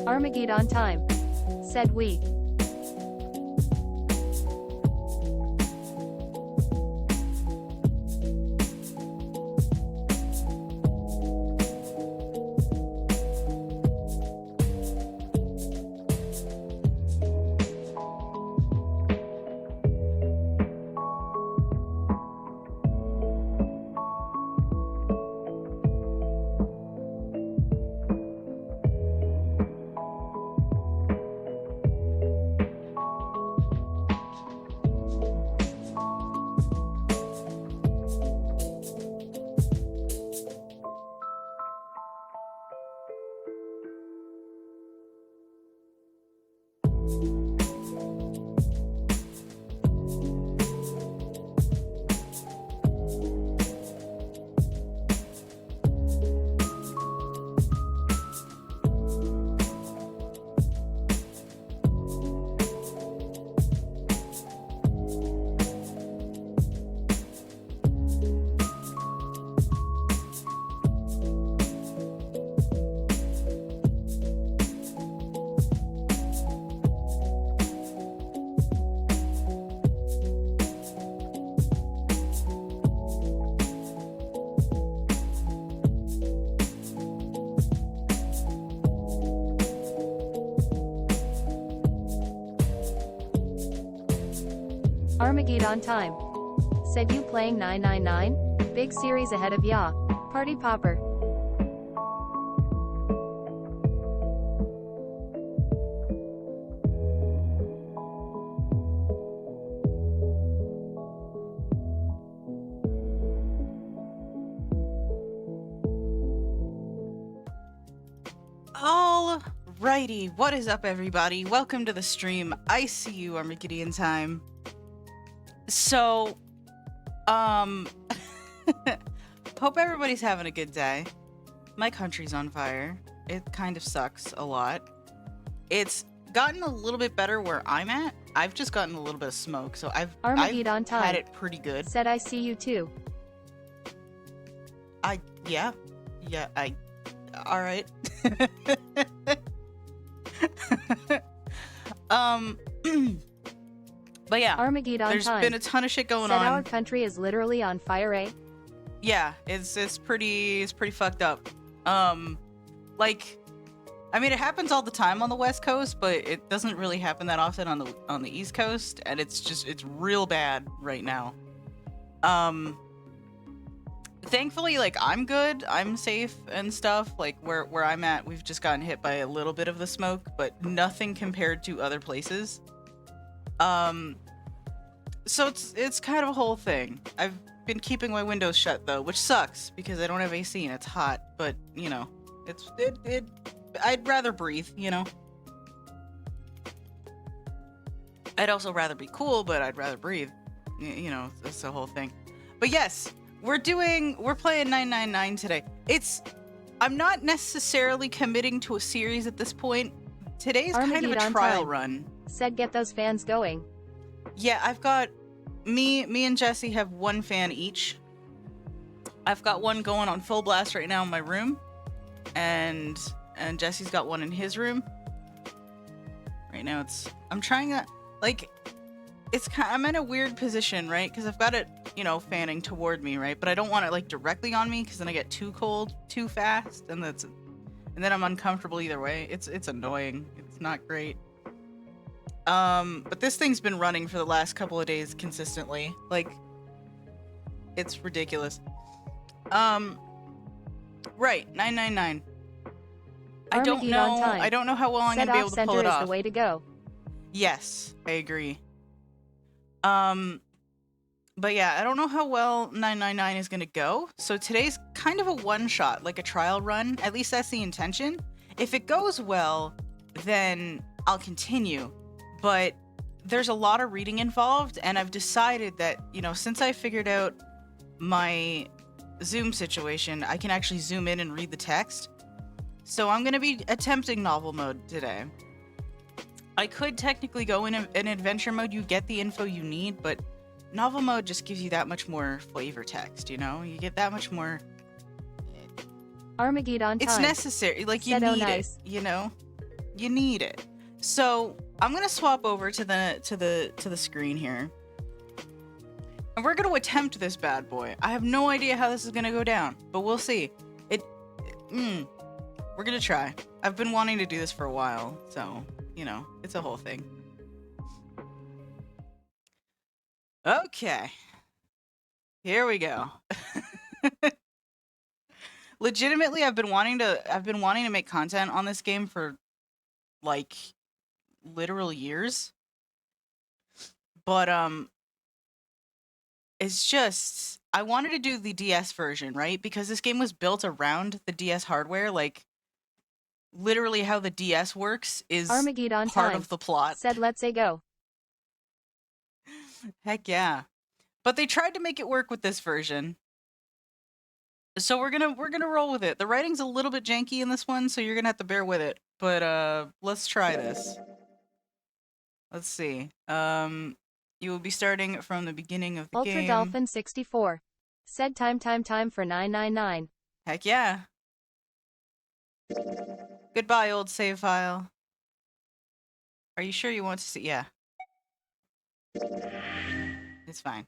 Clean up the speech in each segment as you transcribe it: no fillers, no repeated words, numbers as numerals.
Armageddon time, said we. Armageddon time, said you playing 999? Big series ahead of ya. Party popper. Alrighty, what is up everybody? Welcome to the stream. I see you, Armageddon time. So, hope everybody's having a good day. My country's on fire. It kind of sucks a lot. It's gotten a little bit better where I'm at. I've just gotten a little bit of smoke, so I've had it pretty good. Said I see you too. All right. But yeah, Armageddon there's time. been a ton of shit going Said on. Our country is literally on fire, eh? Yeah, it's pretty fucked up. Like, I mean, it happens all the time on the West Coast, but it doesn't really happen that often on the East Coast, and it's real bad right now. Thankfully, like, I'm good, I'm safe and stuff. Like, where I'm at, we've just gotten hit by a little bit of the smoke, but nothing compared to other places. So it's kind of a whole thing. I've been keeping my windows shut though, which sucks because I don't have AC and it's hot, but you know, I'd rather breathe, you know. I'd also rather be cool, but I'd rather breathe. You know, that's the whole thing. But yes, we're playing 999 today. I'm not necessarily committing to a series at this point. Today's kind of a trial run. Said get those fans going. Yeah, I've got me and Jesse have one fan each. I've got one going on full blast right now in my room, and Jesse's got one in his room. Right now I'm trying to, like, I'm in a weird position, right? Because I've got it, you know, fanning toward me, right? But I don't want it like directly on me because then I get too cold too fast, and then I'm uncomfortable either way. It's annoying. It's not great. But this thing's been running for the last couple of days consistently. Like, it's ridiculous. Right, 999. I don't know how well I'm gonna be able to pull it off. Is the way to go. Yes, I agree. But yeah, I don't know how well 999 is gonna go. So today's kind of a one-shot, like a trial run. At least that's the intention. If it goes well, then I'll continue. But there's a lot of reading involved, and I've decided that, you know, since I figured out my Zoom situation, I can actually zoom in and read the text. So I'm going to be attempting novel mode today. I could technically go in an adventure mode. You get the info you need, but novel mode just gives you that much more flavor text, you know? You get that much more... Armageddon time. It's necessary. Like, you need it, you know? You need it. So I'm gonna swap over to the screen here. And we're gonna attempt this bad boy. I have no idea how this is gonna go down, but we'll see. We're gonna try. I've been wanting to do this for a while, so, you know, it's a whole thing. Okay. Here we go. Legitimately, I've been wanting to make content on this game for like literal years. But it's just I wanted to do the DS version, right? Because this game was built around the DS hardware, like literally how the DS works is Armageddon part time. of the plot. Said let's say go. Heck yeah. But they tried to make it work with this version. So we're gonna roll with it. The writing's a little bit janky in this one, so you're gonna have to bear with it. But let's try this. Let's see. You will be starting from the beginning of the Ultra game. Dolphin 64. Said time for 999. Heck yeah. Goodbye, old save file. Are you sure you want to see? Yeah. It's fine.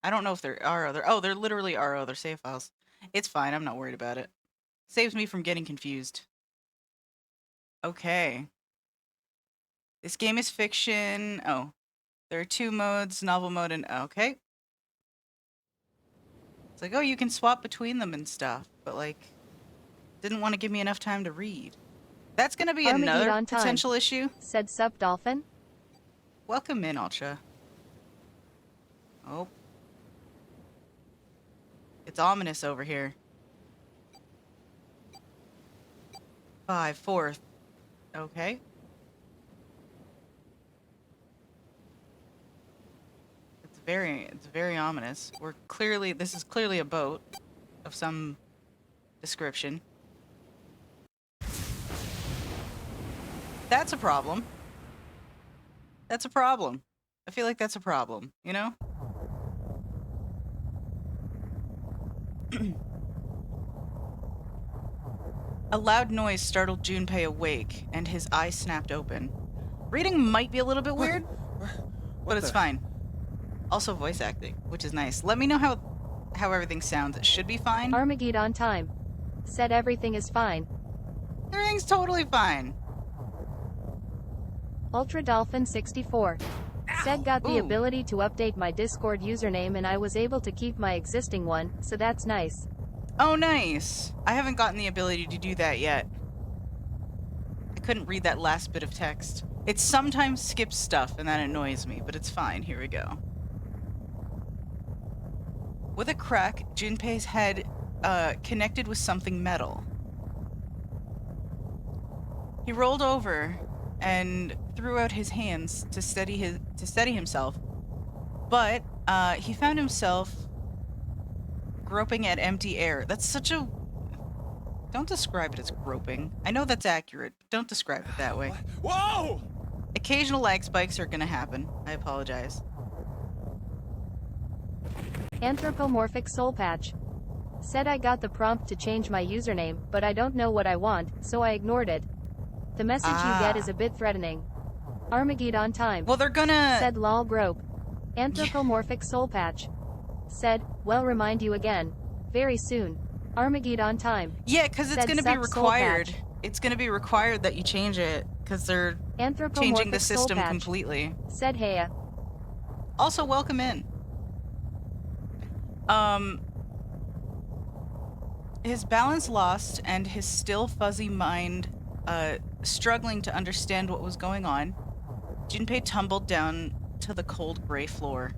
I don't know if there are other... Oh, there literally are other save files. It's fine. I'm not worried about it. Saves me from getting confused. Okay. This game is fiction. Oh. There are 2 modes, novel mode and... Okay. It's like, oh, you can swap between them and stuff. But, like, didn't want to give me enough time to read. That's going to be another potential issue. Said Sup Dolphin. Welcome in, Ultra. Oh. It's ominous over here. 5, 4th. Okay. It's very ominous. This is clearly a boat of some description. That's a problem. That's a problem. I feel like that's a problem, you know? A loud noise startled Junpei awake, and his eyes snapped open. Reading might be a little bit weird, but it's fine. Also voice acting, which is nice. Let me know how everything sounds. It should be fine. Armageddon time. Said everything is fine. Everything's totally fine. Ultra Dolphin 64. Said got the ability to update my Discord username and I was able to keep my existing one, so that's nice. Oh, nice. I haven't gotten the ability to do that yet. I couldn't read that last bit of text. It sometimes skips stuff and that annoys me, but it's fine. Here we go. With a crack, Junpei's head connected with something metal. He rolled over and threw out his hands to steady himself, but he found himself groping at empty air. That's such a... Don't describe it as groping. I know that's accurate, but don't describe it that way. Whoa! Occasional lag spikes are gonna happen. I apologize. Anthropomorphic Soul Patch. Said I got the prompt to change my username, but I don't know what I want, so I ignored it. The message you get is a bit threatening. Armageddon time. Well, they're gonna... Said lol grope. Anthropomorphic Soul Patch. Said, well, remind you again. Very soon. Armageddon time. Yeah, because it's gonna be required. It's gonna be required that you change it, because they're changing the system completely. Said Heya. Also, welcome in. His balance lost and his still fuzzy mind struggling to understand what was going on, Junpei tumbled down to the cold gray floor.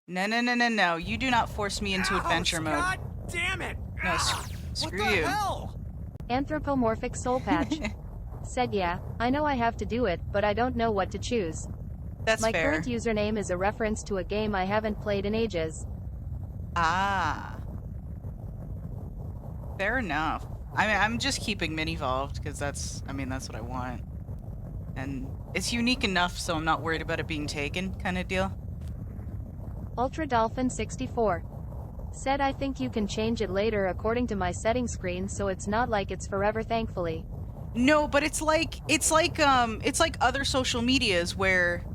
No, you do not force me into adventure mode. God damn it! No, screw what the you. Hell? Anthropomorphic Soul Patch. Said yeah, I know I have to do it, but I don't know what to choose. That's My fair. current username is a reference to a game I haven't played in ages. Ah. Fair enough. I mean, I'm just keeping Minivolved because that's what I want. And it's unique enough so I'm not worried about it being taken, kind of deal. Ultra Dolphin 64. Said I think you can change it later according to my settings screen so it's not like it's forever thankfully. No, but it's like other social medias where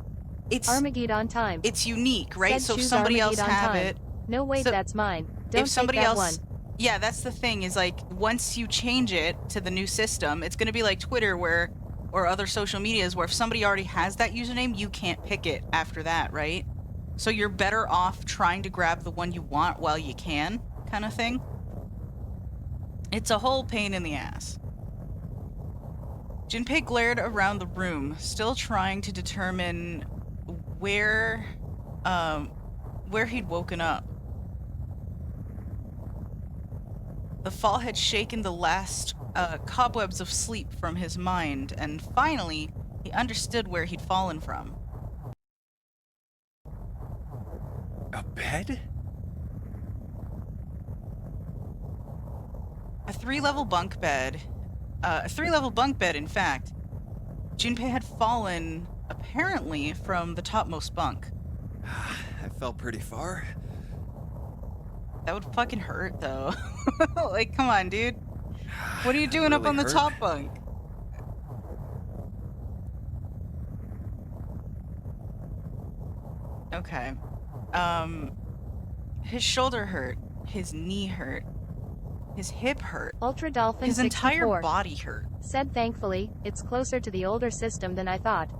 it's Armageddon time. unique, right? Said So if choose somebody else Armageddon have time. it, No wait, so that's mine. if Don't take somebody that else, one. yeah, that's the thing, is like once you change it to the new system, it's gonna be like Twitter or other social medias where if somebody already has that username, you can't pick it after that, right? So you're better off trying to grab the one you want while you can, kind of thing. It's a whole pain in the ass. Junpei glared around the room, still trying to determine where he'd woken up. The fall had shaken the last cobwebs of sleep from his mind, and finally, he understood where he'd fallen from. A bed? A three-level bunk bed, in fact. Junpei had fallen, apparently, from the topmost bunk. I fell pretty far. That would fucking hurt, though. Like, come on, dude. What are you doing up really on the hurt. top bunk? Okay. His shoulder hurt. His knee hurt. His hip hurt. Ultra Dolphin His 64. entire body hurt. Said thankfully, it's closer to the older system than I thought.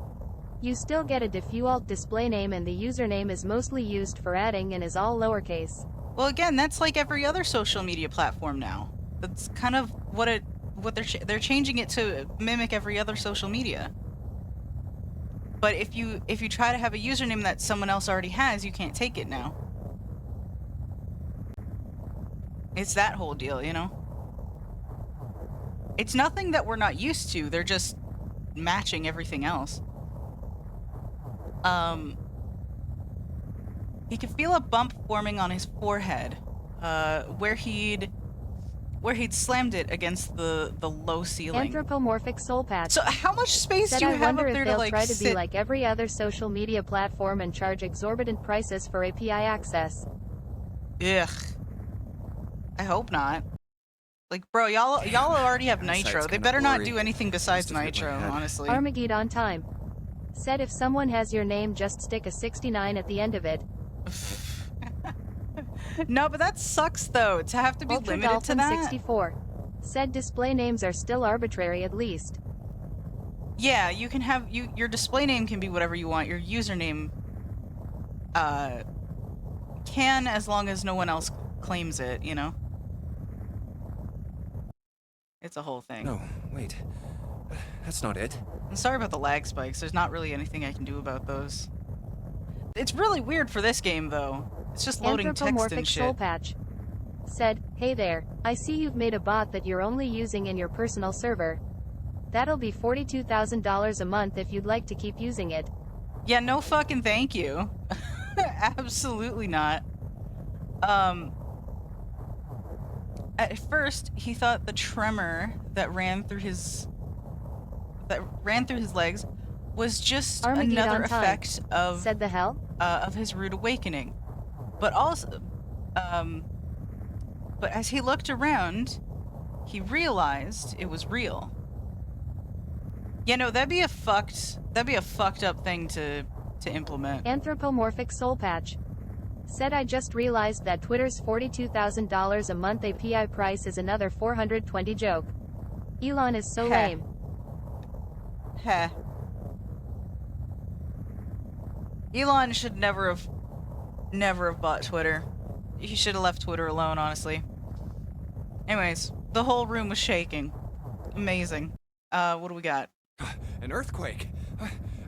You still get a default display name and the username is mostly used for adding and is all lowercase. Well, again, that's like every other social media platform now. That's kind of what they're changing it to mimic every other social media. But if you try to have a username that someone else already has, you can't take it now. It's that whole deal, you know? It's nothing that we're not used to. They're just matching everything else. He could feel a bump forming on his forehead, where he'd slammed it against the low ceiling. Anthropomorphic soul patch. So how much space Said do you I have wonder up if there to they'll like try to sit? be like every other social media platform and charge exorbitant prices for API access. Ugh. I hope not. Like, bro, y'all already have Eyesight's Nitro. They kinda better not blurry. do anything besides Must have hit my Nitro, head. honestly. Armageddon time. Said if someone has your name, just stick a 69 at the end of it. No, but that sucks though, to have to be Ultra limited to Dolphin that. 64. Said display names are still arbitrary at least. Yeah, you can have your display name can be whatever you want. Your username can, as long as no one else claims it, you know? It's a whole thing. No, wait. That's not it. I'm sorry about the lag spikes. There's not really anything I can do about those. It's really weird for this game though. It's just loading text Anthropomorphic and soul shit. patch. Said, hey there, I see you've made a bot that you're only using in your personal server. That'll be $42,000 a month if you'd like to keep using it. Yeah, no fucking thank you. Absolutely not. At first, he thought the tremor that ran through his legs was just Armageddon another time. effect of Said the hell? his rude awakening. But also, but as he looked around, he realized it was real. Yeah, no, that'd be a fucked up thing to implement. Anthropomorphic soul patch. Said I just realized that Twitter's $42,000 a month API price is another 420 joke. Elon is so Heh. lame. Heh. Elon should never have bought Twitter. He should have left Twitter alone, honestly. Anyways, the whole room was shaking. Amazing. What do we got? An earthquake.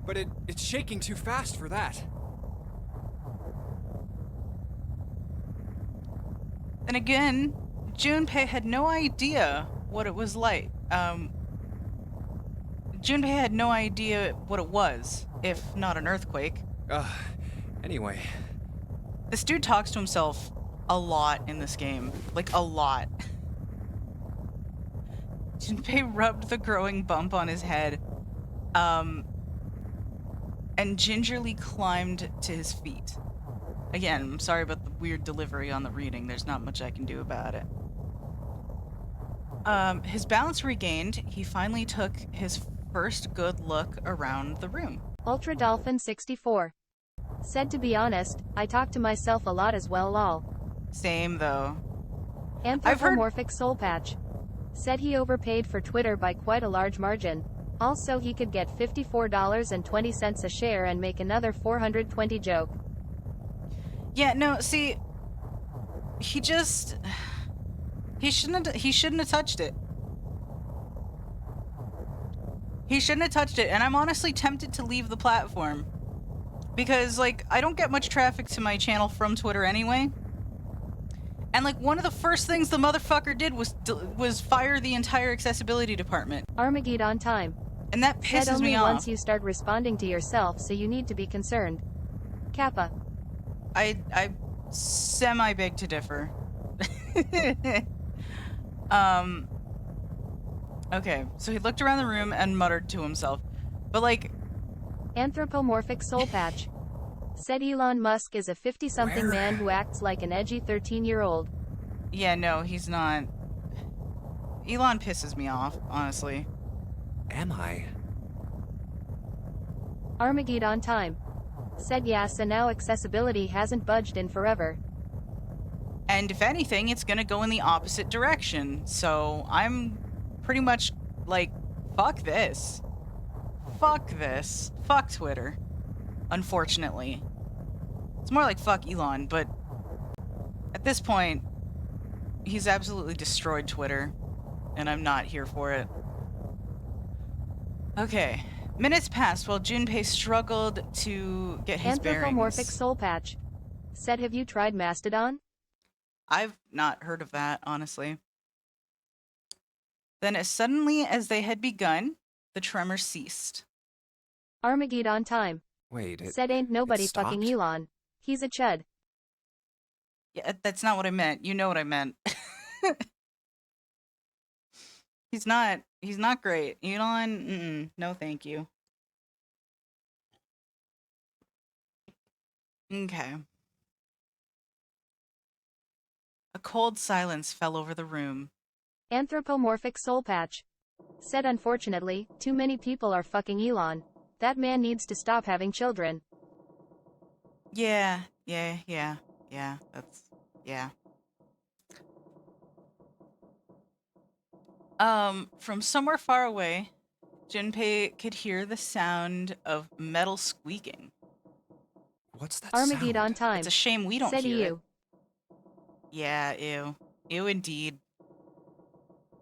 But it's shaking too fast for that. And again, Junpei had no idea what it was like. Junpei had no idea what it was, if not an earthquake. Anyway. This dude talks to himself a lot in this game. Like, a lot. Junpei rubbed the growing bump on his head, and gingerly climbed to his feet. Again, I'm sorry about the weird delivery on the reading. There's not much I can do about it. His balance regained, he finally took his first good look around the room. Ultra Dolphin 64. Said to be honest, I talk to myself a lot as well lol. Same though. Anthropomorphic Soul Patch. Said he overpaid for Twitter by quite a large margin. Also he could get $54.20 a share and make another 420 joke. Yeah, no, see, he just he shouldn't have touched it. He shouldn't have touched it, and I'm honestly tempted to leave the platform. Because, like, I don't get much traffic to my channel from Twitter anyway. And, like, one of the first things the motherfucker did was fire the entire accessibility department. Armageddon time. And that Said pisses only me off. once you start responding to yourself, so you need to be concerned. Kappa. I semi-beg to differ. Okay, so he looked around the room and muttered to himself. But, like... Anthropomorphic Soul Patch. Said Elon Musk is a 50-something man who acts like an edgy 13-year-old. Yeah, no, he's not. Elon pisses me off, honestly. Am I? Armageddon time. Said yes, and now accessibility hasn't budged in forever. And if anything, it's gonna go in the opposite direction. So I'm pretty much like, fuck this. Fuck this. Fuck Twitter. Unfortunately. It's more like fuck Elon, but at this point, he's absolutely destroyed Twitter, and I'm not here for it. Okay. Minutes passed while Junpei struggled to get his Anthropomorphic bearings. Soul Patch. Said have you tried Mastodon? I've not heard of that, honestly. Then as suddenly as they had begun, the tremor ceased. Armageddon time. Wait, Said ain't nobody stopped? fucking Elon. He's a chud. Yeah, that's not what I meant. You know what I meant. He's not great. Elon, no thank you. Okay. A cold silence fell over the room. Anthropomorphic Soul Patch. Said unfortunately, too many people are fucking Elon. That man needs to stop having children. Yeah, that's, yeah. From somewhere far away, Junpei could hear the sound of metal squeaking. What's that Armageddon sound? time. It's a shame we don't Said hear it. you. Yeah, ew. Ew indeed.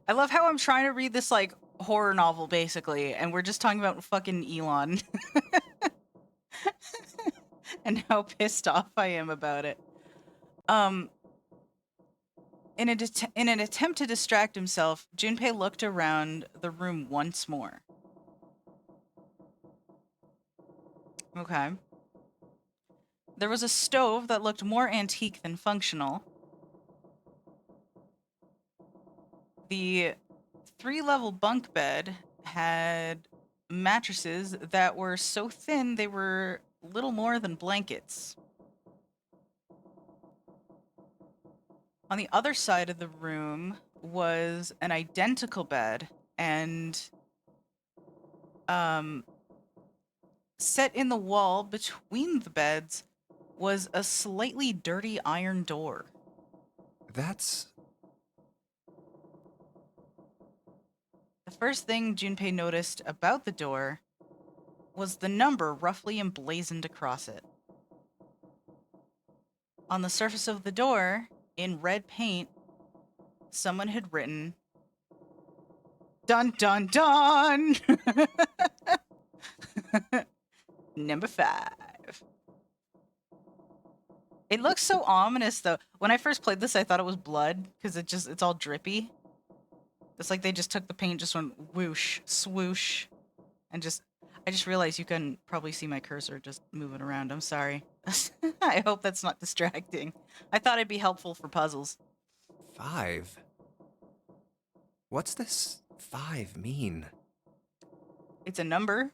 I love how I'm trying to read this, like, horror novel, basically, and we're just talking about fucking Elon. And how pissed off I am about it. In an attempt to distract himself, Junpei looked around the room once more. Okay. There was a stove that looked more antique than functional. The 3-level bunk bed had mattresses that were so thin they were little more than blankets. On the other side of the room was an identical bed, and set in the wall between the beds was a slightly dirty iron door. That's... The first thing Junpei noticed about the door was the number roughly emblazoned across it. On the surface of the door, in red paint, someone had written, "Dun dun dun!" Number 5. It looks so ominous, though. When I first played this, I thought it was blood, because it's all drippy. It's like they just took the paint, just went whoosh, swoosh, and I just realized you can probably see my cursor just moving around. I'm sorry. I hope that's not distracting. I thought it'd be helpful for puzzles. 5? What's this 5 mean? It's a number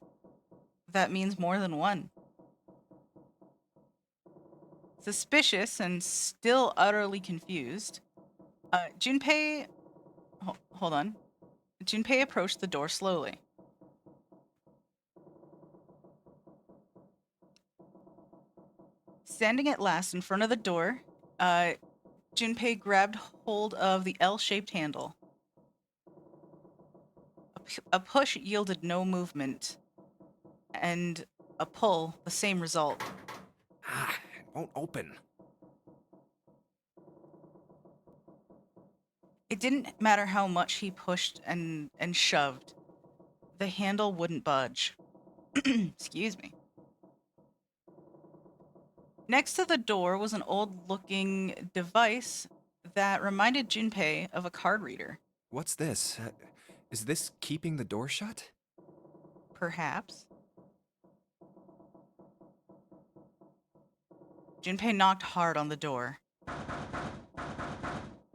that means more than one. Suspicious and still utterly confused, Junpei hold on. Junpei approached the door slowly. Standing at last in front of the door, Junpei grabbed hold of the L-shaped handle. A push yielded no movement, and a pull, the same result. It won't open. It didn't matter how much he pushed and shoved. The handle wouldn't budge. Excuse me. Next to the door was an old-looking device that reminded Junpei of a card reader. What's this? Is this keeping the door shut? Perhaps. Junpei knocked hard on the door.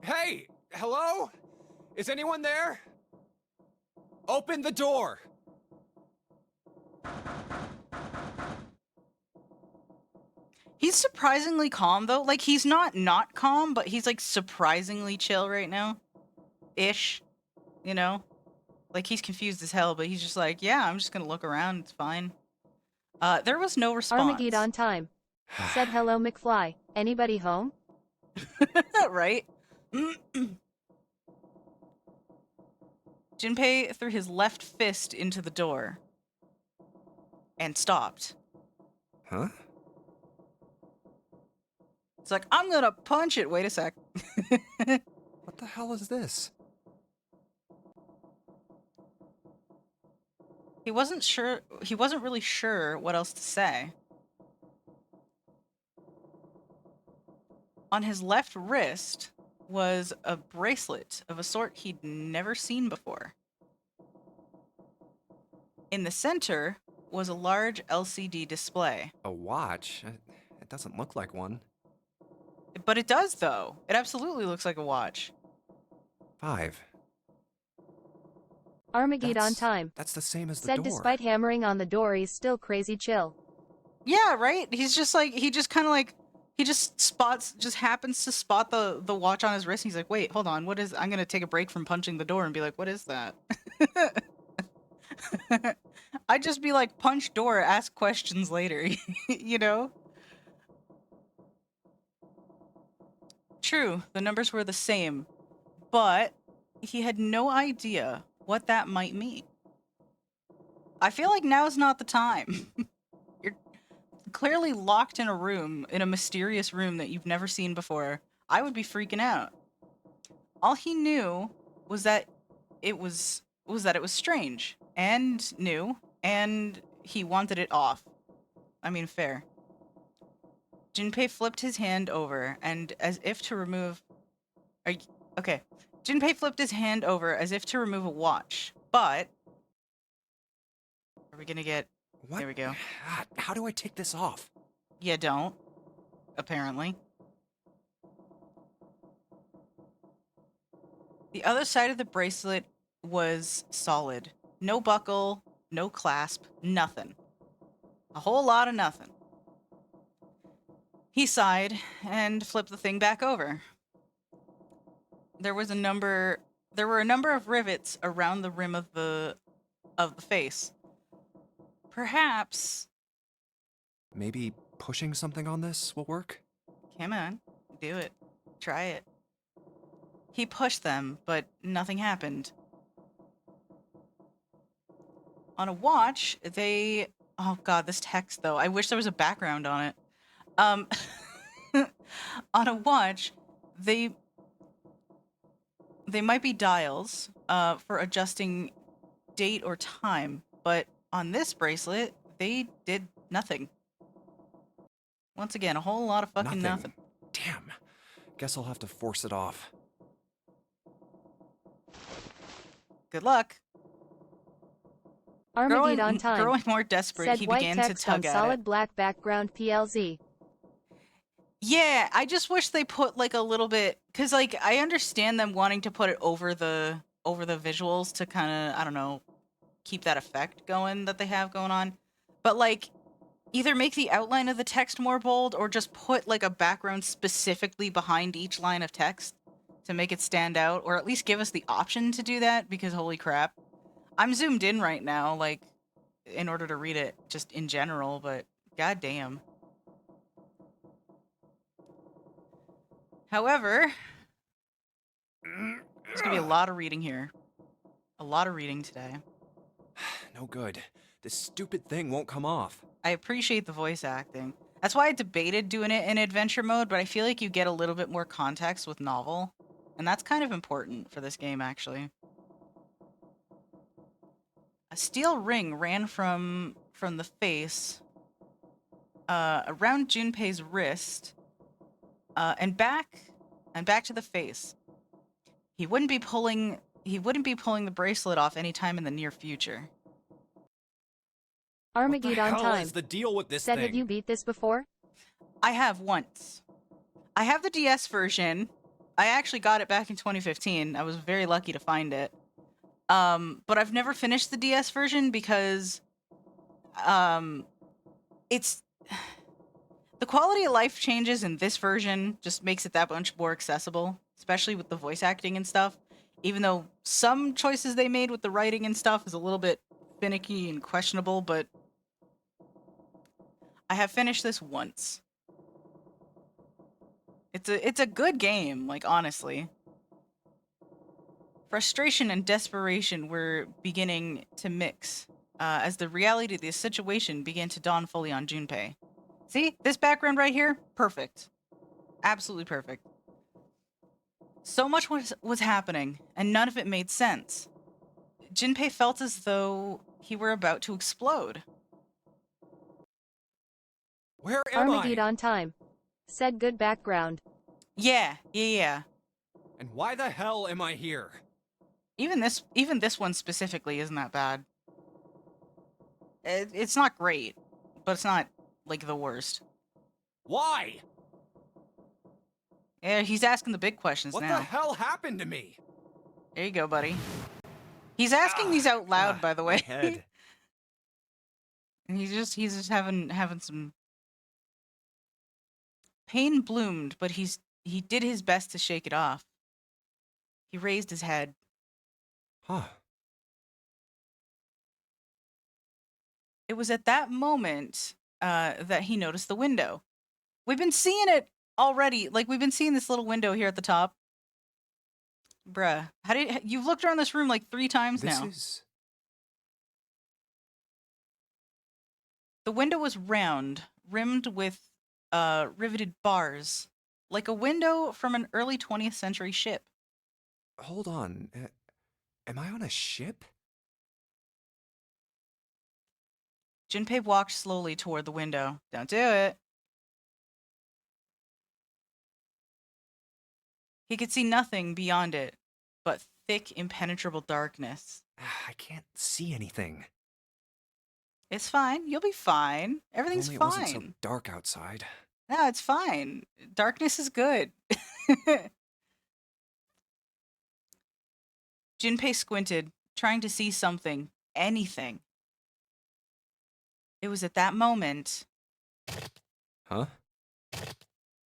Hey! Hello? Is anyone there? Open the door! He's surprisingly calm, though. Like, he's not calm, but he's, like, surprisingly chill right now. Ish. You know? Like, he's confused as hell, but he's just like, yeah, I'm just gonna look around. It's fine. There was no response. Armageddon time. Said hello McFly. Anybody home? Right? Junpei threw his left fist into the door. And stopped. Huh? It's like, I'm gonna punch it. Wait a sec. What the hell is this? He wasn't really sure what else to say. On his left wrist was a bracelet of a sort he'd never seen before. In the center was a large LCD display. A watch? It doesn't look like one. But it does, though. It absolutely looks like a watch. 5. Armageddon time. That's the same as the Said door. despite hammering on the door, he's still crazy chill. Yeah, right? He's just like, he just happens to spot the watch on his wrist. He's like, wait, hold on, what is, I'm gonna take a break from punching the door and be like, what is that? I'd just be like, punch door, ask questions later, you know? True, the numbers were the same, but he had no idea what that might mean. I feel like now's not the time. You're clearly locked in a room, in a mysterious room that you've never seen before. I would be freaking out. All he knew was that it was strange and new, and he wanted it off. I mean, fair. Junpei flipped his hand over, and as if to remove... Okay. Junpei flipped his hand over as if to remove a watch, but... Are we gonna get... What? There we go. How do I take this off? You don't. Apparently. The other side of the bracelet was solid. No buckle, no clasp, nothing. A whole lot of nothing. He sighed and flipped the thing back over. There were a number of rivets around the rim of the face. Perhaps... Maybe pushing something on this will work? Come on, do it. Try it. He pushed them, but nothing happened. On a watch, they... Oh god, this text, though. I wish there was a background on it. On a watch, they might be dials for adjusting date or time, but on this bracelet, they did nothing. Once again, a whole lot of fucking nothing. Damn. Guess I'll have to force it off. Good luck. Armageddon time. Growing more desperate, Said he white began to text tug on at solid it. black background PLZ. Yeah, I just wish they put like a little bit, because like I understand them wanting to put it over the visuals to kind of, I don't know, keep that effect going that they have going on. But like either make the outline of the text more bold or just put like a background specifically behind each line of text. to make it stand out, or at least give us the option to do that, because holy crap. I'm zoomed in right now, like, in order to read it just in general, but goddamn. However, there's gonna be a lot of reading here. A lot of reading today. No good. This stupid thing won't come off. I appreciate the voice acting. That's why I debated doing it in adventure mode, but I feel like you get a little bit more context with novel. And that's kind of important for this game, actually. A steel ring ran from the face around Junpei's wrist and back to the face. He wouldn't be pulling the bracelet off anytime in the near future. Armageddon What the hell time. is the deal with this Said, thing? have you beat this before? I have once. I have the DS version. I actually got it back in 2015. I was very lucky to find it. But I've never finished the DS version because it's the quality of life changes in this version just makes it that much more accessible, especially with the voice acting and stuff. Even though some choices they made with the writing and stuff is a little bit finicky and questionable, but I have finished this once. It's a good game, like, honestly. Frustration and desperation were beginning to mix as the reality of the situation began to dawn fully on Junpei. See? This background right here? Perfect. Absolutely perfect. So much was happening, and none of it made sense. Junpei felt as though he were about to explode. Where am I? Armageddon time. Said, good background. Yeah. And why the hell am I here? Even this one specifically isn't that bad. It's not great, but it's not, like, the worst. Why? Yeah, he's asking the big questions What now. the hell happened to me? There you go, buddy. He's asking these out loud, by the way. My head. And he's just having some pain bloomed, but he did his best to shake it off. He raised his head. Huh. It was at that moment that he noticed the window. We've been seeing it already. Like, we've been seeing this little window here at the top. Bruh, you've looked around this room like 3 times now. The window was round, rimmed with riveted bars, like a window from an early 20th century ship. Hold on. Am I on a ship? Junpei walked slowly toward the window. Don't do it. He could see nothing beyond it, but thick, impenetrable darkness. I can't see anything. It's fine. You'll be fine. Everything's Only fine. It wasn't so dark outside. No, it's fine. Darkness is good. Junpei squinted, trying to see something, anything. It was at that moment. Huh?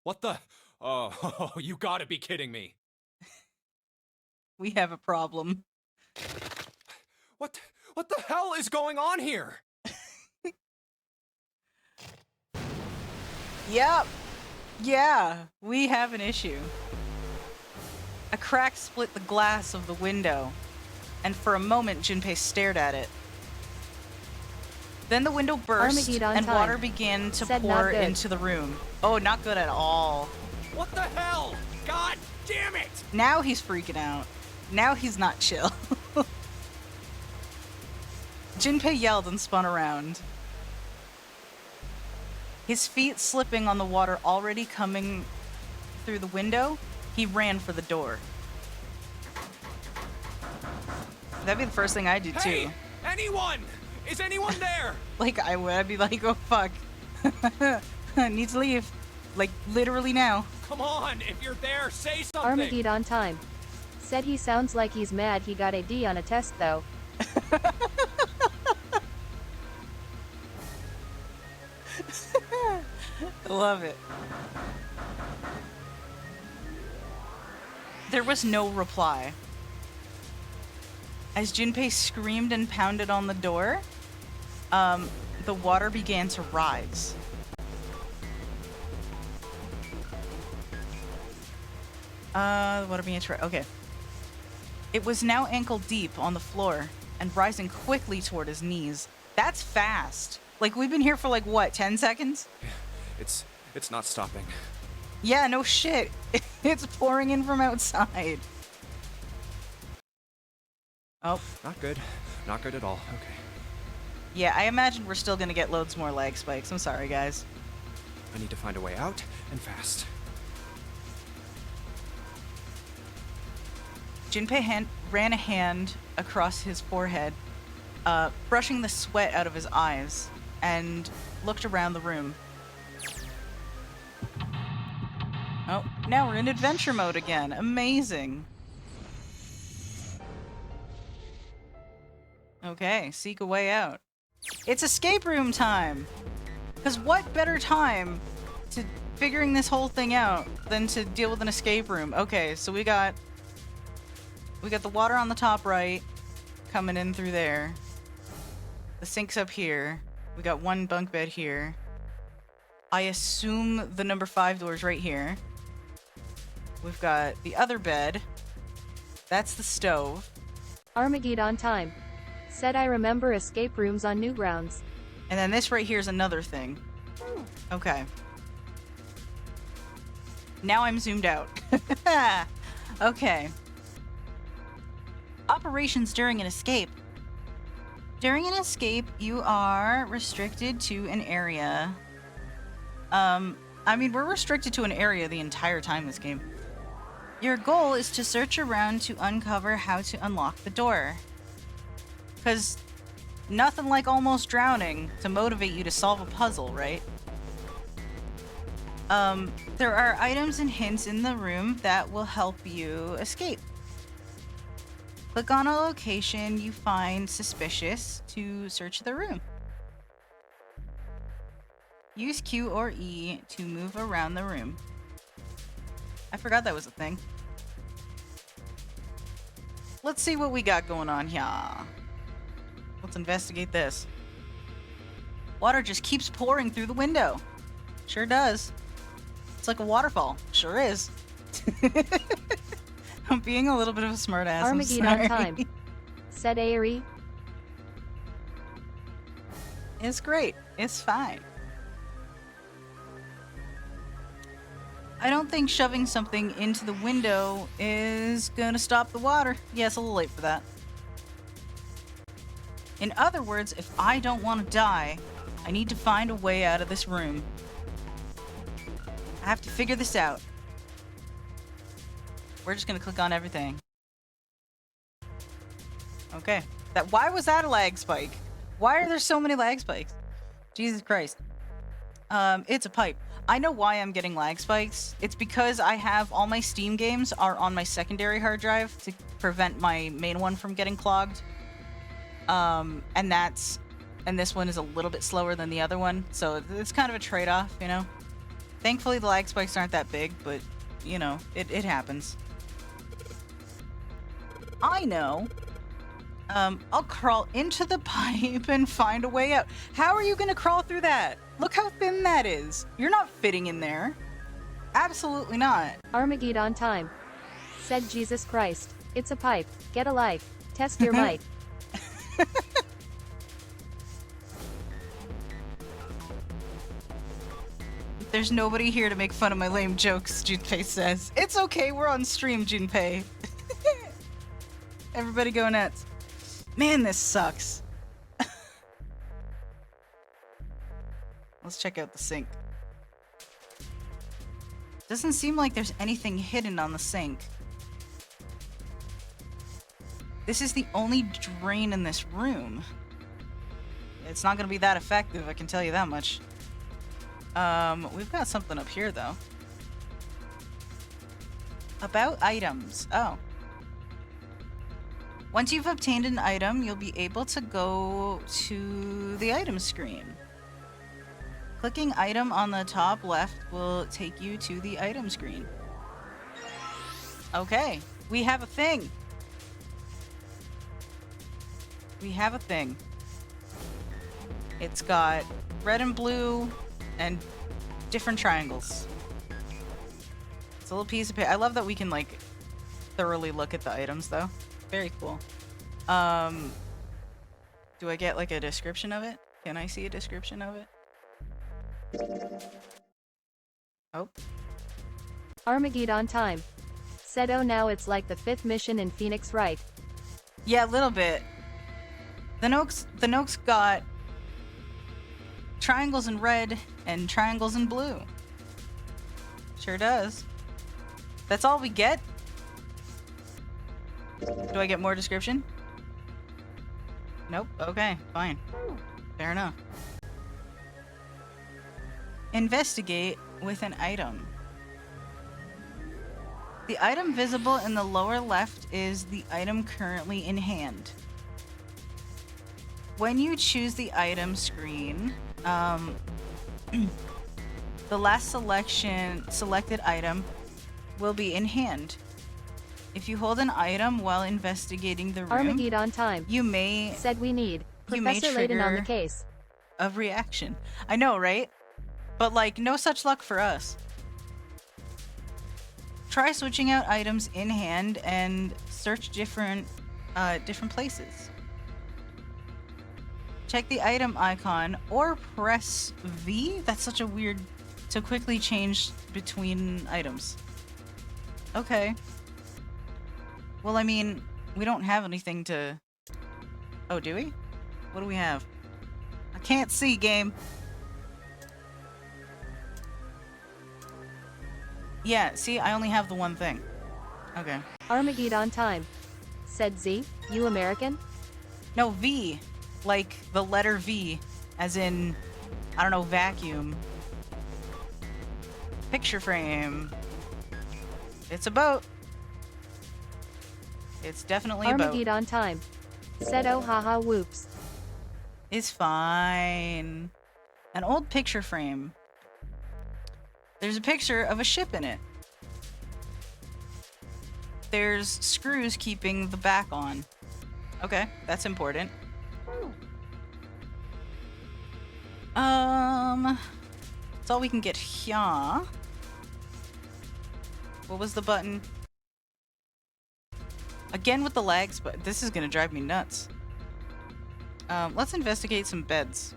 What the? Oh, you gotta be kidding me. We have a problem. What the hell is going on here? Yep. Yeah, we have an issue. A crack split the glass of the window, and for a moment Junpei stared at it. Then the window burst, Armageddon and time. water began to Said not pour good. into the room. Oh, not good at all. What the hell? God damn it! Now he's freaking out. Now he's not chill. Junpei yelled and spun around. His feet slipping on the water already coming through the window, he ran for the door. That'd be the first thing I'd do, Hey! too. Anyone! Is anyone there? Like, I would. I'd be like, oh, fuck. Need to leave. Like, literally now. Come on! If you're there, say something! Armageddon time. Said he sounds like he's mad he got a D on a test though. I love it. There was no reply. As Junpei screamed and pounded on the door, the water began to rise. The water began to rise. Okay. It was now ankle deep on the floor and rising quickly toward his knees. That's fast. Like, we've been here for like, what, 10 seconds? It's not stopping. Yeah, no shit. It's pouring in from outside. Oh. Not good. Not good at all. Okay. Yeah, I imagine we're still gonna get loads more lag spikes. I'm sorry, guys. I need to find a way out, and fast. Junpei ran a hand across his forehead, brushing the sweat out of his eyes, and looked around the room. Oh, now we're in adventure mode again. Amazing. Okay, seek a way out. It's escape room time! Because what better time to figuring this whole thing out than to deal with an escape room? Okay, so we got the water on the top right, coming in through there. The sink's up here. We got one bunk bed here. I assume the number 5 door's right here. We've got the other bed. That's the stove. Armageddon time. Said I remember escape rooms on Newgrounds. And then this right here is another thing. Okay. Now I'm zoomed out. Okay. Operations during an escape. During an escape, you are restricted to an area. I mean, we're restricted to an area the entire time this game. Your goal is to search around to uncover how to unlock the door. Because nothing like almost drowning to motivate you to solve a puzzle, right? There are items and hints in the room that will help you escape. Click on a location you find suspicious to search the room. Use Q or E to move around the room. I forgot that was a thing. Let's see what we got going on here. Let's investigate this. Water just keeps pouring through the window. Sure does. It's like a waterfall. Sure is. I'm being a little bit of a smartass. Armageddon time. Said Aerie. It's great. It's fine. I don't think shoving something into the window is gonna stop the water. Yeah, it's a little late for that. In other words, if I don't want to die, I need to find a way out of this room. I have to figure this out. We're just gonna click on everything. Okay. Why was that a lag spike? Why are there so many lag spikes? Jesus Christ. It's a pipe. I know why I'm getting lag spikes. It's because I have all my Steam games are on my secondary hard drive to prevent my main one from getting clogged. And this one is a little bit slower than the other one, so it's kind of a trade-off, you know? Thankfully, the lag spikes aren't that big, but, you know, it happens. I know. I'll crawl into the pipe and find a way out. How are you gonna crawl through that? Look how thin that is. You're not fitting in there. Absolutely not. Armageddon time. Said Jesus Christ. It's a pipe. Get a life. Test your might. There's nobody here to make fun of my lame jokes, Junpei says. It's okay, we're on stream, Junpei. Everybody go nuts. Man, this sucks. Let's check out the sink. Doesn't seem like there's anything hidden on the sink. This is the only drain in this room. It's not gonna be that effective, I can tell you that much. We've got something up here, though. About items. Oh. Once you've obtained an item, you'll be able to go to the item screen. Clicking item on the top left will take you to the item screen. Okay, we have a thing. We have a thing. It's got red and blue and different triangles. It's a little piece of paper. I love that we can like thoroughly look at the items though. Very cool. Do I get like a description of it? Can I see a description of it? Oh. Armageddon time. Said oh now it's like the 5th mission in Phoenix, right? Yeah, a little bit. The Noak's got triangles in red and triangles in blue. Sure does. That's all we get? Do I get more description? Nope. Okay, fine. Fair enough. Investigate with an item. The item visible in the lower left is the item currently in hand. When you choose the item screen, the last selected item will be in hand. If you hold an item while investigating the room, Armageddon time. you may Said we need you may Professor Layden on the trigger case. a reaction. I know, right? But like, no such luck for us. Try switching out items in hand and search different places. Check the item icon or press V. That's such a weird to quickly change between items. Okay. Well, I mean, we don't have anything to... Oh, do we? What do we have? I can't see, game. Yeah, see, I only have the one thing. Okay. Armageddon time. Said Z, you American? No, V. Like the letter V. As in, I don't know, vacuum. Picture frame. It's a boat. It's definitely a boat. Armageddon time. Said oh haha whoops. It's fine. An old picture frame. There's a picture of a ship in it. There's screws keeping the back on. Okay, that's important. That's all we can get here. What was the button? Again with the lags, but this is gonna drive me nuts. Let's investigate some beds.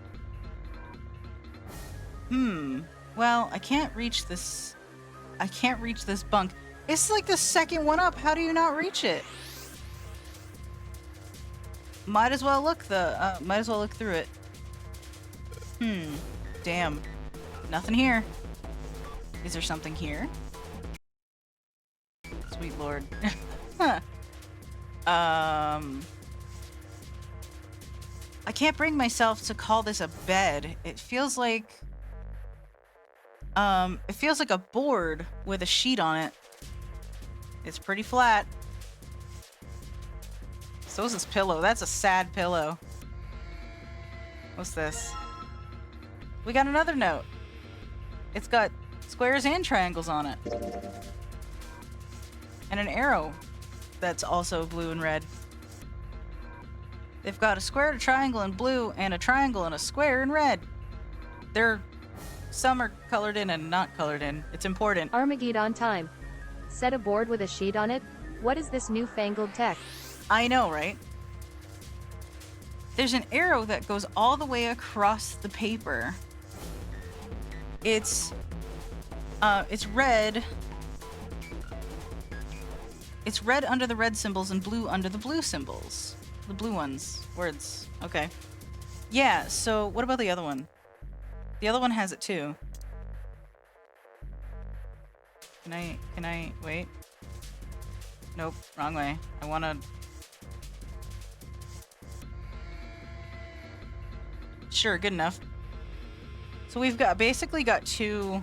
Well, I can't reach this. I can't reach this bunk. It's like the second one up. How do you not reach it? Might as well look through it. Damn. Nothing here. Is there something here? Sweet lord. Huh. I can't bring myself to call this a bed. It feels like a board with a sheet on it. It's pretty flat. So is this pillow. That's a sad pillow. What's this? We got another note. It's got squares and triangles on it. And an arrow that's also blue and red. They've got a square, a triangle in blue, and a triangle and a square in red. Some are colored in and not colored in. It's important. Armageddon time. Said a board with a sheet on it? What is this newfangled tech? I know, right? There's an arrow that goes all the way across the paper. It's red. It's red under the red symbols and blue under the blue symbols. The blue ones. Words. Okay. Yeah, so what about the other one? The other one has it too. Can I wait? Nope, wrong way. I wanna... Sure, good enough. So we've basically got two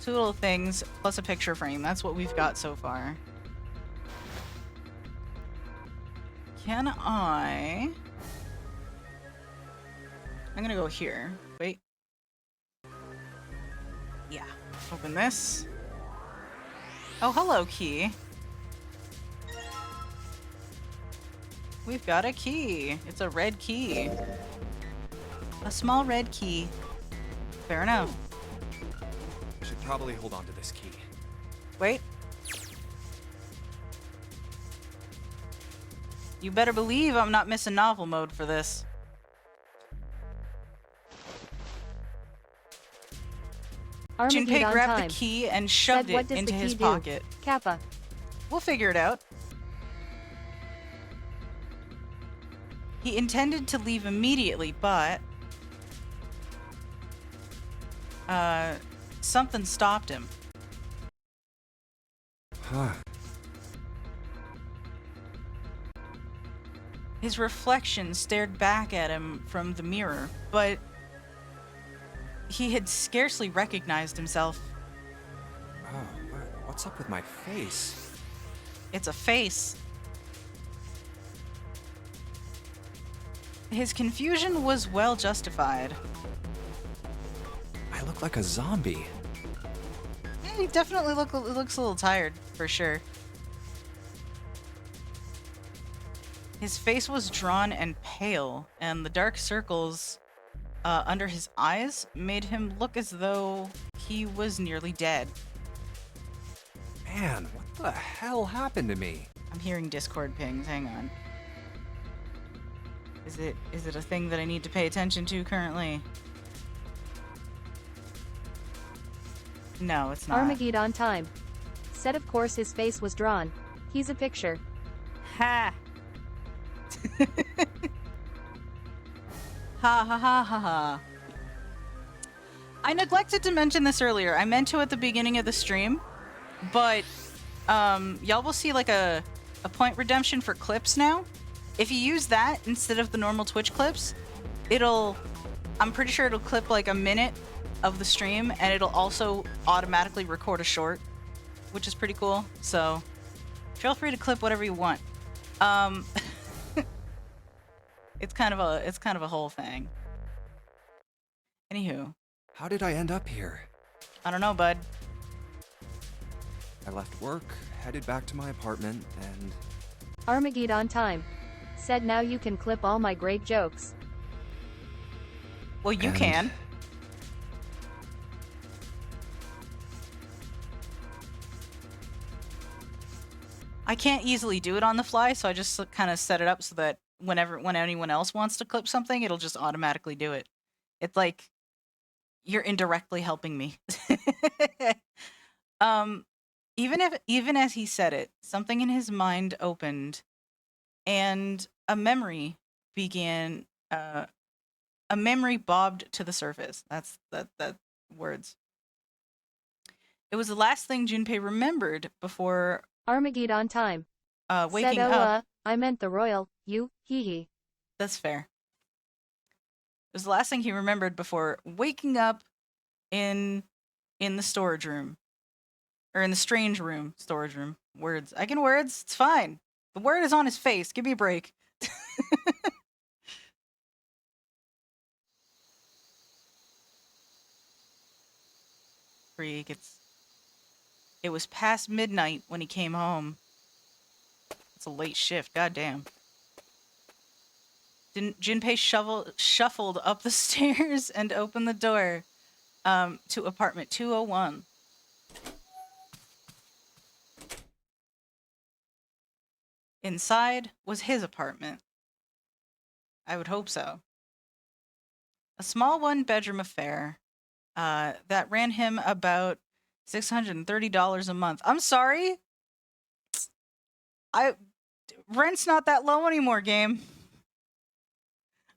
little things plus a picture frame. That's what we've got so far. I'm gonna go here. Wait. Yeah. Open this. Oh, hello, key. We've got a key. It's a red key. A small red key. Fair enough. I should probably hold on to this key. Wait. You better believe I'm not missing novel mode for this. Armageddon Junpei grabbed time. the key and shoved Said, what it does into the his key do? pocket. Kappa. We'll figure it out. He intended to leave immediately, but something stopped him. Huh. His reflection stared back at him from the mirror, but he had scarcely recognized himself. Oh, what's up with my face? It's a face. His confusion was well justified. I look like a zombie. Yeah, he definitely looks a little tired, for sure. His face was drawn and pale, and the dark circles under his eyes made him look as though he was nearly dead. Man, what the hell happened to me? I'm hearing Discord pings. Hang on. Is it a thing that I need to pay attention to currently? No, it's not. Armageddon time. Said of course his face was drawn. He's a picture. Ha! Ha ha ha ha ha. I neglected to mention this earlier. I meant to at the beginning of the stream, but y'all will see like a point redemption for clips now. If you use that instead of the normal Twitch clips, I'm pretty sure it'll clip like a minute of the stream, and it'll also automatically record a short, which is pretty cool. So feel free to clip whatever you want. It's kind of a whole thing. Anywho, How did I end up here? I don't know, bud. I left work, headed back to my apartment, and Armageddon time. Said now you can clip all my great jokes. Well, you And- can. I can't easily do it on the fly, so I just kind of set it up so that when anyone else wants to clip something, it'll just automatically do it. It's like you're indirectly helping me. Even as he said it, something in his mind opened, and a memory began. A memory bobbed to the surface. That's that words. It was the last thing Junpei remembered before Armageddon time. waking Said, up. I meant the royal, you, hee hee. That's fair. It was the last thing he remembered before waking up in the storage room. Or in the strange room. Storage room. Words. I can words. It's fine. The word is on his face. Give me a break. Freak. It was past midnight when he came home. It's a late shift. Goddamn. Junpei shuffled up the stairs and opened the door to apartment 201. Inside was his apartment. I would hope so. A small one-bedroom affair that ran him about $630 a month. I'm sorry. Rent's not that low anymore, game.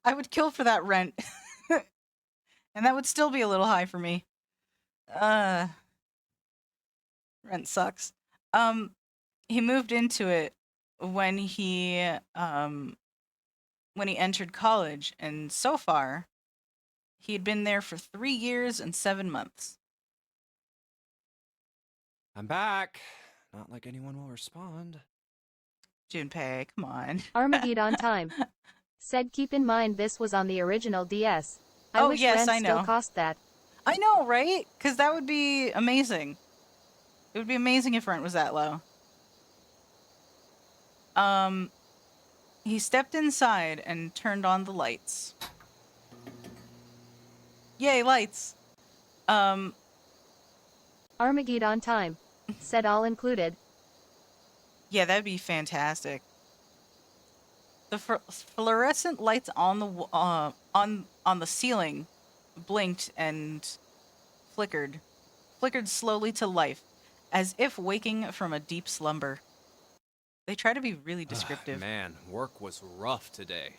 I would kill for that rent. And that would still be a little high for me. Rent sucks. He moved into it when he entered college, and so far he had been there for 3 years and 7 months. I'm back. Not like anyone will respond. Junpei, come on. Armageddon time. Said keep in mind this was on the original DS. I Oh, wish yes, rent I know. still cost that. I know, right? Because that would be amazing. It would be amazing if rent was that low. He stepped inside and turned on the lights. Yay, lights. Armageddon time. Said all included. Yeah, that'd be fantastic. The fluorescent lights on the on the ceiling blinked and flickered slowly to life, as if waking from a deep slumber. They try to be really descriptive. Man, work was rough today.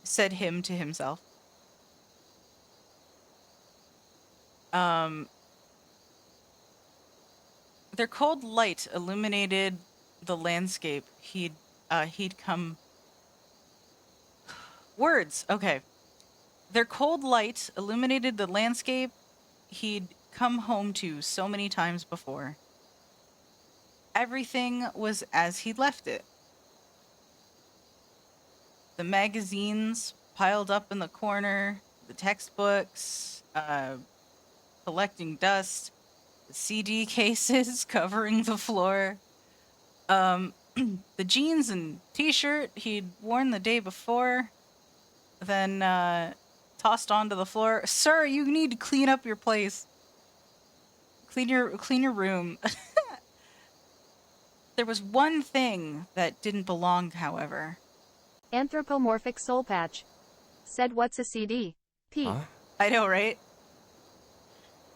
Said him to himself. Their cold light illuminated the landscape he'd come. Words. Okay. Their cold light illuminated the landscape he'd come home to so many times before. Everything was as he'd left it. The magazines piled up in the corner, the textbooks, collecting dust, the CD cases covering the floor, the jeans and t-shirt he'd worn the day before, then tossed onto the floor. Sir, you need to clean up your place. Clean your room. There was one thing that didn't belong, however. Anthropomorphic soul patch. Said what's a CD? P. Huh? I know, right?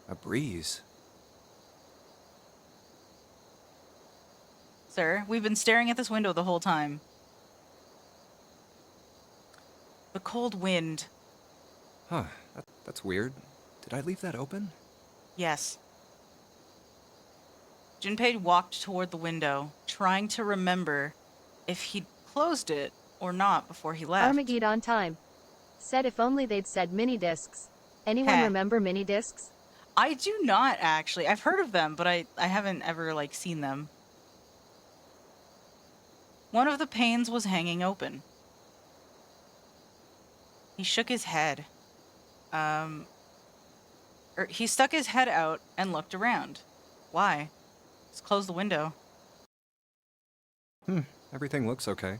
A breeze. Sir, we've been staring at this window the whole time. The cold wind. Huh, that's weird. Did I leave that open? Yes. Junpei walked toward the window, trying to remember if he'd closed it or not before he left. Armageddon time. Said if only they'd said mini discs. Anyone Heh. remember mini discs? I do not, actually. I've heard of them, but I haven't ever, seen them. One of the panes was hanging open. He shook his head. He stuck his head out and looked around. Why? Just close the window. Everything looks okay.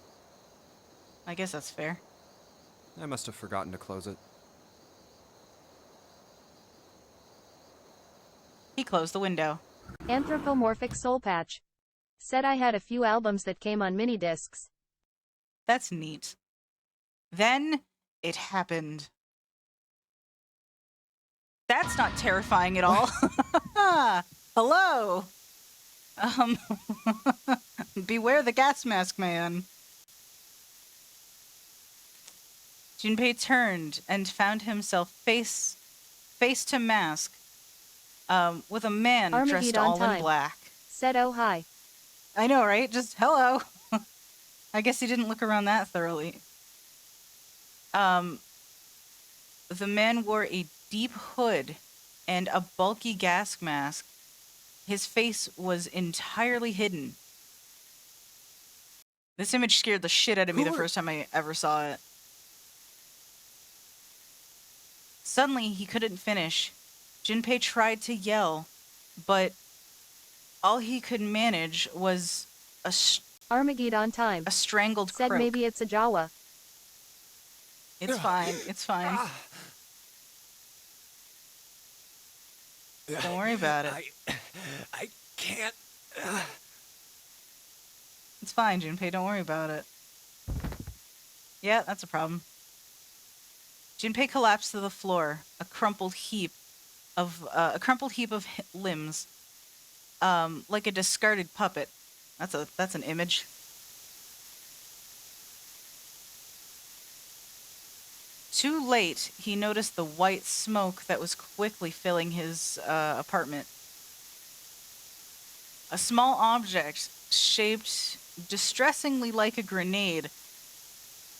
I guess that's fair. I must have forgotten to close it. He closed the window. Anthropomorphic soul patch. Said I had a few albums that came on mini discs. That's neat. Then it happened. That's not terrifying at all. Hello. Beware the gas mask man. Junpei turned and found himself face to mask with a man dressed Armageddon all time. in black. Said oh hi. I know, right? Just hello. I guess he didn't look around that thoroughly. The man wore a deep hood and a bulky gas mask. His face was entirely hidden. This image scared the shit out of me the first time I ever saw it. Suddenly, he couldn't finish. Junpei tried to yell, but all he could manage was a Armageddon time. strangled Said croak. maybe it's a Jawa. It's fine. It's fine. Don't worry about it. I can't. It's fine, Junpei. Don't worry about it. Yeah, that's a problem. Junpei collapsed to the floor, a crumpled heap of limbs, like a discarded puppet. That's an image. Too late, he noticed the white smoke that was quickly filling his apartment. A small object, shaped distressingly like a grenade,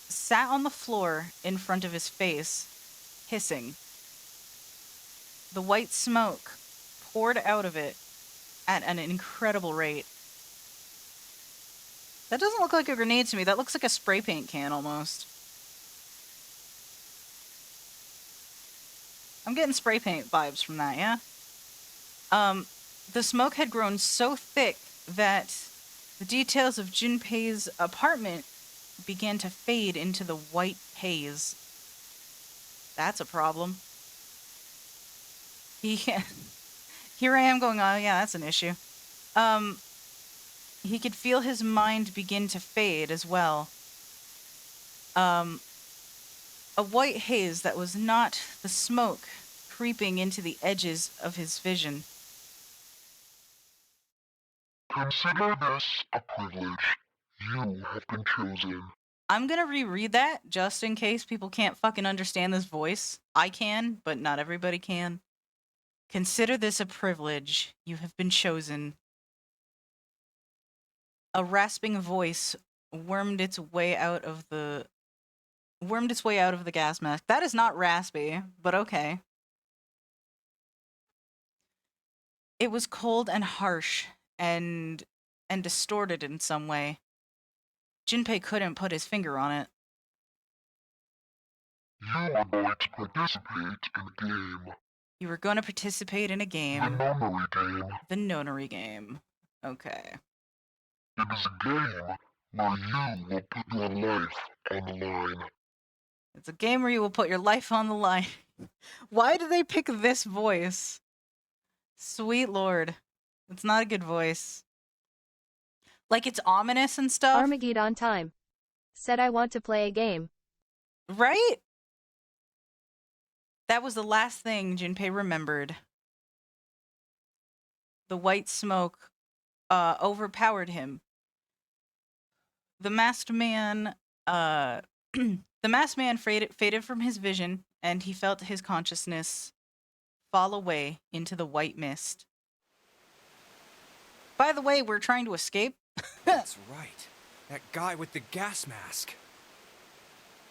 sat on the floor in front of his face, hissing. The white smoke poured out of it at an incredible rate. That doesn't look like a grenade to me. That looks like a spray paint can almost. I'm getting spray paint vibes from that, yeah? The smoke had grown so thick that the details of Junpei's apartment began to fade into the white haze. That's a problem. Here I am going, oh yeah, that's an issue. He could feel his mind begin to fade as well. A white haze that was not the smoke creeping into the edges of his vision. Consider this a privilege. You have been chosen. I'm gonna reread that just in case people can't fucking understand this voice. I can, but not everybody can. Consider this a privilege. You have been chosen. A rasping voice wormed its way out of the gas mask. That is not raspy, but okay. It was cold and harsh and distorted in some way. Junpei couldn't put his finger on it. You are going to participate in a game. You were going to participate in a game. The nonary game. The nonary game. Okay. It is a game where you will put your life on the line. It's a game where you will put your life on the line. Why did they pick this voice? Sweet lord. It's not a good voice. Like, it's ominous and stuff. Armageddon time. Said I want to play a game. Right? That was the last thing Junpei remembered. The white smoke overpowered him. The masked man faded from his vision, and he felt his consciousness fall away into the white mist. By the way, we're trying to escape. That's right. That guy with the gas mask.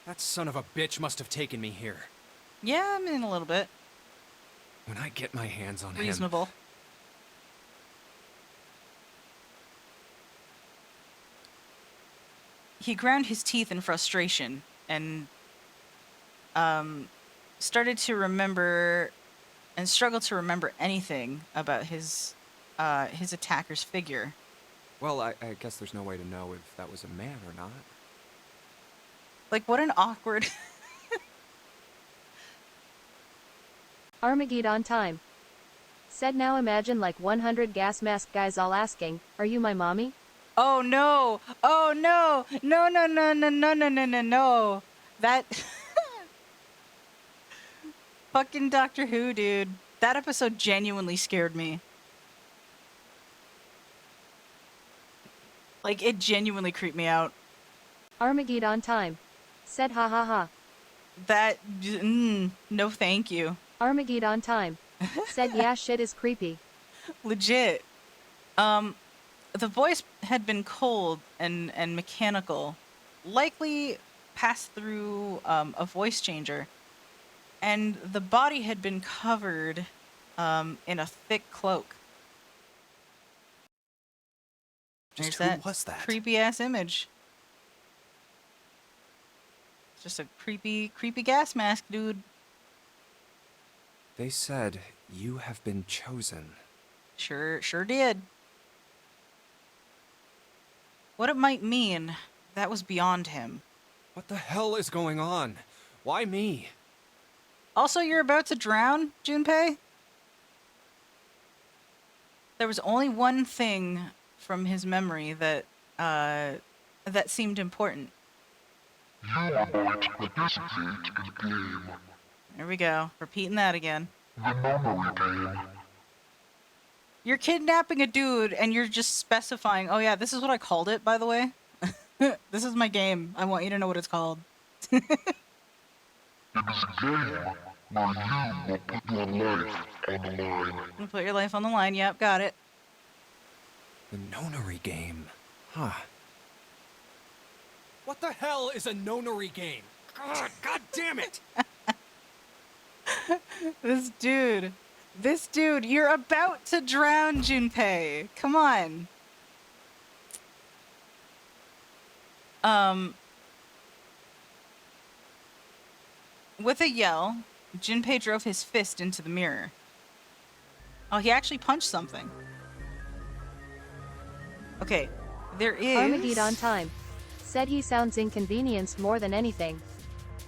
That son of a bitch must have taken me here. Yeah, I mean, a little bit. When I get my hands on him... Reasonable. He ground his teeth in frustration and started to remember and struggled to remember anything about his attacker's figure. Well, I guess there's no way to know if that was a man or not. Like, what an awkward... Armageddon time. Said now imagine like 100 gas mask guys all asking, are you my mommy? Oh no! Oh no! No, no, no, no, no, no, no, no, no. That... Fucking Doctor Who, dude. That episode genuinely scared me. Like, it genuinely creeped me out. Armageddon time. Said ha ha ha. That... no thank you. Armageddon time. Said yeah shit is creepy. Legit. The voice had been cold and mechanical, likely passed through a voice changer, and the body had been covered in a thick cloak. Just There's who was that? creepy ass image. It's just a creepy gas mask, dude. They said you have been chosen. Sure did. What it might mean, that was beyond him. What the hell is going on? Why me? Also, you're about to drown, Junpei? There was only one thing from his memory that seemed important. You are going to participate in a game. There we go. Repeating that again. The nonary game. You're kidnapping a dude and you're just specifying, oh yeah, this is what I called it, by the way. This is my game. I want you to know what it's called. It is a game where you will put your life on the line. You put your life on the line. Yep, got it. The nonary game. Huh. What the hell is a nonary game? God damn it! This dude, you're about to drown, Junpei. Come on. With a yell, Junpei drove his fist into the mirror. Oh, he actually punched something. Okay, there is... Armageddon time. Said he sounds inconvenienced more than anything.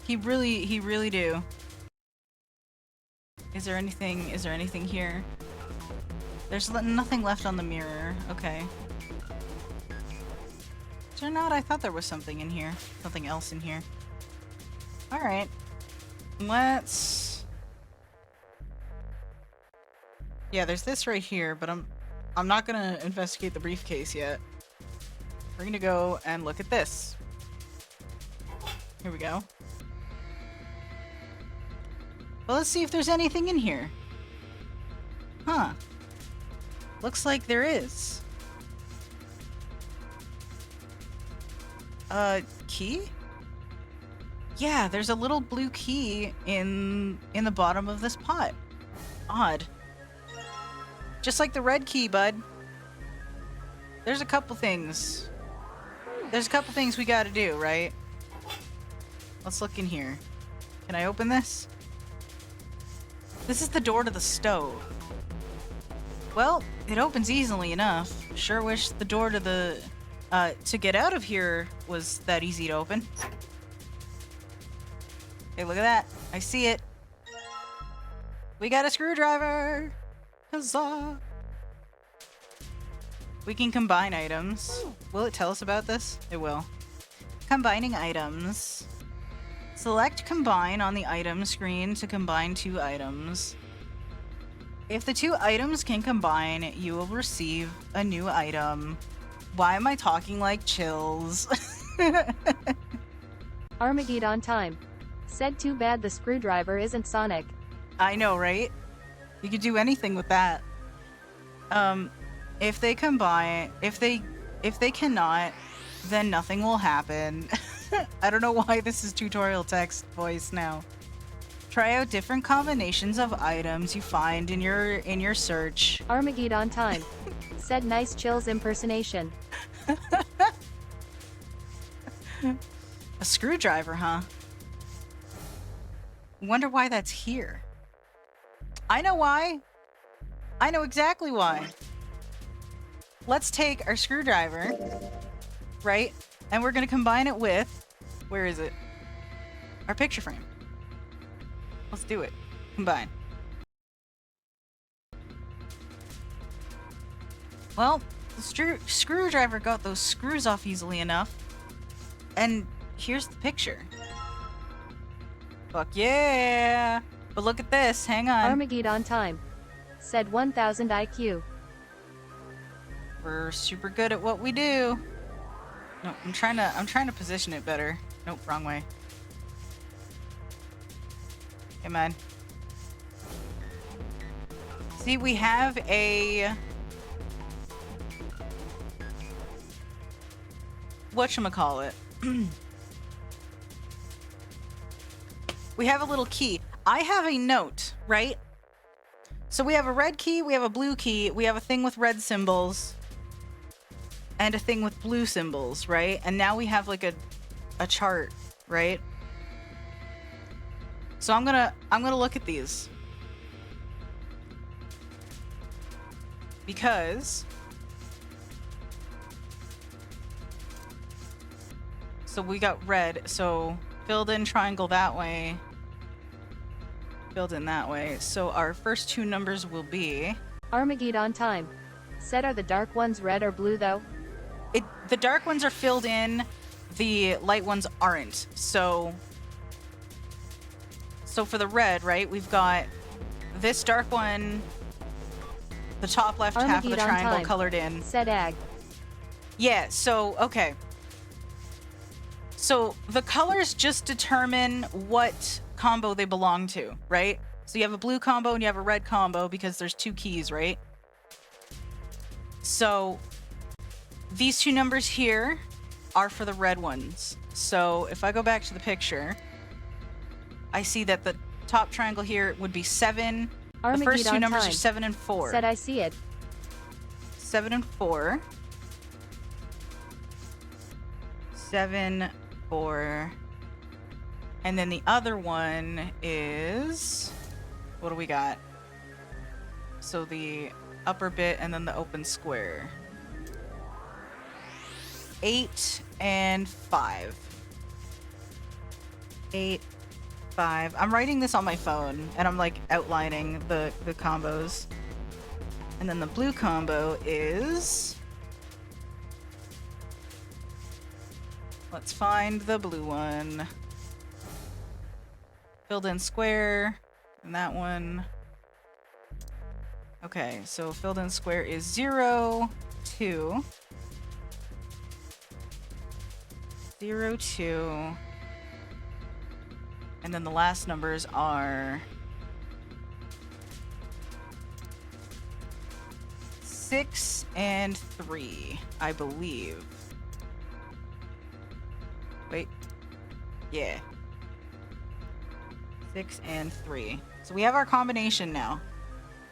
He really do. Is there anything here? There's nothing left on the mirror. Okay. Is there not? I thought there was something in here. Something else in here. Alright. Let's... Yeah, there's this right here, but I'm not gonna investigate the briefcase yet. We're gonna go and look at this. Here we go. Well, let's see if there's anything in here. Huh. Looks like there is. Key? Yeah, there's a little blue key in the bottom of this pot. Odd. Just like the red key, bud. There's a couple things. There's a couple things we gotta do, right? Let's look in here. Can I open this? This is the door to the stove. Well, it opens easily enough. Sure wish the door to the... to get out of here was that easy to open. Hey, look at that. I see it. We got a screwdriver! Huzzah! We can combine items. Will it tell us about this? It will. Combining items. Select combine on the item screen to combine two items. If the two items can combine, you will receive a new item. Why am I talking like Chills? Armageddon time. Said too bad the screwdriver isn't Sonic. I know, right? You could do anything with that. If they combine, if they cannot, then nothing will happen. I don't know why this is tutorial text voice now. Try out different combinations of items you find in your search. Armageddon time. Said nice Chills impersonation. A screwdriver, huh? Wonder why that's here. I know why. I know exactly why. Let's take our screwdriver, right? And we're gonna combine it with, where is it? Our picture frame. Let's do it. Combine. Well, the screwdriver got those screws off easily enough. And here's the picture. Fuck yeah! But look at this, hang on. Armageddon time. Said 1000 IQ. We're super good at what we do. No, I'm trying to position it better. Nope, wrong way. Hey man. See, we have a... whatchamacallit. We have a little key. I have a note, right? So we have a red key, we have a blue key, we have a thing with red symbols, and a thing with blue symbols, right? And now we have like a chart, right? So I'm gonna look at these. Because so we got red, so filled in triangle that way. Filled in that way. So our first two numbers will be... Armageddon time. Said are the dark ones red or blue though? The dark ones are filled in, the light ones aren't. So for the red, right, we've got this dark one, the top left half of the triangle time. Colored in. Said ag. Yeah, so, okay. So the colors just determine what combo they belong to, right? So you have a blue combo and you have a red combo because there's two keys, right? So these two numbers here are for the red ones. So if I go back to the picture, I see that the top triangle here would be 7. The first two numbers are 7 and 4. Said I see it. 7 and 4. 7, 4. And then the other one is... What do we got? So the upper bit and then the open square. 8 and 5. 8, 5. I'm writing this on my phone and I'm like outlining the combos. And then the blue combo is... Let's find the blue one. Filled in square. And that one. Okay, so filled in square is 0, 2. 0, 2. And then the last numbers are 6 and 3, I believe. Wait. Yeah. 6 and 3. So we have our combination now.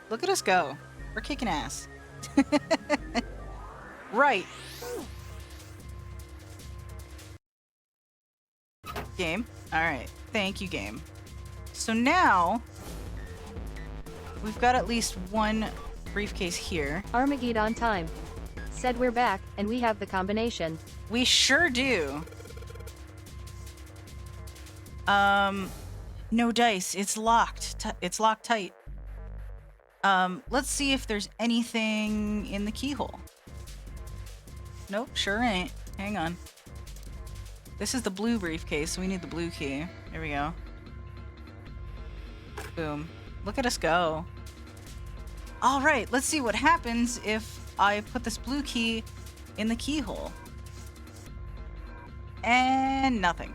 Look at us go. We're kicking ass. Right. Game. Alright. Thank you, game. So now, we've got at least one briefcase here. Armageddon time. Said we're back, and we have the combination. We sure do. No dice. It's locked. It's locked tight. Let's see if there's anything in the keyhole. Nope, sure ain't. Hang on. This is the blue briefcase, so we need the blue key. There we go. Boom. Look at us go. Alright, let's see what happens if I put this blue key in the keyhole. And nothing.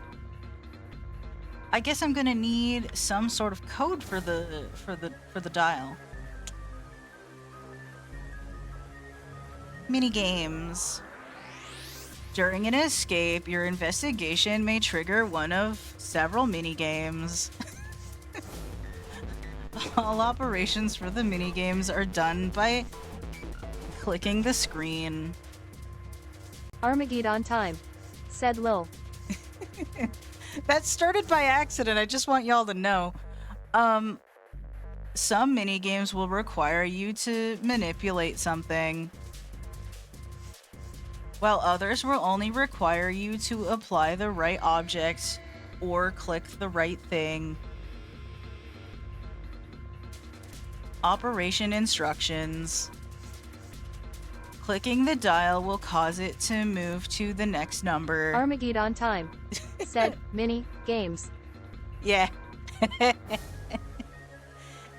I guess I'm gonna need some sort of code for the dial. Mini games. During an escape, your investigation may trigger one of several mini games. All operations for the mini games are done by clicking the screen. Armageddon time. Said Lil. That started by accident. I just want y'all to know. Some mini games will require you to manipulate something, while others will only require you to apply the right object or click the right thing. Operation instructions. Clicking the dial will cause it to move to the next number. Armageddon time. Said mini games. Yeah.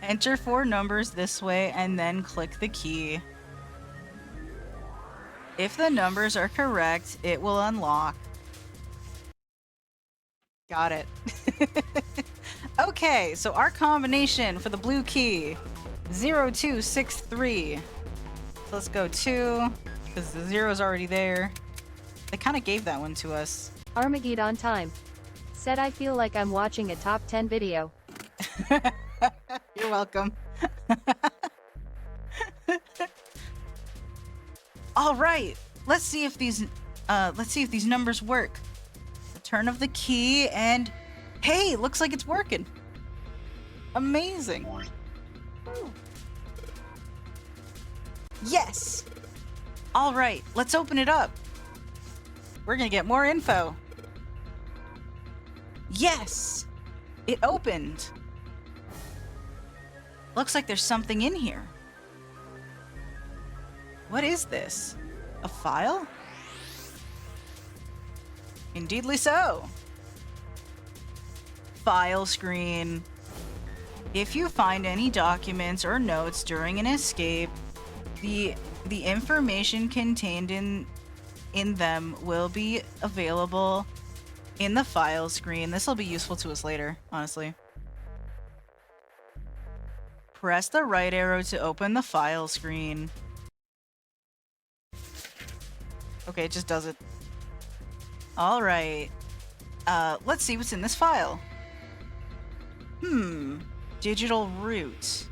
Enter 4 numbers this way and then click the key. If the numbers are correct, it will unlock. Got it. Okay, so our combination for the blue key, 0263. So let's go 2, because the 0 is already there. They kind of gave that one to us. Armageddon time. Said I feel like I'm watching a top 10 video. You're welcome. All right, let's see if these numbers work. The turn of the key, and hey, looks like it's working. Amazing. Yes. All right, let's open it up. We're gonna get more info. Yes, it opened. Looks like there's something in here. What is this? A file? Indeedly so. File screen. If you find any documents or notes during an escape, the information contained in them will be available in the file screen. This will be useful to us later, honestly. Press the right arrow to open the file screen. Okay, it just does it. Alright. Let's see what's in this file. Digital root.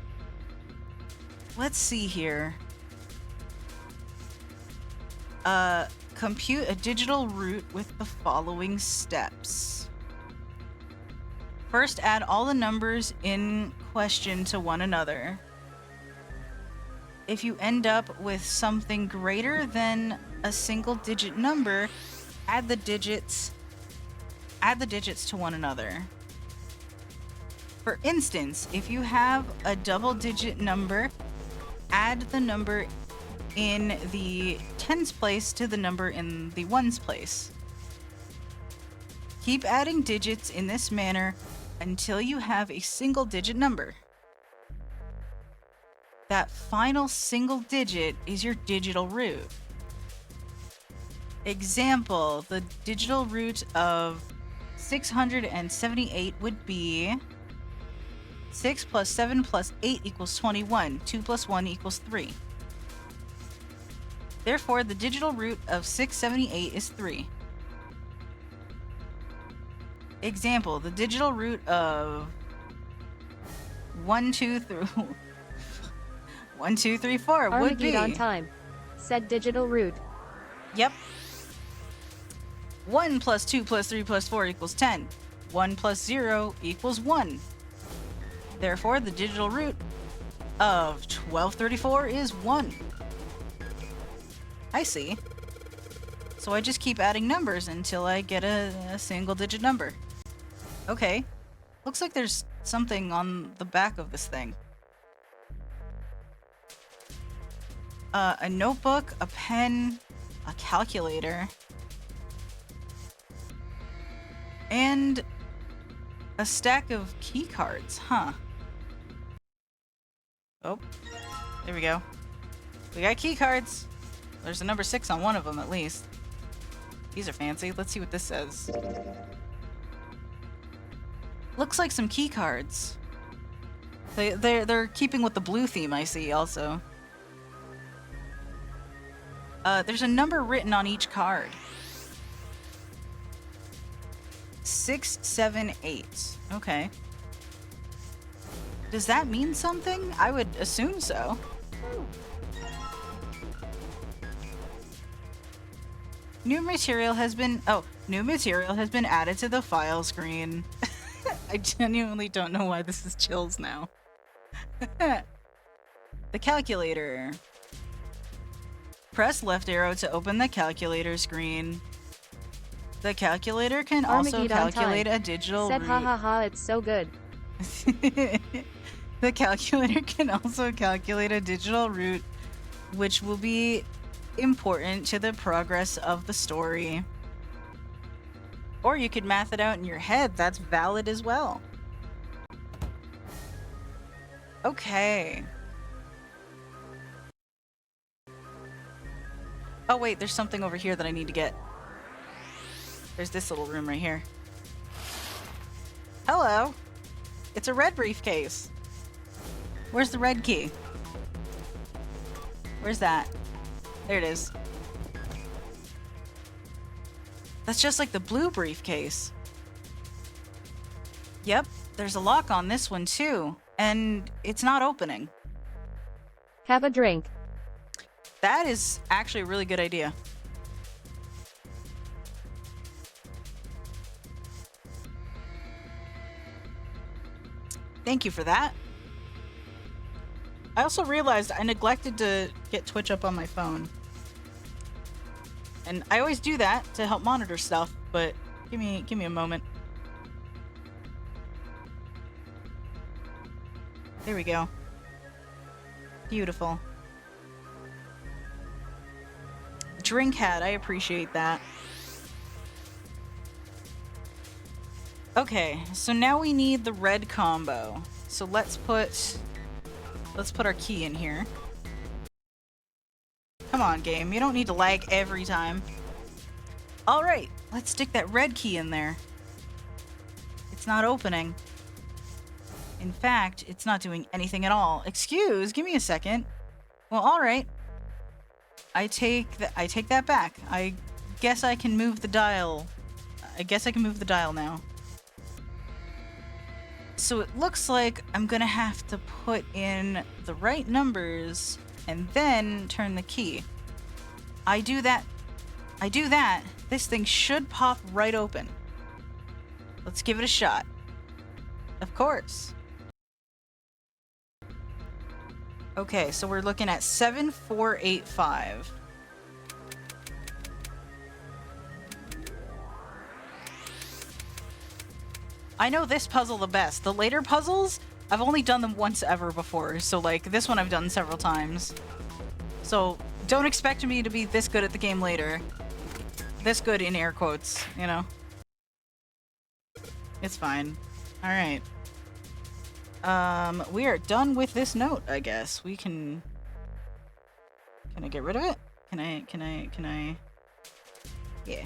Let's see here. Compute a digital route with the following steps. First, add all the numbers in question to one another. If you end up with something greater than a single-digit number, add the digits to one another. For instance, if you have a double-digit number, add the number in the tens place to the number in the ones place. Keep adding digits in this manner until you have a single-digit number. That final single digit is your digital root. Example, the digital root of 678 would be 6 plus 7 plus 8 equals 21. 2 plus 1 equals 3. Therefore, the digital root of 678 is 3. Example, the digital root of 1, 2, 3, 1, 2, 3, 4 would be... Armageddon time. Said digital root. Yep. 1 plus 2 plus 3 plus 4 equals 10. 1 plus 0 equals 1. Therefore, the digital root of 1234 is 1. I see. So I just keep adding numbers until I get a single-digit number. Okay. Looks like there's something on the back of this thing. A notebook, a pen, a calculator, and a stack of key cards, huh? Oh, there we go. We got key cards. There's a number 6 on one of them, at least. These are fancy. Let's see what this says. Looks like some key cards. They're keeping with the blue theme, I see, also. There's a number written on each card. 6, 7, 8. Okay. Does that mean something? I would assume so. New material has been added to the file screen. I genuinely don't know why this is chills now. The calculator. Press left arrow to open the calculator screen. The calculator can also Armageddon calculate time. a digital Said root. ha ha ha, it's so good. The calculator can also calculate a digital root, which will be important to the progress of the story. Or you could math it out in your head. That's valid as well. Okay. Oh wait, there's something over here that I need to get. There's this little room right here. Hello. It's a red briefcase. Where's the red key? Where's that? There it is. That's just like the blue briefcase. Yep, there's a lock on this one too, and it's not opening. Have a drink. That is actually a really good idea. Thank you for that. I also realized I neglected to get Twitch up on my phone. And I always do that to help monitor stuff, but give me a moment. There we go. Beautiful. Drink hat, I appreciate that. Okay, so now we need the red combo. So let's put our key in here. Come on, game. You don't need to lag every time. Alright, let's stick that red key in there. It's not opening. In fact, it's not doing anything at all. Excuse, give me a second. Well, alright. I take that back. I guess I can move the dial. I guess I can move the dial now. So it looks like I'm gonna have to put in the right numbers and then turn the key. I do that. This thing should pop right open. Let's give it a shot. Of course. Okay, so we're looking at 7485. I know this puzzle the best. The later puzzles, I've only done them once ever before. So like this one I've done several times. So don't expect me to be this good at the game later. This good in air quotes, you know? It's fine. All right. We are done with this note, I guess. We can I get rid of it? Can I? Yeah.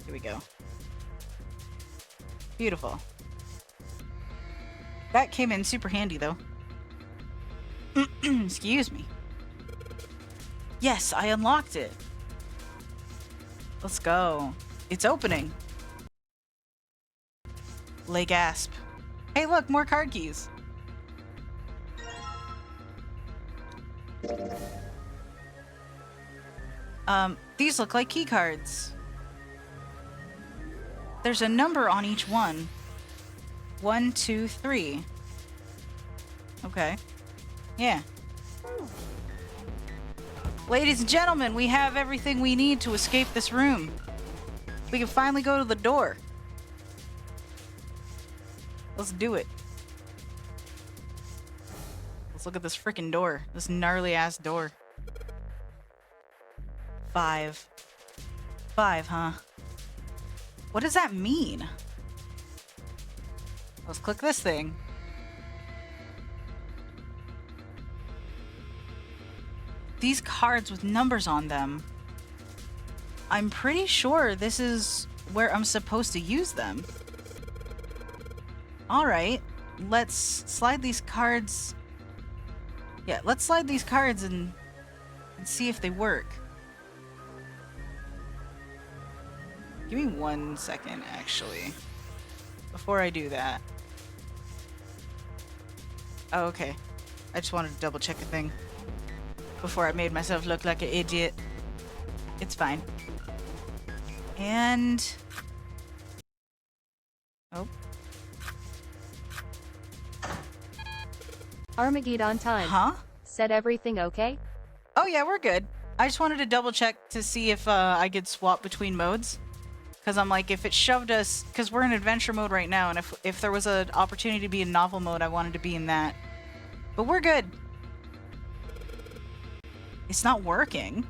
Here we go. Beautiful. That came in super handy, though. Excuse me. Yes, I unlocked it. Let's go. It's opening. Lay gasp. Hey, look, more card keys. These look like key cards. There's a number on each one. 1, 2, 3. Okay. Yeah. Ladies and gentlemen, we have everything we need to escape this room. We can finally go to the door. Let's do it. Let's look at this freaking door. This gnarly ass door. 5. 5, huh? What does that mean? Let's click this thing. These cards with numbers on them. I'm pretty sure this is where I'm supposed to use them. Alright, let's slide these cards. Yeah, let's slide these cards and see if they work. Give me 1 second, actually, before I do that. Oh, okay. I just wanted to double check the thing before I made myself look like an idiot. It's fine. And... oh. Armageddon time. Huh? Said everything okay? Oh yeah, we're good. I just wanted to double check to see if I could swap between modes. Because I'm like, if it shoved us... because we're in adventure mode right now, and if there was an opportunity to be in novel mode, I wanted to be in that. But we're good. It's not working.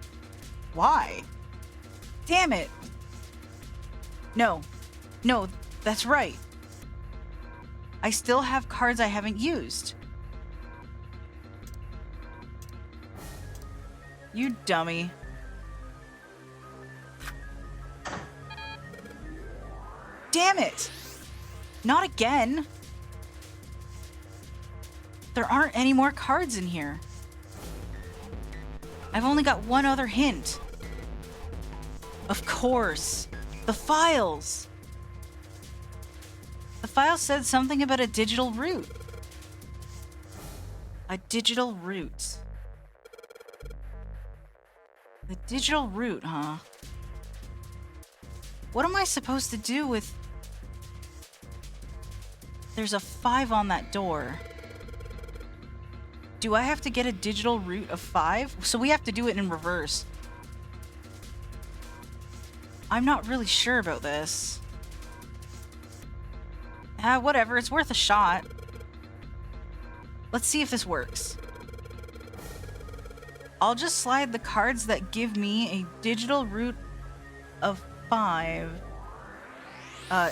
Why? Damn it. No. No, that's right. I still have cards I haven't used. You dummy. Damn it! Not again! There aren't any more cards in here. I've only got one other hint. Of course. The files! The file said something about a digital route. A digital route. The digital route, huh? What am I supposed to do with... there's a 5 on that door. Do I have to get a digital route of 5? So we have to do it in reverse. I'm not really sure about this. Whatever, it's worth a shot. Let's see if this works. I'll just slide the cards that give me a digital route of 5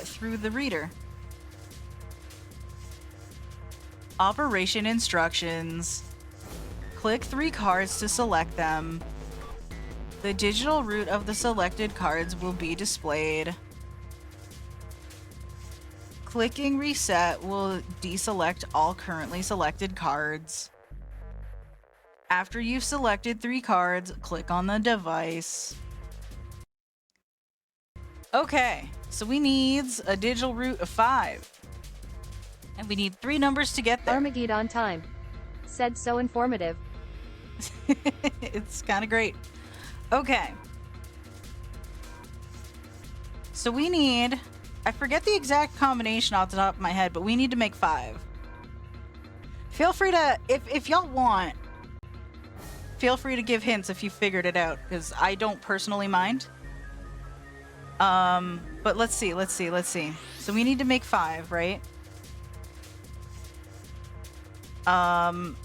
through the reader. Operation instructions. Click 3 cards to select them. The digital route of the selected cards will be displayed. Clicking reset will deselect all currently selected cards. After you've selected 3 cards, click on the device. Okay, so we need a digital route of 5. And we need 3 numbers to get there. Armageddon time. Said so informative. It's kind of great. Okay. So we need I forget the exact combination off the top of my head, but we need to make 5. Feel free to, if y'all want, feel free to give hints if you figured it out, because I don't personally mind. But let's see. So we need to make 5, right? Well,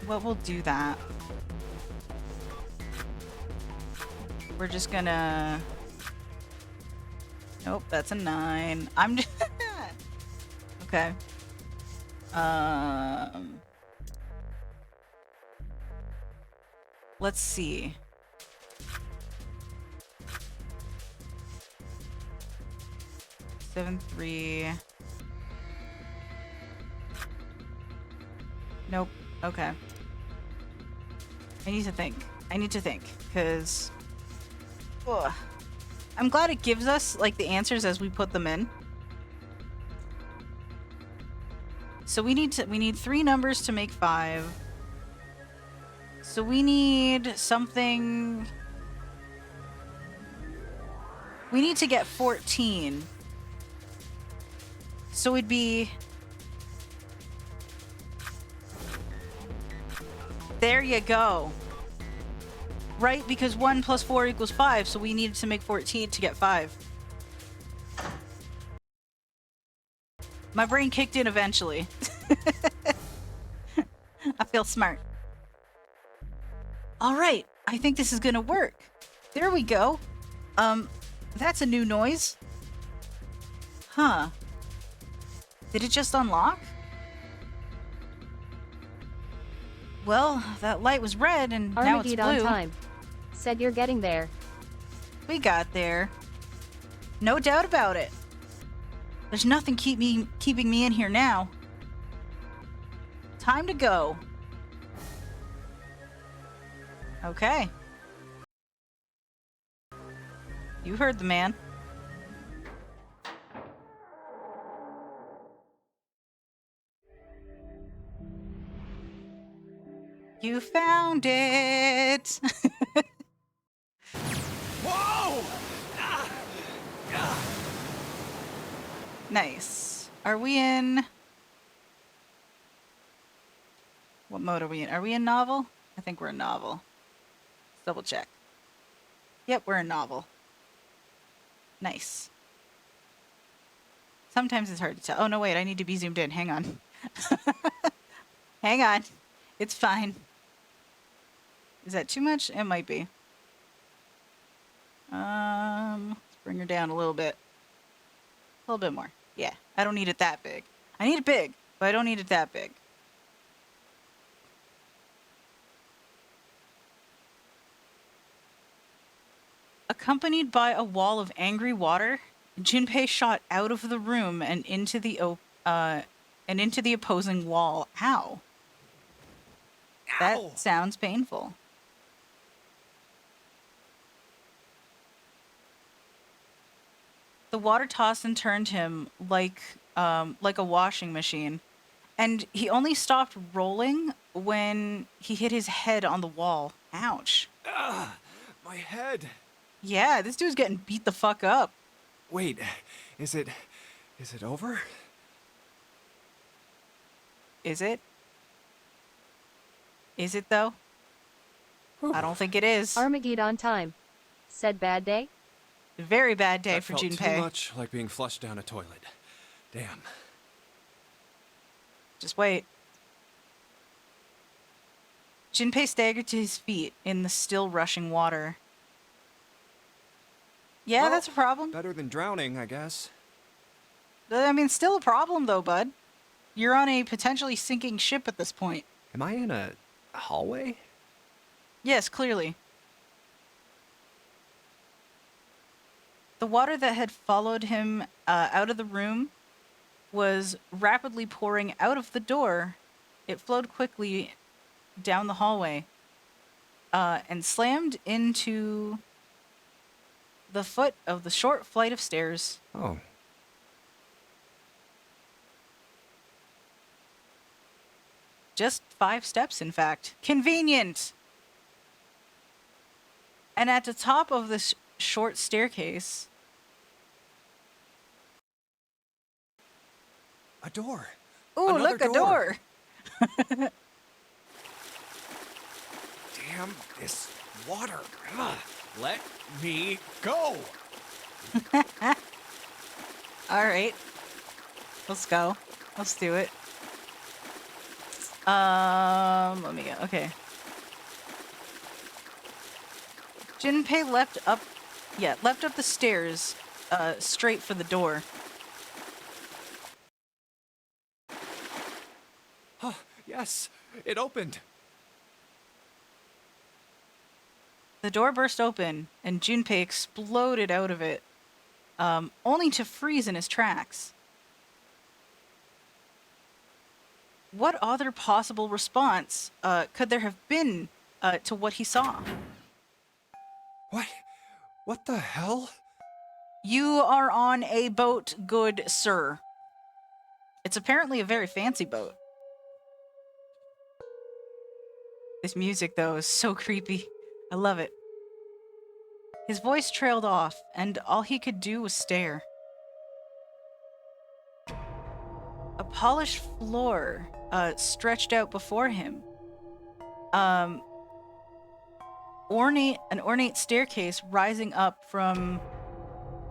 we'll do that. We're just gonna... Nope, that's a 9. I'm just... Okay. Let's see. Seven, 3. Nope. Okay. I need to think, because I'm glad it gives us like the answers as we put them in. So we need 3 numbers to make 5. So we need something. We need to get 14. So it'd be... There you go. Right, because 1 plus 4 equals 5, so we needed to make 14 to get 5. My brain kicked in eventually. I feel smart. All right, I think this is gonna work. There we go. That's a new noise. Huh. Did it just unlock? Well, that light was red and now it's Armageddon blue. time. Said you're getting there. We got there. No doubt about it. There's nothing keeping me in here now. Time to go. Okay. You heard the man. You found it. Whoa! Nice. Are we in... What mode are we in? Are we in novel? I think we're in novel. Let's double check. Yep, we're in novel. Nice. Sometimes it's hard to tell. Oh, no, wait. I need to be zoomed in. Hang on. Hang on. It's fine. Is that too much? It might be. Let's bring her down a little bit. A little bit more. Yeah, I don't need it that big. I need it big, but I don't need it that big. Accompanied by a wall of angry water, Junpei shot out of the room and into the opposing wall. Ow. That sounds painful. The water tossed and turned him like a washing machine, and he only stopped rolling when he hit his head on the wall. Ouch. My head. Yeah, this dude's getting beat the fuck up. Wait, is it over? Is it? Is it though? I don't think it is. Armageddon time. Said bad day? Very bad day That for felt Junpei. too much like being flushed down a toilet. Damn. Just wait. Junpei staggered to his feet in the still rushing water. Yeah, Well, that's a problem. Better than drowning, I guess. I mean, still a problem though, bud. You're on a potentially sinking ship at this point. Am I in a hallway? Yes, clearly. The water that had followed him out of the room was rapidly pouring out of the door. It flowed quickly down the hallway and slammed into the foot of the short flight of stairs. Oh. Just 5 steps, in fact. Convenient! And at the top of this short staircase A door. Ooh, Another look, a door. Damn this water. Ugh. Let me go. All right. Let's go. Let's do it. Let me go. Okay. Junpei leapt up the stairs, straight for the door. Oh, yes, it opened. The door burst open, and Junpei exploded out of it, only to freeze in his tracks. What other possible response could there have been to what he saw? What? What the hell? You are on a boat, good sir. It's apparently a very fancy boat. This music, though, is so creepy. I love it. His voice trailed off, and all he could do was stare. A polished floor stretched out before him. An ornate staircase rising up from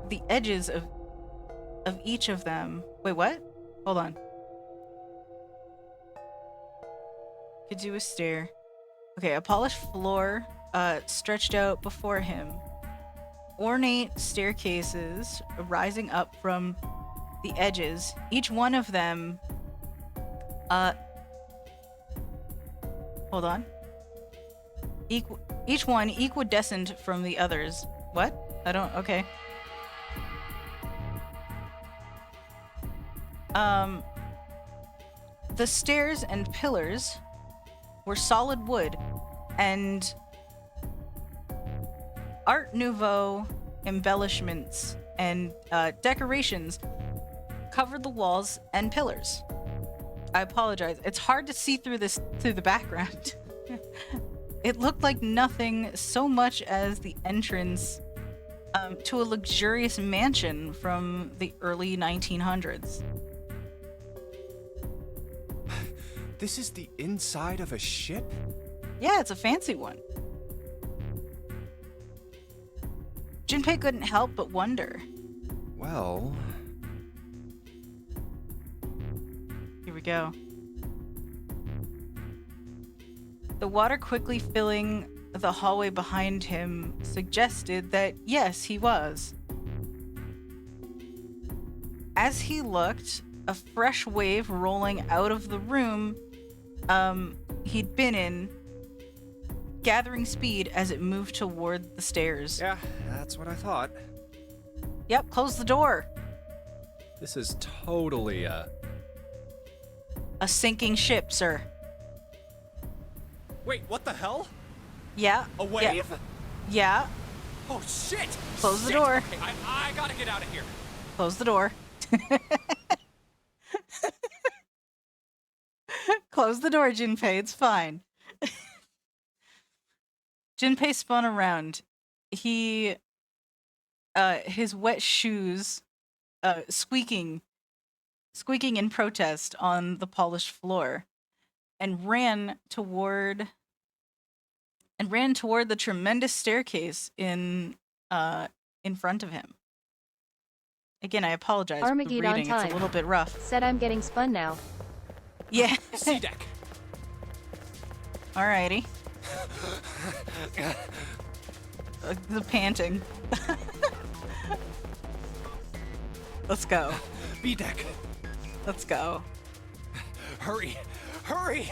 the edges of each of them. Wait, what? Hold on. Could do a stair. Okay, a polished floor stretched out before him. Ornate staircases rising up from the edges. Each one of them hold on. Each one equidistant from the others. What? I don't... Okay. The stairs and pillars were solid wood, and Art Nouveau embellishments and decorations covered the walls and pillars. I apologize. It's hard to see through the background. It looked like nothing so much as the entrance to a luxurious mansion from the early 1900s. This is the inside of a ship? Yeah, it's a fancy one. Junpei couldn't help but wonder. Well... Here we go. The water quickly filling the hallway behind him suggested that yes, he was. As he looked, a fresh wave rolling out of the room he'd been in, gathering speed as it moved toward the stairs. Yeah, that's what I thought. Yep, close the door. This is totally A sinking ship, sir. Wait, what the hell? Yeah. A wave? Yeah. Oh, shit! Close the Shit. door. Okay, I gotta get out of here. Close the door. Close the door, Junpei. It's fine. Junpei spun around. His wet shoes, squeaking in protest on the polished floor, and ran toward the tremendous staircase in front of him. Again, I apologize for Armageddon reading. time. It's a little bit rough. Said I'm getting spun now. Yeah. C deck. Alrighty. The panting. Let's go. B deck. Let's go. Hurry! Hurry!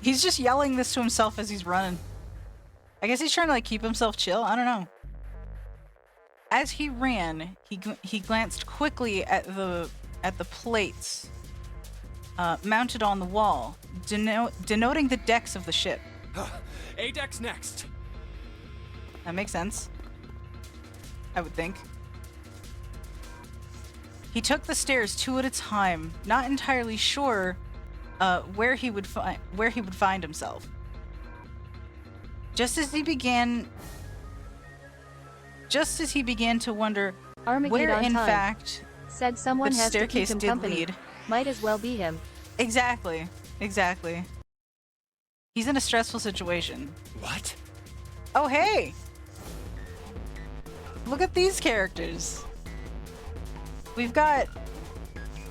He's just yelling this to himself as he's running. I guess he's trying to like keep himself chill. I don't know. As he ran, he glanced quickly at the plates mounted on the wall, denoting the decks of the ship. A deck's next. That makes sense. I would think. He took the stairs two at a time, not entirely sure where he would find himself. Just as he began to wonder Armageddon where in time. fact Said someone The has to keep staircase him did company. lead. Might as well be him. Exactly. Exactly. He's in a stressful situation. What? Oh, hey! Look at these characters. We've got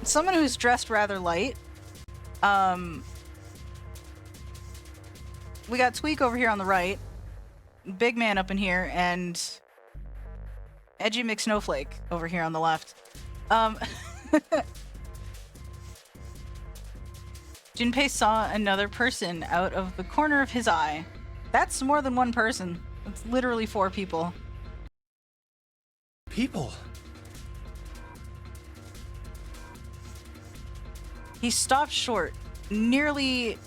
someone who's dressed rather light. We got Tweak over here on the right. Big man up in here, and Edgy McSnowflake over here on the left. Junpei saw another person out of the corner of his eye. That's more than one person. That's literally 4 people. People. He stopped short, nearly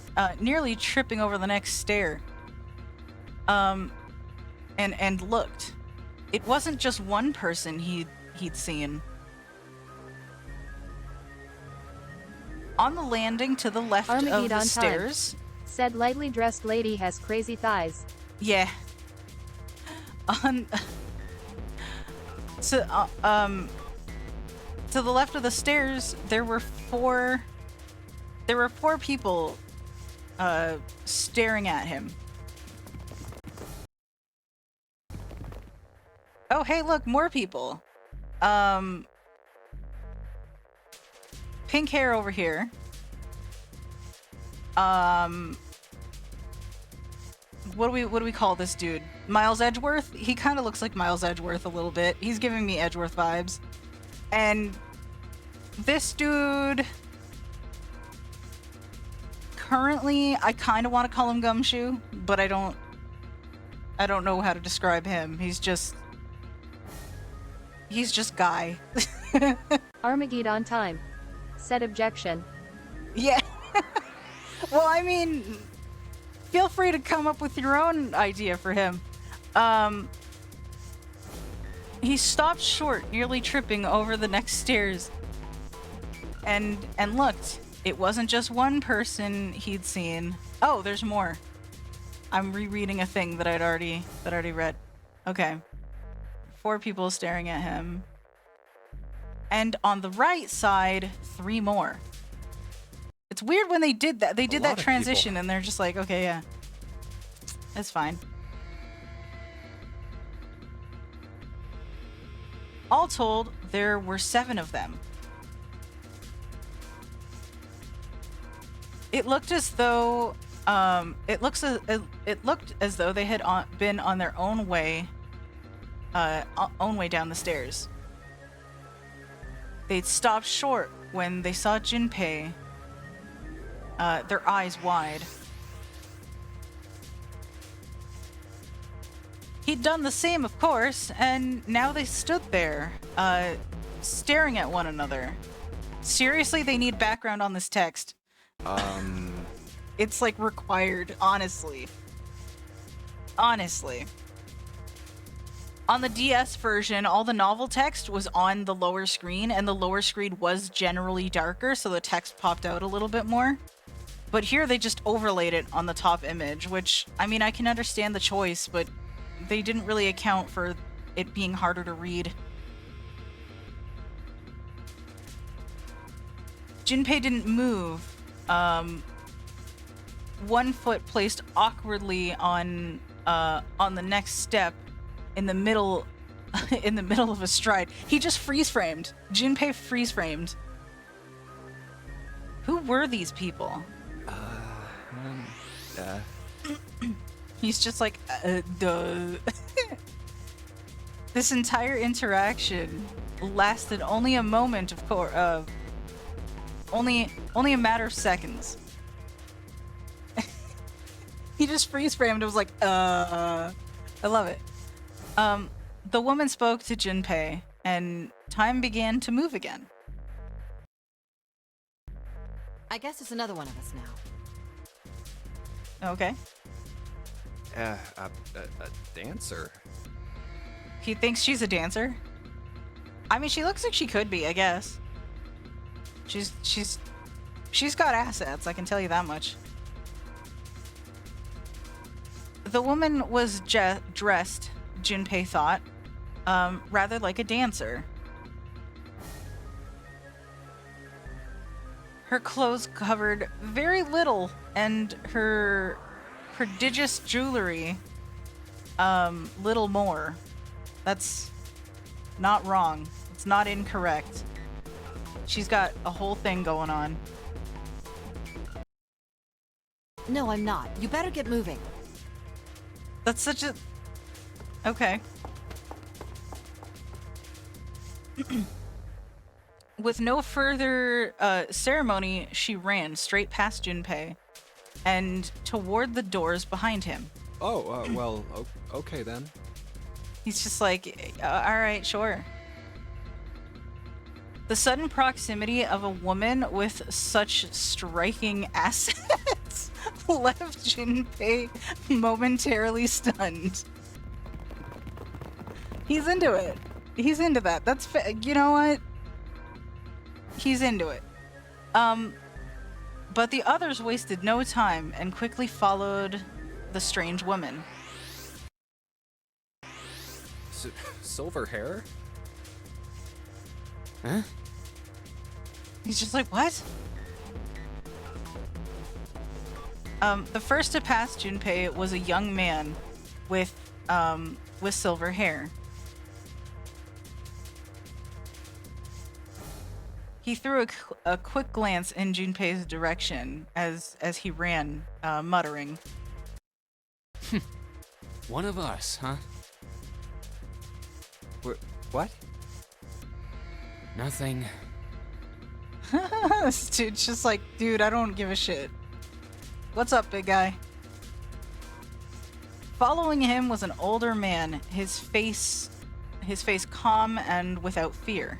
tripping over the next stair. And looked. It wasn't just one person he'd seen. On the landing to the left of Armageddon the time. stairs. Said lightly dressed lady has crazy thighs. Yeah. On to the left of the stairs, there were 4 people staring at him. Oh, hey, look, more people. Pink hair over here. What do we call this dude? Miles Edgeworth? He kind of looks like Miles Edgeworth a little bit. He's giving me Edgeworth vibes. And this dude, currently, I kind of want to call him Gumshoe, but I don't know how to describe him. He's just Guy. Armageddon time. Said objection. Yeah. Well, I mean, feel free to come up with your own idea for him. He stopped short, nearly tripping over the next stairs. And looked. It wasn't just one person he'd seen. Oh, there's more. I'm rereading a thing that I'd already read. Okay. 4 people staring at him. And on the right side, 3 more. It's weird when they did that. They did that transition and they're just like, okay, yeah. That's fine. All told, there were 7 of them. It looked as though it looked as though they had been on their own way down the stairs. They'd stopped short when they saw Junpei, their eyes wide. He'd done the same, of course, and now they stood there, staring at one another. Seriously, they need background on this text. It's like required, honestly. Honestly. On the DS version, all the novel text was on the lower screen, and the lower screen was generally darker, so the text popped out a little bit more. But here they just overlaid it on the top image, which, I mean, I can understand the choice, but they didn't really account for it being harder to read. Junpei didn't move. One foot placed awkwardly on the next step in the middle of a stride. He just freeze framed. Junpei freeze framed. Who were these people? He's just like, duh. This entire interaction lasted only a moment, of course. Only a matter of seconds. He just freeze framed. It was like, I love it. The woman spoke to Junpei, and time began to move again. I guess it's another one of us now. Okay. A dancer. He thinks she's a dancer. I mean, she looks like she could be, I guess. She's got assets, I can tell you that much. The woman was dressed, Junpei thought, rather like a dancer. Her clothes covered very little, and her prodigious jewelry, little more. That's not wrong. It's not incorrect. She's got a whole thing going on. No, I'm not. You better get moving. That's such a... Okay. With no further ceremony, she ran straight past Junpei and toward the doors behind him. Oh, well, okay then. He's just like, all right, sure. The sudden proximity of a woman with such striking assets left Junpei momentarily stunned. He's into it. He's into that. That's you know what? He's into it. But the others wasted no time and quickly followed the strange woman. Silver hair? Huh? He's just like, what? The first to pass Junpei was a young man with silver hair. He threw a quick glance in Junpei's direction as he ran, muttering. One of us, huh? What? Nothing. This dude's just like, dude, I don't give a shit. What's up, big guy? Following him was an older man, his face calm and without fear.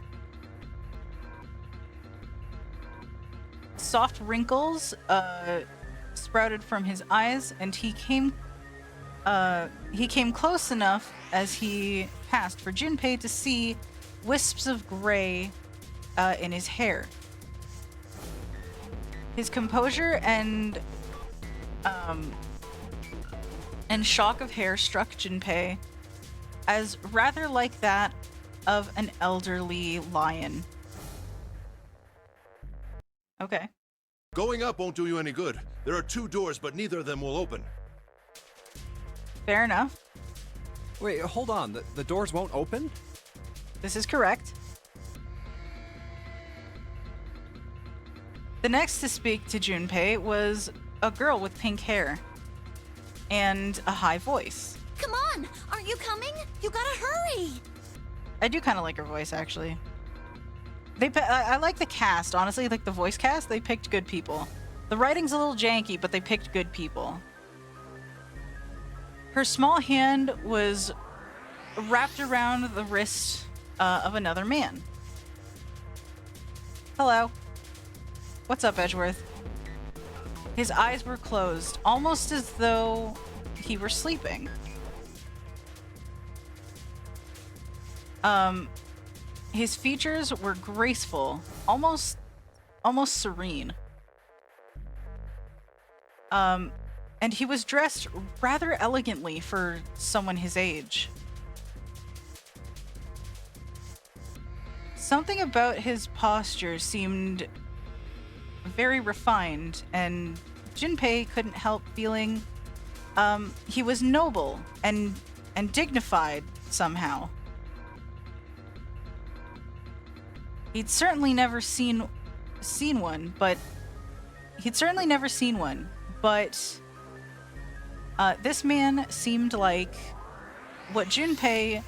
Soft wrinkles sprouted from his eyes, and he came close enough as he passed for Junpei to see wisps of gray in his hair. His composure and shock of hair struck Junpei as rather like that of an elderly lion. Okay. Going up won't do you any good. There are 2 doors, but neither of them will open. Fair enough. Wait, hold on. The doors won't open? This is correct. The next to speak to Junpei was a girl with pink hair and a high voice. Come on! Aren't you coming? You gotta hurry! I do kind of like her voice, actually. I like the cast, honestly, like the voice cast, they picked good people. The writing's a little janky, but they picked good people. Her small hand was wrapped around the wrist of another man. Hello. What's up, Edgeworth? His eyes were closed, almost as though he were sleeping. His features were graceful, almost serene. And he was dressed rather elegantly for someone his age. Something about his posture seemed very refined, and Junpei couldn't help feeling he was noble and dignified somehow. He'd certainly never seen one, but this man seemed like what Junpei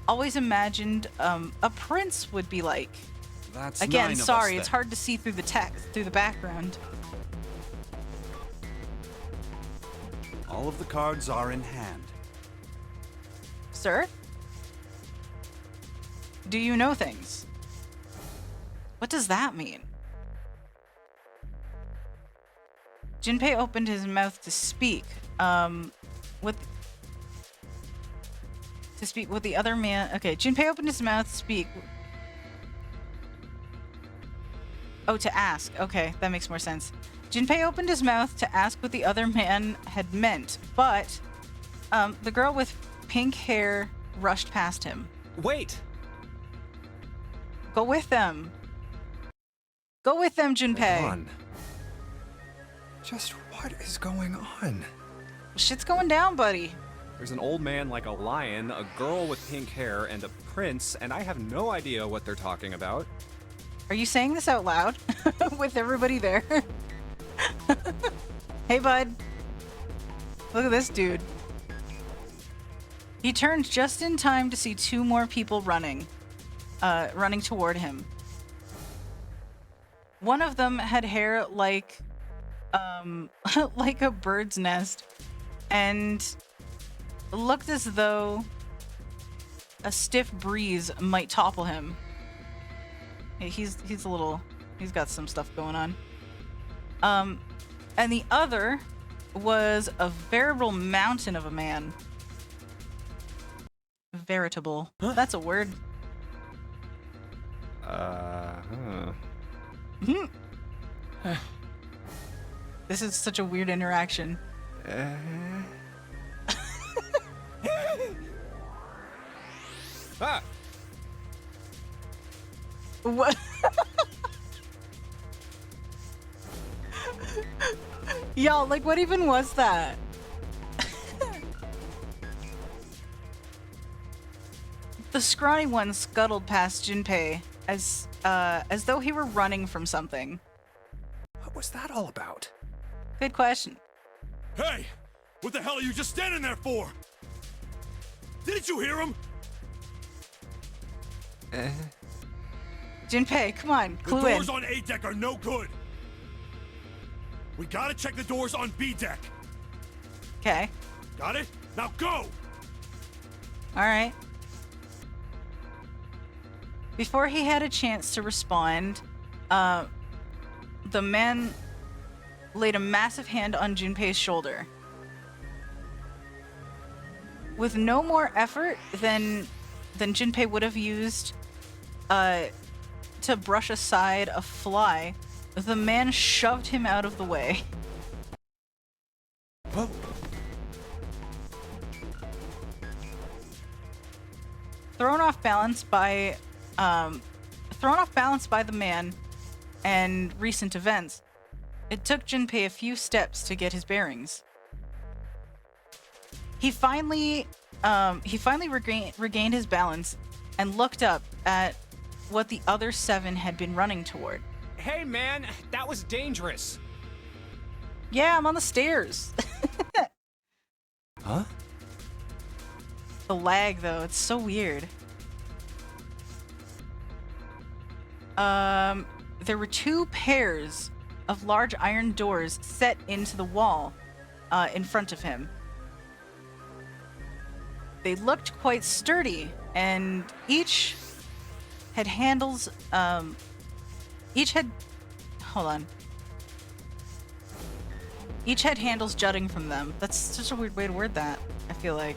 always imagined a prince would be like. That's Again, 9 of us, sorry, then. it's hard to see through the text, through the background. All of the cards are in hand. Sir? Do you know things? What does that mean? Junpei opened his mouth to speak, with the other man. Okay, Junpei opened his mouth to speak. Oh, to ask. Okay, that makes more sense. Junpei opened his mouth to ask what the other man had meant, but the girl with pink hair rushed past him. Wait! Go with them. Go with them, Hold Junpei. on. Just what is going on? Shit's going down, buddy. There's an old man like a lion, a girl with pink hair, and a prince, and I have no idea what they're talking about. Are you saying this out loud with everybody there? Hey, bud. Look at this dude. He turned just in time to see two more people running toward him. One of them had hair like, like a bird's nest, and looked as though a stiff breeze might topple him. He's got some stuff going on. And the other was a veritable mountain of a man. Veritable. That's a word. This is such a weird interaction. Ah! What? Y'all, like, what even was that? The scrawny one scuttled past Junpei as though he were running from something. What was that all about? Good question. Hey! What the hell are you just standing there for? Didn't you hear him? Junpei, come on, The clue in. doors on A deck are no good. We gotta check the doors on B deck. Okay. Got it? Now go! Alright. Before he had a chance to respond, the man laid a massive hand on Junpei's shoulder. With no more effort than Junpei would have used to brush aside a fly, the man shoved him out of the way. Whoa. Thrown off balance by the man and recent events, it took Junpei a few steps to get his bearings. He finally regained his balance and looked up at what the other 7 had been running toward. Hey man, that was dangerous. Yeah, I'm on the stairs. Huh? The lag, though, it's so weird. There were 2 pairs of large iron doors set into the wall in front of him. They looked quite sturdy, and each had handles, Each had handles jutting from them. That's such a weird way to word that, I feel like.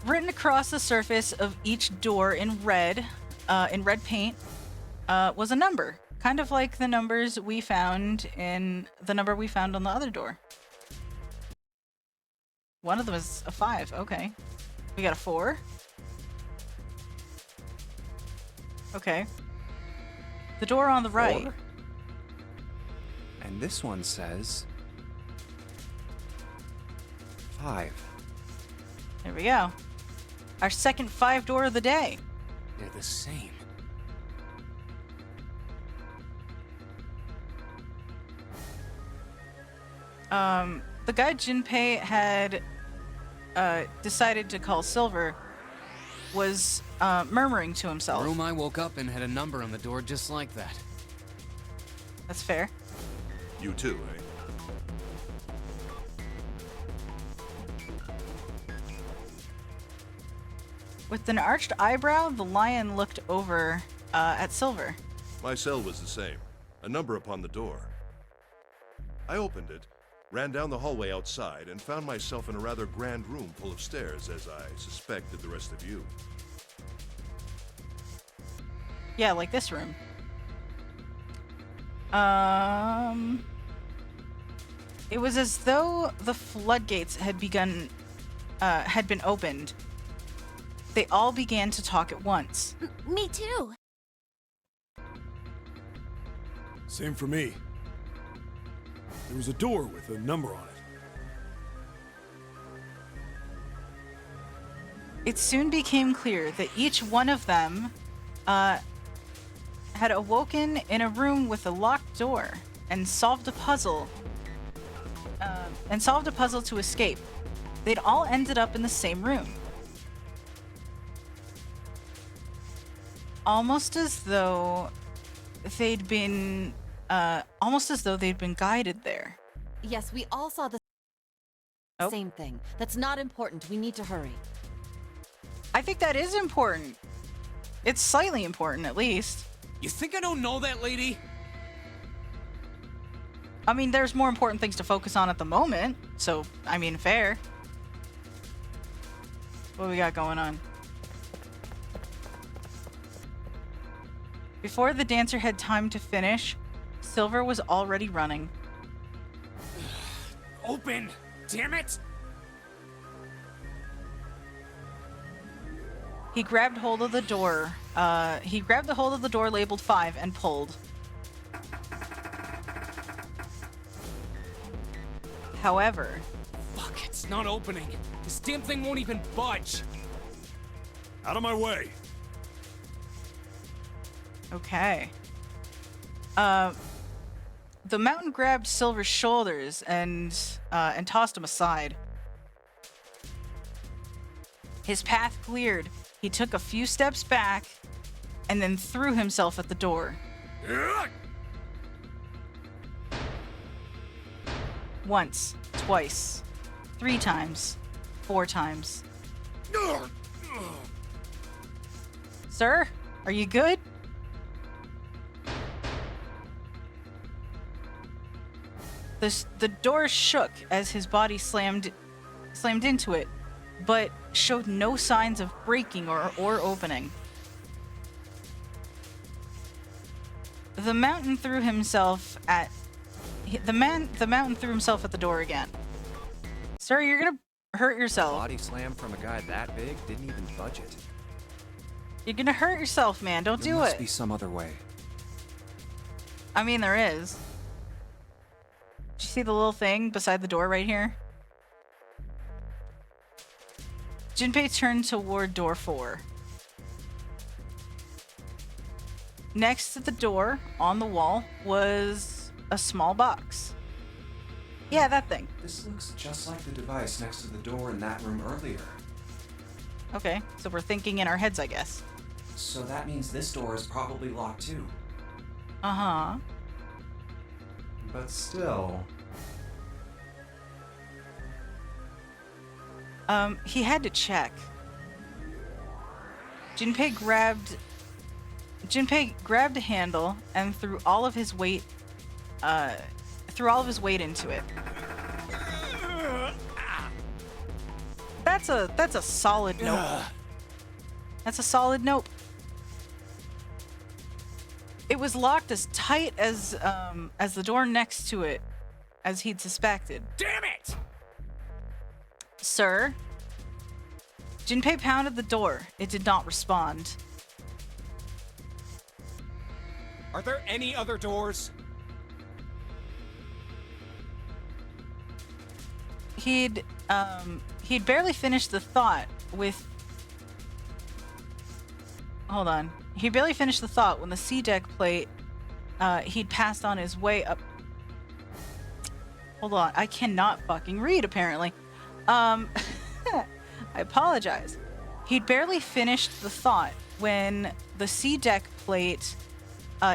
Written across the surface of each door in red paint, was a number. Kind of like the numbers we found on the other door. One of them is a 5, okay. We got a 4. Okay. The door on the right. 4? And this one says 5. There we go. Our second 5 door of the day. They're the same. The guy Junpei had decided to call Silver was murmuring to himself. The room I woke up in had a number on the door just like that. That's fair. You too, eh? With an arched eyebrow, the lion looked over at Silver. My cell was the same. A number upon the door. I opened it, ran down the hallway outside, and found myself in a rather grand room full of stairs, as I suspected the rest of you. Yeah, like this room. It was as though the floodgates had been opened. They all began to talk at once. Me too. Same for me. There was a door with a number on it. It soon became clear that each one of them had awoken in a room with a locked door and solved a puzzle. To escape. They'd all ended up in the same room. Almost as though they'd been guided there. Yes, we all saw the same thing. That's not important. We need to hurry. I think that is important. It's slightly important, at least. You think I don't know that lady? I mean, there's more important things to focus on at the moment, so, I mean, fair. What we got going on? Before the dancer had time to finish, Silver was already running. Open! Damn it! He grabbed hold of the door. He grabbed the hold of the door labeled 5 and pulled. However... Fuck, it's not opening. This damn thing won't even budge. Out of my way! Okay. The mountain grabbed Silver's shoulders and tossed him aside. His path cleared. He took a few steps back and then threw himself at the door. Once, twice, 3 times, 4 times. Sir, are you good? The door shook as his body slammed into it, but showed no signs of breaking or opening. The mountain threw himself at the door again. Sir, you're gonna hurt yourself. Body slam from a guy that big didn't even budge it. You're gonna hurt yourself, man. Don't do it. There must be some other way. I mean, there is. Did you see the little thing beside the door right here? Junpei turned toward door 4. Next to the door, on the wall, was a small box. Yeah, that thing. This looks just like the device next to the door in that room earlier. Okay, so we're thinking in our heads, I guess. So that means this door is probably locked too. Uh-huh. But still... He had to check. Junpei grabbed a handle and threw all of his weight into it. That's a solid nope. That's a solid nope. It was locked as tight as the door next to it, as he'd suspected. Damn it! Sir? Junpei pounded the door. It did not respond. Are there any other doors? He'd barely finished the thought with... Hold on. He barely finished the thought when the C-deck plate he'd passed on his way up... Hold on. I cannot fucking read, apparently. I apologize. He'd barely finished the thought when the C-deck plate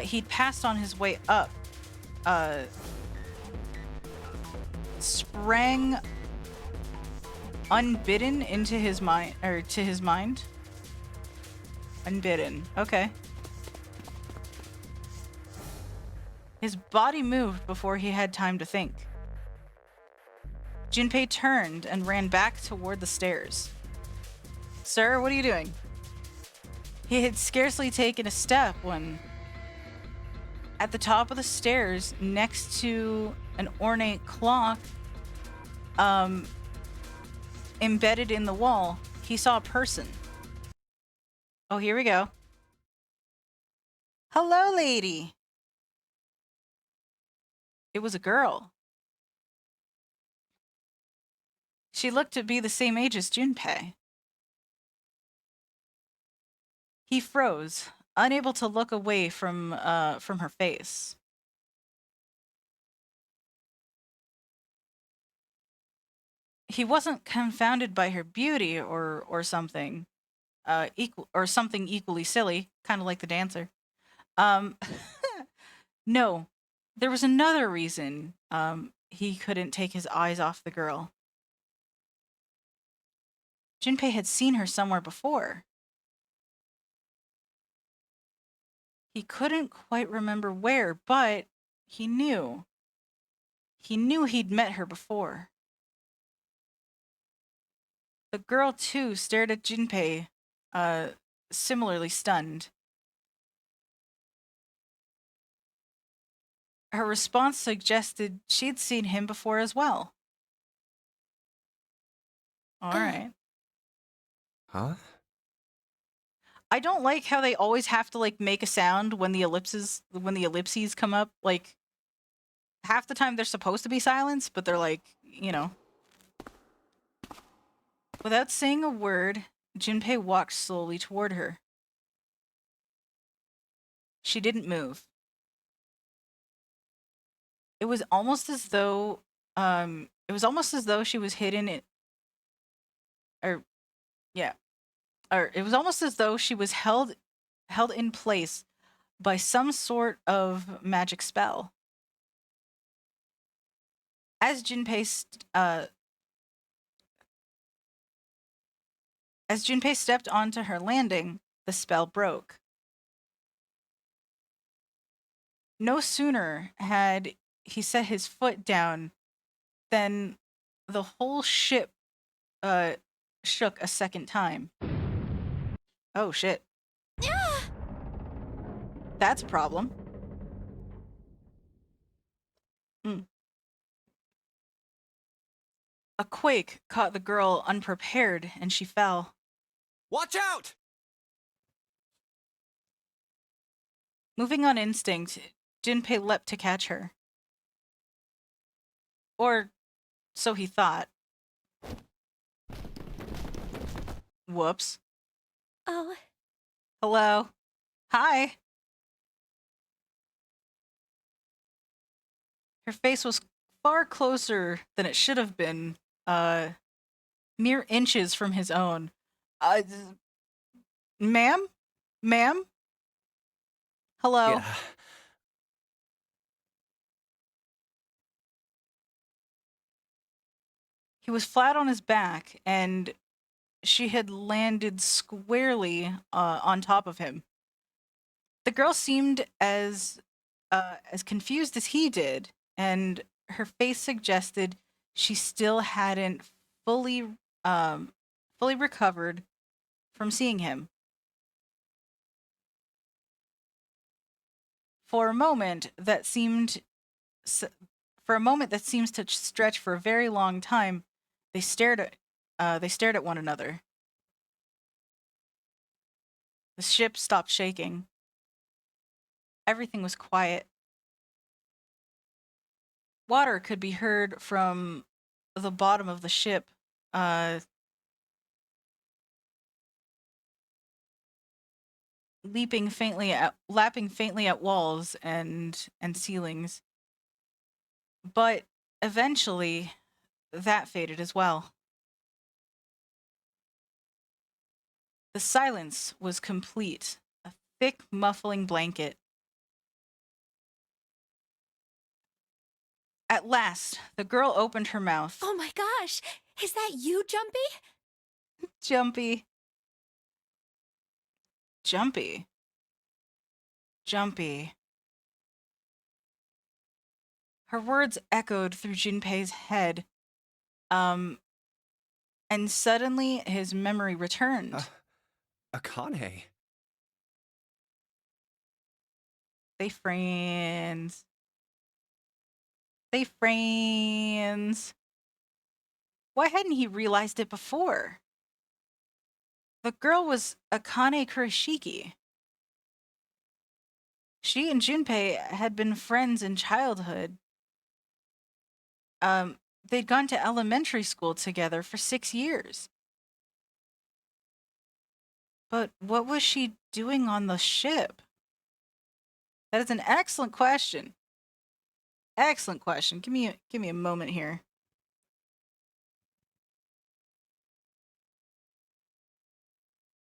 he'd passed on his way up sprang unbidden into his mind, or to his mind. Unbidden. Okay. His body moved before he had time to think. Junpei turned and ran back toward the stairs. Sir, what are you doing? He had scarcely taken a step when, at the top of the stairs, next to an ornate clock, embedded in the wall, he saw a person. Oh, here we go. Hello, lady. It was a girl. She looked to be the same age as Junpei. He froze, unable to look away from her face. He wasn't confounded by her beauty or something, something equally silly, kind of like the dancer. Um, no, there was another reason he couldn't take his eyes off the girl. Junpei had seen her somewhere before. He couldn't quite remember where, but he knew. He knew he'd met her before. The girl, too, stared at Junpei, similarly stunned. Her response suggested she'd seen him before as well. All right. Huh? I don't like how they always have to like make a sound when the ellipses come up. Like half the time they're supposed to be silence, but they're like, you know. Without saying a word, Junpei walked slowly toward her. She didn't move. It was almost as though she was hidden in, or yeah. Or it was almost as though she was held in place by some sort of magic spell. As Junpei stepped onto her landing, the spell broke. No sooner had he set his foot down than the whole ship shook a second time. Oh shit. That's a problem. A quake caught the girl unprepared and she fell. Watch out! Moving on instinct, Junpei leapt to catch her. Or so he thought. Whoops. Oh. Hello. Hi. Her face was far closer than it should have been, mere inches from his own. Ma'am? Ma'am? Hello? Yeah. He was flat on his back, and she had landed squarely on top of him. The girl seemed as confused as he did, and her face suggested she still hadn't fully recovered from seeing him. For a moment that seems to stretch for a very long time, they stared at one another. The ship stopped shaking. Everything was quiet. Water could be heard from the bottom of the ship, lapping faintly at walls and ceilings. But eventually, that faded as well. The silence was complete, a thick, muffling blanket. At last, the girl opened her mouth. Oh my gosh! Is that you, Jumpy? Jumpy. Jumpy. Jumpy. Her words echoed through Junpei's head. And suddenly his memory returned. Akane. They friends. They friends. Why hadn't he realized it before? The girl was Akane Kurashiki. She and Junpei had been friends in childhood, they'd gone to elementary school together for 6 years. But what was she doing on the ship? That is an excellent question. Excellent question. Give me a moment here.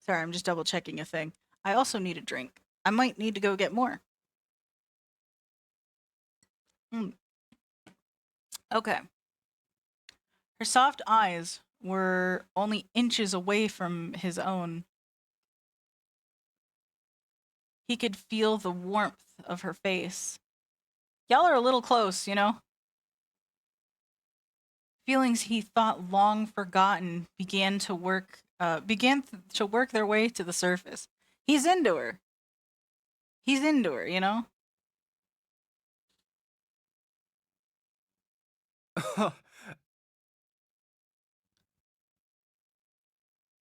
Sorry, I'm just double checking a thing. I also need a drink. I might need to go get more. Okay. Her soft eyes were only inches away from his own. He could feel the warmth of her face. Y'all are a little close, you know? Feelings he thought long forgotten began to work their way to the surface. He's into her. He's into her, you know?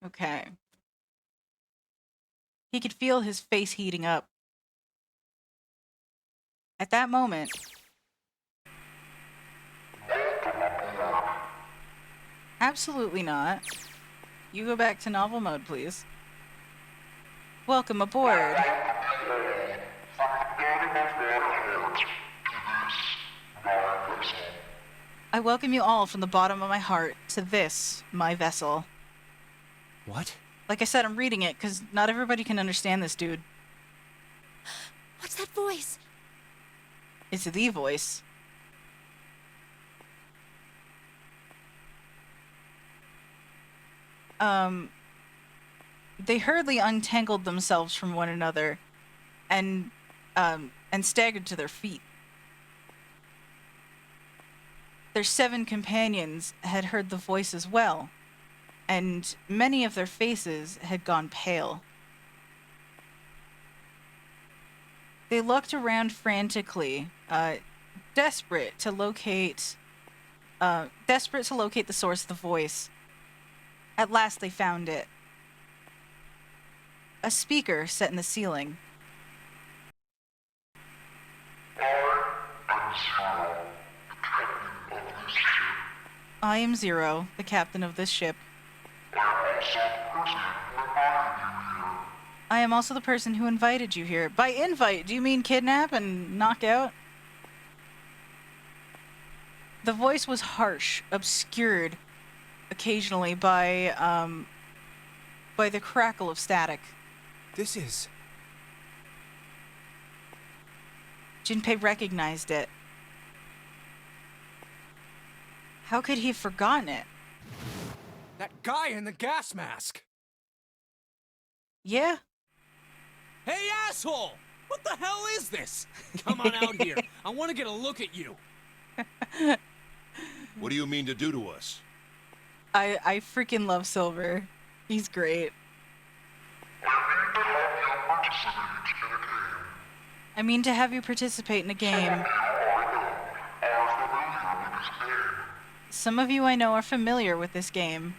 Okay. He could feel his face heating up. At that moment, absolutely not. You go back to novel mode, please. Welcome aboard. I welcome you all from the bottom of my heart to this, my vessel. What? Like I said, I'm reading it because not everybody can understand this dude. What's that voice? It's the voice. They hurriedly untangled themselves from one another and staggered to their feet. Their 7 companions had heard the voice as well, and many of their faces had gone pale. They looked around frantically, desperate to locate the source of the voice. At last they found it. A speaker set in the ceiling. I am Zero, the captain of this ship. I am also the person who invited you here. By invite, do you mean kidnap and knock out? The voice was harsh, obscured occasionally by the crackle of static. This is... Jinpei recognized it. How could he have forgotten it? that guy in the gas mask! Yeah. Hey, asshole! What the hell is this? Come on out here. I want to get a look at you. What do you mean to do to us? I freaking love Silver. He's great. I mean to have you participate in a game. Some of you I know are familiar with this game.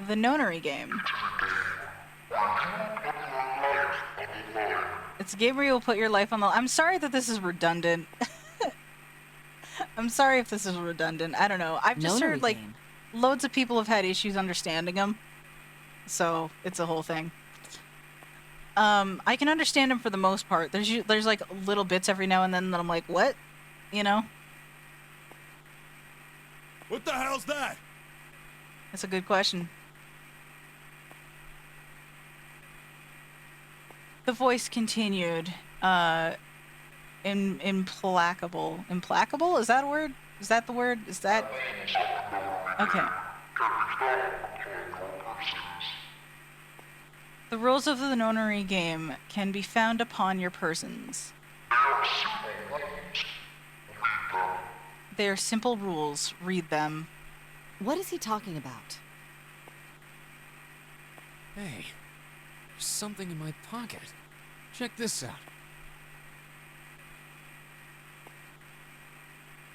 The Nonary game. It's a game where you'll put your life on the... I'm sorry that this is redundant. I'm sorry if this is redundant. I don't know. I've just heard, like, loads of people have had issues understanding them. So, it's a whole thing. I can understand them for the most part. There's like, little bits every now and then that I'm like, what? You know? What the hell's that? That's a good question. The voice continued, implacable. Implacable? Is that a word? Is that the word? Is that... Okay. The rules of the Nonary game can be found upon your persons. They are simple rules. Read them. What is he talking about? Hey, there's something in my pocket. Check this out.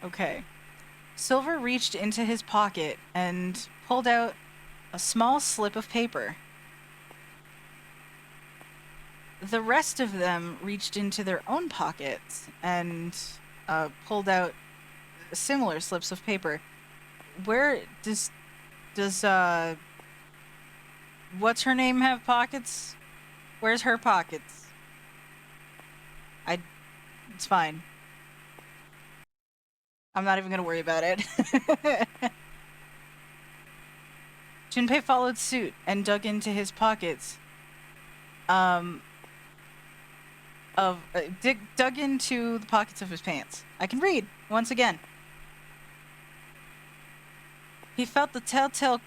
Okay. Silver reached into his pocket and pulled out a small slip of paper. The rest of them reached into their own pockets and pulled out similar slips of paper. Where does what's her name have pockets? Where's her pockets? It's fine. I'm not even gonna worry about it. Junpei followed suit and dug into his pockets. Dug into the pockets of his pants. I can read once again. He felt the telltale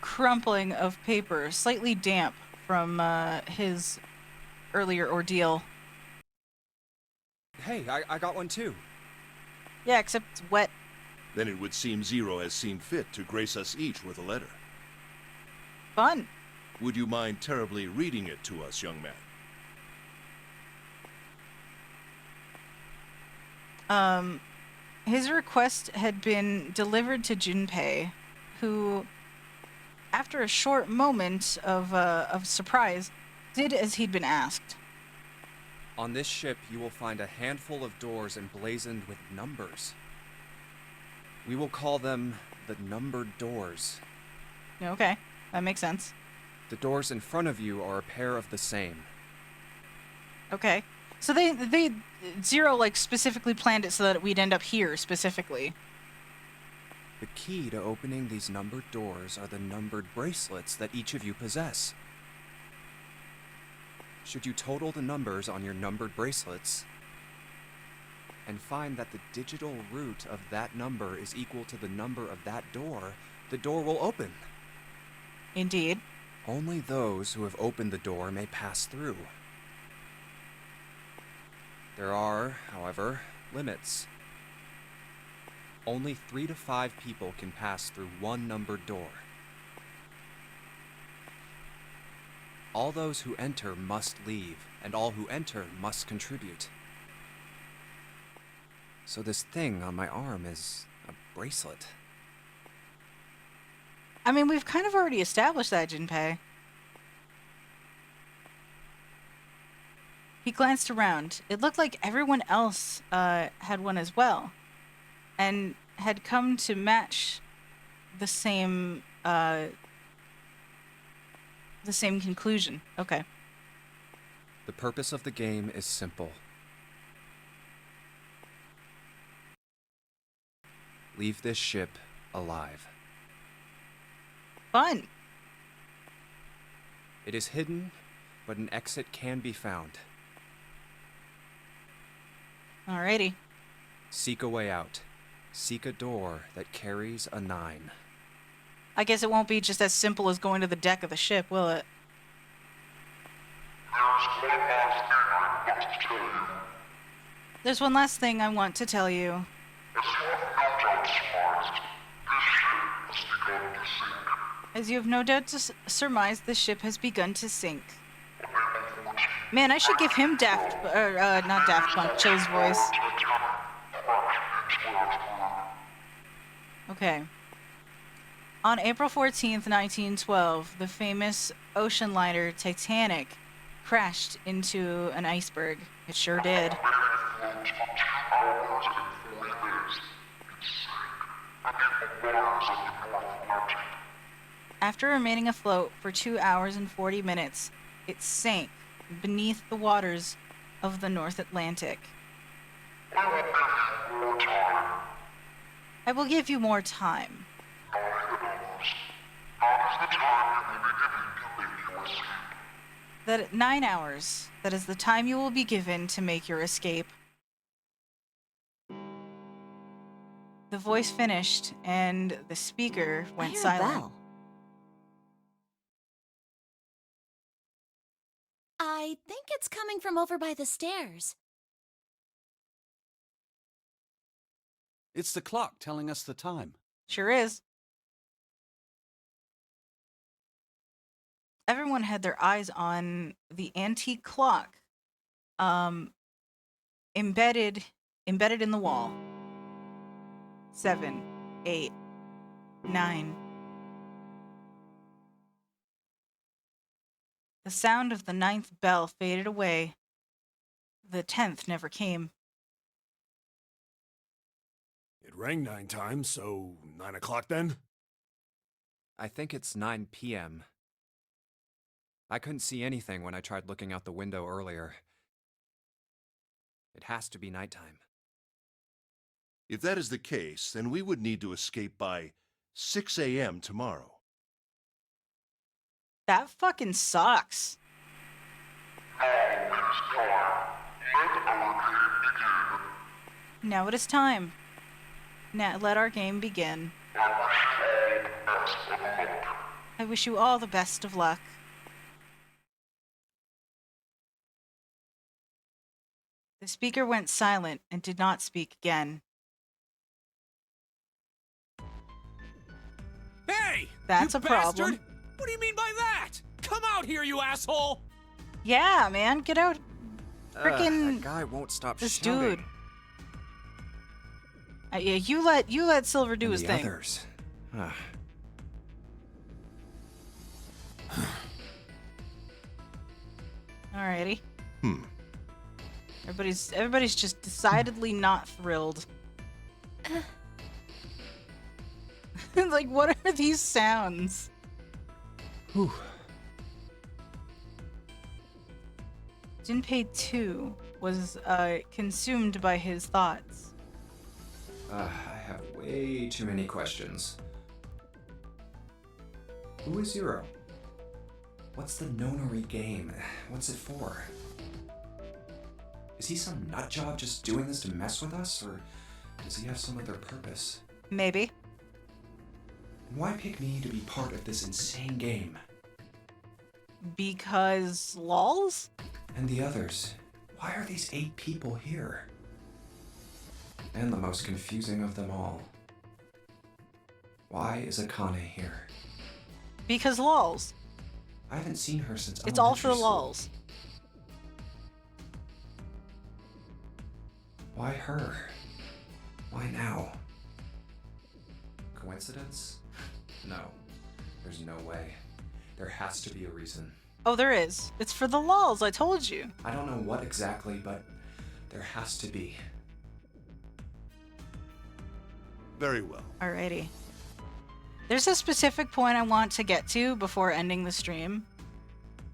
crumpling of paper, slightly damp from his earlier ordeal. Hey, I got one too. Yeah, except it's wet. Then it would seem Zero has seen fit to grace us each with a letter. Fun. Would you mind terribly reading it to us, young man? His request had been delivered to Junpei, who, after a short moment of surprise, did as he'd been asked. On this ship, you will find a handful of doors emblazoned with numbers. We will call them the numbered doors. Okay, that makes sense. The doors in front of you are a pair of the same. Okay. So they Zero, like, specifically planned it so that we'd end up here, specifically. The key to opening these numbered doors are the numbered bracelets that each of you possess. Should you total the numbers on your numbered bracelets and find that the digital root of that number is equal to the number of that door, the door will open. Indeed. Only those who have opened the door may pass through. There are, however, limits. Only 3 to 5 people can pass through one numbered door. All those who enter must leave, and all who enter must contribute. So this thing on my arm is a bracelet. I mean, we've kind of already established that, Junpei. He glanced around. It looked like everyone else had one as well, and had come to match the same conclusion. Okay. The purpose of the game is simple. Leave this ship alive. Fun. It is hidden, but an exit can be found. Alrighty. Seek a way out. Seek a door that carries a 9. I guess it won't be just as simple as going to the deck of the ship, will it? There's one last thing I want to tell you. As you have no doubt surmised, the ship has begun to sink. Man, I should give him not Daft Punk, Chill's voice. Okay. On April 14th, 1912, the famous ocean liner Titanic crashed into an iceberg. It sure did. After remaining afloat for 2 hours and 40 minutes, it sank beneath the waters of the North Atlantic. I will give you more time. That 9 hours, that is the time you will be given to make your escape. The voice finished, and the speaker went I hear a silent. bell. I think it's coming from over by the stairs. It's the clock telling us the time. Sure is. Everyone had their eyes on the antique clock, embedded in the wall. 7, 8, 9. The sound of the 9th bell faded away. The 10th never came. It It rang 9 times, so 9 o'clock then? I think it's 9 p.m. I couldn't see anything when I tried looking out the window earlier. It has to be nighttime. If that is the case, then we would need to escape by 6 a.m. tomorrow. That fucking sucks. Now it is time. Now let our game begin. I wish you all the best of luck. The speaker went silent and did not speak again. Hey! That's you a problem. bastard! What do you mean by that? Come out here, you asshole! Yeah, man, get out. Freaking that guy won't stop this shouting. dude. Yeah, you let Silver do And his the thing. others. Alrighty. Everybody's just decidedly not thrilled. Like, what are these sounds? Whew. Jinpei 2 was consumed by his thoughts. I have way too many questions. Who is Zero? What's the nonary game? What's it for? Is he some nutjob just doing this to mess with us, or does he have some other purpose? Maybe. And why pick me to be part of this insane game? Because lols? And the others? Why are these 8 people here? And the most confusing of them all. Why is Akane here? Because lols. I haven't seen her since It's all for the elementary school. lols. Why her? Why now? Coincidence? No. There's no way. There has to be a reason. Oh, there is. It's for the lols, I told you. I don't know what exactly, but there has to be. Very well. Alrighty. There's a specific point I want to get to before ending the stream,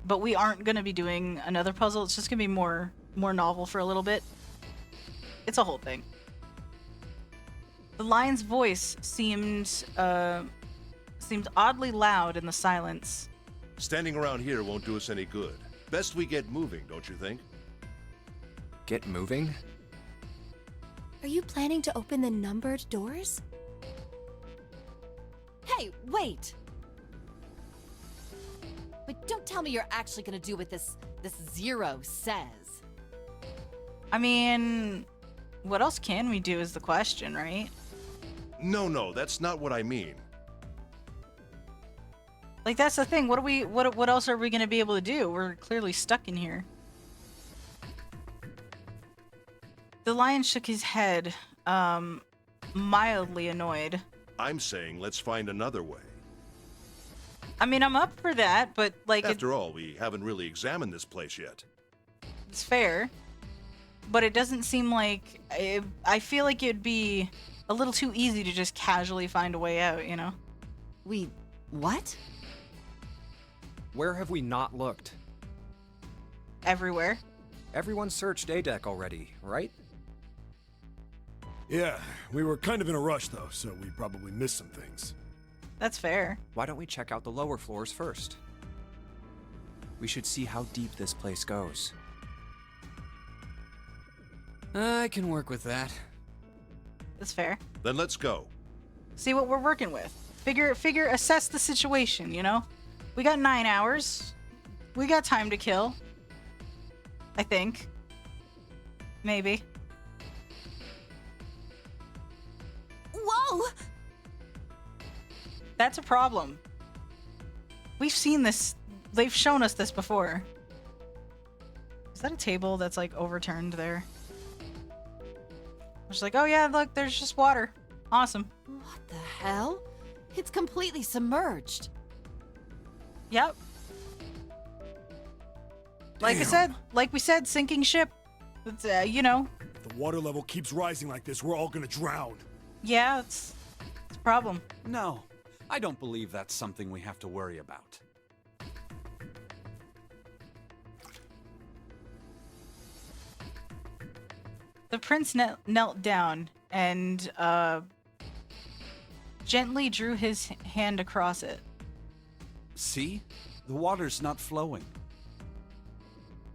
but we aren't going to be doing another puzzle. It's just going to be more novel for a little bit. It's a whole thing. The lion's voice seemed oddly loud in the silence. Standing around here won't do us any good. Best we get moving, don't you think? Get moving? Are you planning to open the numbered doors? Hey, wait! But don't tell me you're actually gonna do what this Zero says. I mean, what else can we do is the question, right? No, that's not what I mean. Like, that's the thing. What else are we going to be able to do? We're clearly stuck in here. The lion shook his head, mildly annoyed. I'm saying let's find another way. I mean, I'm up for that, but, like... After all, we haven't really examined this place yet. It's fair. But it doesn't seem like... I feel like it'd be a little too easy to just casually find a way out, you know? What? Where have we not looked? Everywhere. Everyone searched A-Deck already, right? Yeah, we were kind of in a rush though, so we probably missed some things. That's fair. Why don't we check out the lower floors first? We should see how deep this place goes. I can work with that. That's fair. Then let's go. See what we're working with. Assess the situation, you know? We got 9 hours. We got time to kill. I think. Maybe. Whoa! That's a problem. We've seen this. They've shown us this before. Is that a table that's like overturned there? It's like, oh yeah, look, there's just water. Awesome. What the hell? It's completely submerged. Yep. Like we said, sinking ship. It's, you know. If the water level keeps rising like this, we're all gonna drown. Yeah, it's a problem. No, I don't believe that's something we have to worry about. The prince knelt down and gently drew his hand across it. See? The water's not flowing.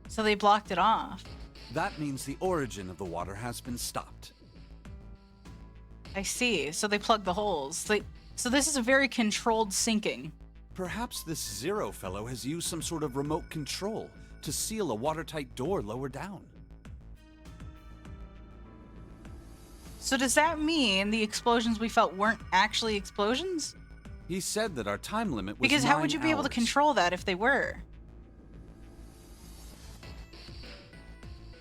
So they blocked it off. That means the origin of the water has been stopped. I see. So they plugged the holes. So this is a very controlled sinking. Perhaps this Zero fellow has used some sort of remote control to seal a watertight door lower down. So does that mean the explosions we felt weren't actually explosions? He said that our time limit was Because how 9 would you be able to hours. control that if they were?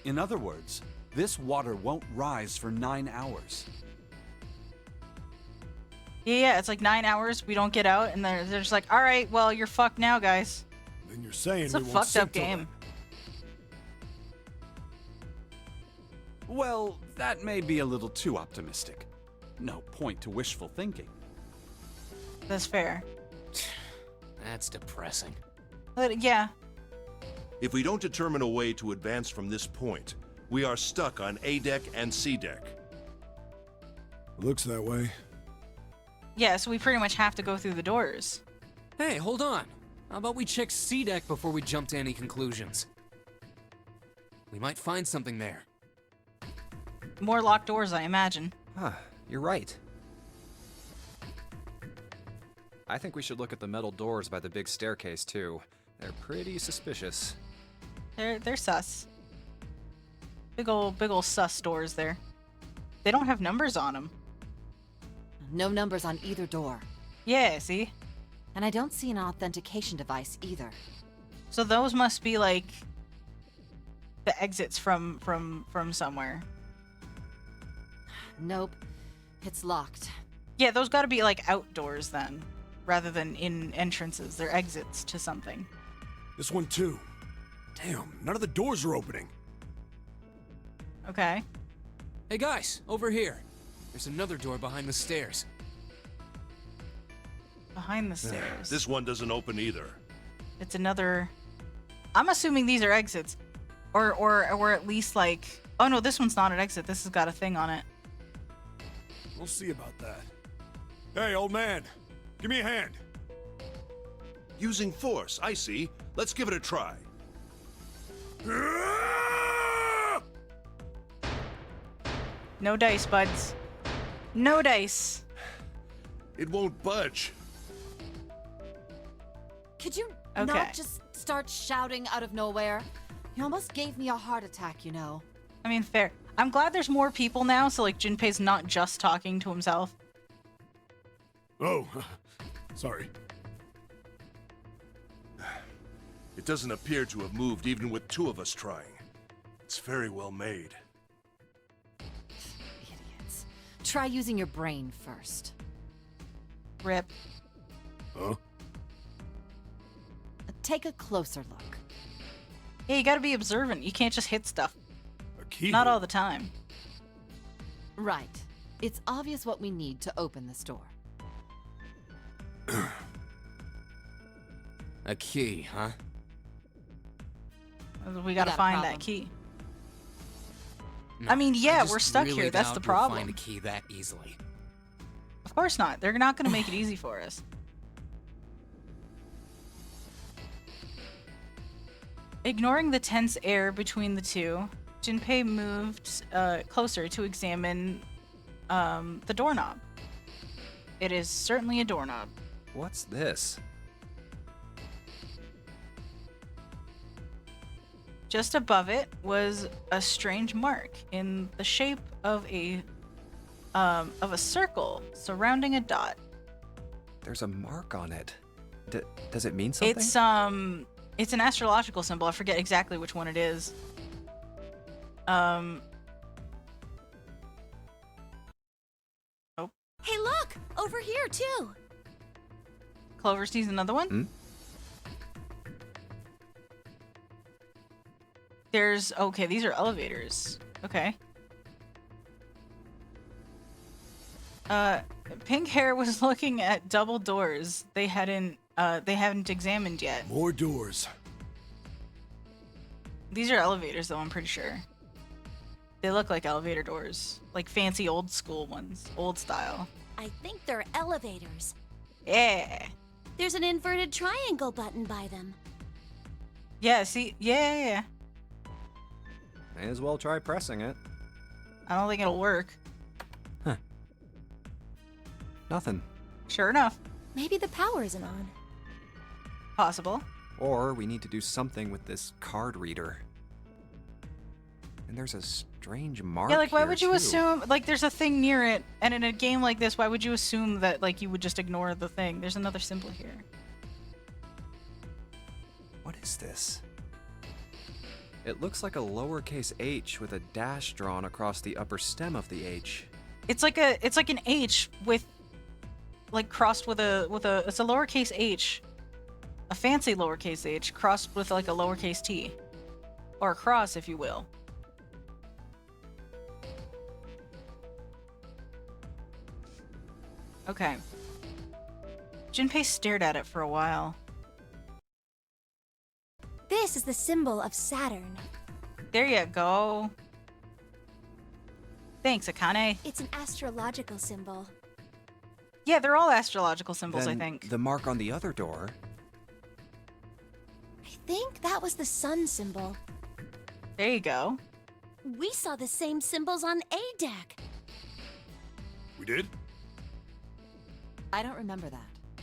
In other words, this water won't rise for 9 hours. Yeah, it's like 9 hours, we don't get out, and they're just like, all right, well, you're fucked now, guys. Then you're saying It's a we won't fucked sink up till game. Well, that may be a little too optimistic. No point to wishful thinking. That's fair. That's depressing. But yeah, If we don't determine a way to advance from this point, we are stuck on A deck and C deck. then. Looks that way. yeah, so we pretty much have to go through the doors. Hey, hold on. How about we check C deck before we jump to any conclusions? We might find something there. More locked doors, I imagine. Huh, you're right. I think we should look at the metal doors by the big staircase, too. They're pretty suspicious. They're sus. Big ol' sus doors there. They don't have numbers on them. No numbers on either door. Yeah, see? And I don't see an authentication device either. So those must be like the exits from somewhere. Nope. It's locked. Yeah, those got to be like outdoors then, rather than in entrances. They're exits to something. This one too. Damn, none of the doors are opening. Okay. Hey guys, over here. There's another door behind the stairs. Behind the stairs. This one doesn't open either. It's another. I'm assuming these are exits, or at least like. Oh no, this one's not an exit. This has got a thing on it. We'll see about that. Hey, old man, give me a hand. Using force, I see. Let's give it a try. No dice, buds. No dice. It won't budge. Could you Okay. not just start shouting out of nowhere? You almost gave me a heart attack, you know. I mean, fair. I'm glad there's more people now, so like Junpei's not just talking to himself. Oh, sorry. It doesn't appear to have moved even with two of us trying. It's very well made. Idiots. Try using your brain first. Rip. Huh? Take a closer look. Yeah, you gotta be observant. You can't just hit stuff. A key. Not all the time. Right. It's obvious what we need to open this door. A key, huh? We gotta got a find problem. that key. No, I mean, yeah, just we're stuck really here. That's doubt the we'll problem. Find a key that easily. Of course not. They're not gonna make it easy for us. Ignoring the tense air between the two, Junpei moved closer to examine the doorknob. It is certainly a doorknob. What's this? Just above it was a strange mark in the shape of a circle surrounding a dot. There's a mark on it. Does it mean something? It's an astrological symbol. I forget exactly which one it is. Oh. Hey, look! Over here, too! Clover sees another one? Hmm? Okay, these are elevators. Okay. Pink hair was looking at double doors they hadn't examined yet. More doors. These are elevators though, I'm pretty sure. They look like elevator doors. Like fancy old school ones. Old style. I think they're elevators. Yeah. There's an inverted triangle button by them. Yeah, see? Yeah. May as well try pressing it. I don't think it'll work. Nothing. Sure enough. Maybe the power isn't on. Possible. Or we need to do something with this card reader. And there's a strange mark. Yeah, like why here, would you too. assume like there's a thing near it, and in a game like this, why would you assume that like you would just ignore the thing? There's another symbol here. What is this? It looks like a lowercase h with a dash drawn across the upper stem of the h. It's like an H with like crossed with a it's a lowercase h. A fancy lowercase h crossed with like a lowercase t. Or a cross, if you will. Okay. Junpei stared at it for a while. This is the symbol of Saturn. There you go. Thanks, Akane. It's an astrological symbol. Yeah, they're all astrological symbols, Then I think. the mark on the other door. I think that was the sun symbol. There you go. We saw the same symbols on A deck. We did? I don't remember that.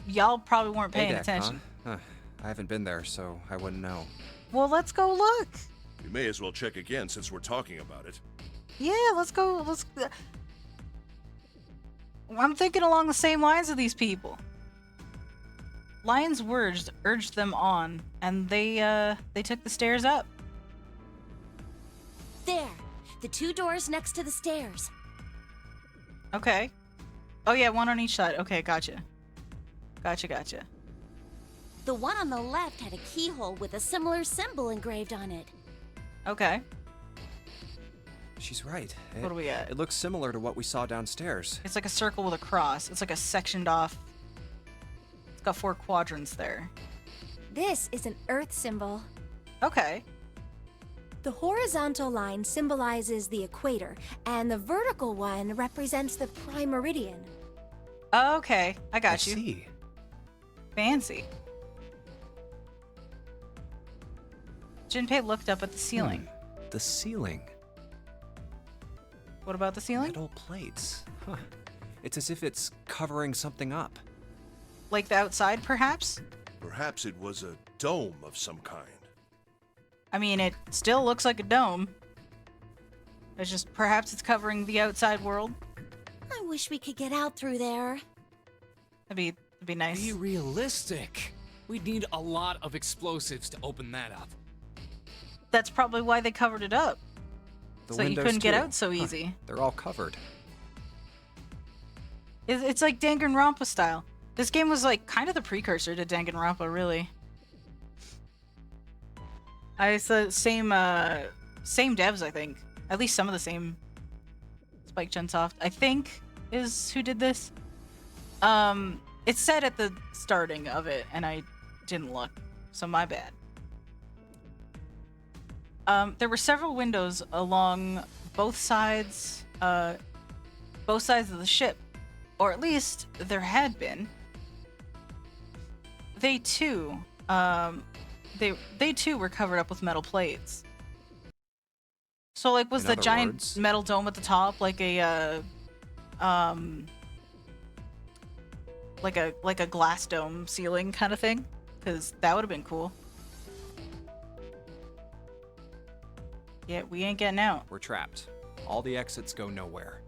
Y'all probably weren't paying A-deck, attention. Huh? I haven't been there, so I wouldn't know. Well, let's go look. We may as well check again since we're talking about it. Yeah, let's go. I'm thinking along the same lines of these people. Lion's words urged them on, and they took the stairs up. There. The two doors next to the stairs. Okay. Oh yeah, one on each side. Okay, gotcha. Gotcha. The one on the left had a keyhole with a similar symbol engraved on it. Okay. She's right. What do we got? It looks similar to what we saw downstairs. It's like a circle with a cross. It's like a sectioned off. It's got 4 quadrants there. This is an Earth symbol. Okay. The horizontal line symbolizes the equator, and the vertical one represents the prime meridian. Okay, I got I you. see. Fancy. Junpei looked up at the ceiling. The ceiling. What about the ceiling? Metal plates. Huh. It's as if it's covering something up. Like the outside, perhaps? Perhaps it was a dome of some kind. I mean, it still looks like a dome. It's just perhaps it's covering the outside world. I wish we could get out through there. That'd be nice. Be realistic. We'd need a lot of explosives to open that up. That's probably why they covered it up. The So you windows, couldn't get too. out so easy. They're all covered. It's like Danganronpa style. This game was like kind of the precursor to Danganronpa, really. It's the same devs, I think. At least some of the same. Spike Chunsoft, I think, is who did this. It said at the starting of it, and I didn't look, so my bad. There were several windows along both sides of the ship, or at least there had been. They too were covered up with metal plates. So like was In the other giant words- metal dome at the top like a like a glass dome ceiling kind of thing? Cuz that would have been cool. Yeah, we ain't getting out. We're trapped. All the exits go nowhere.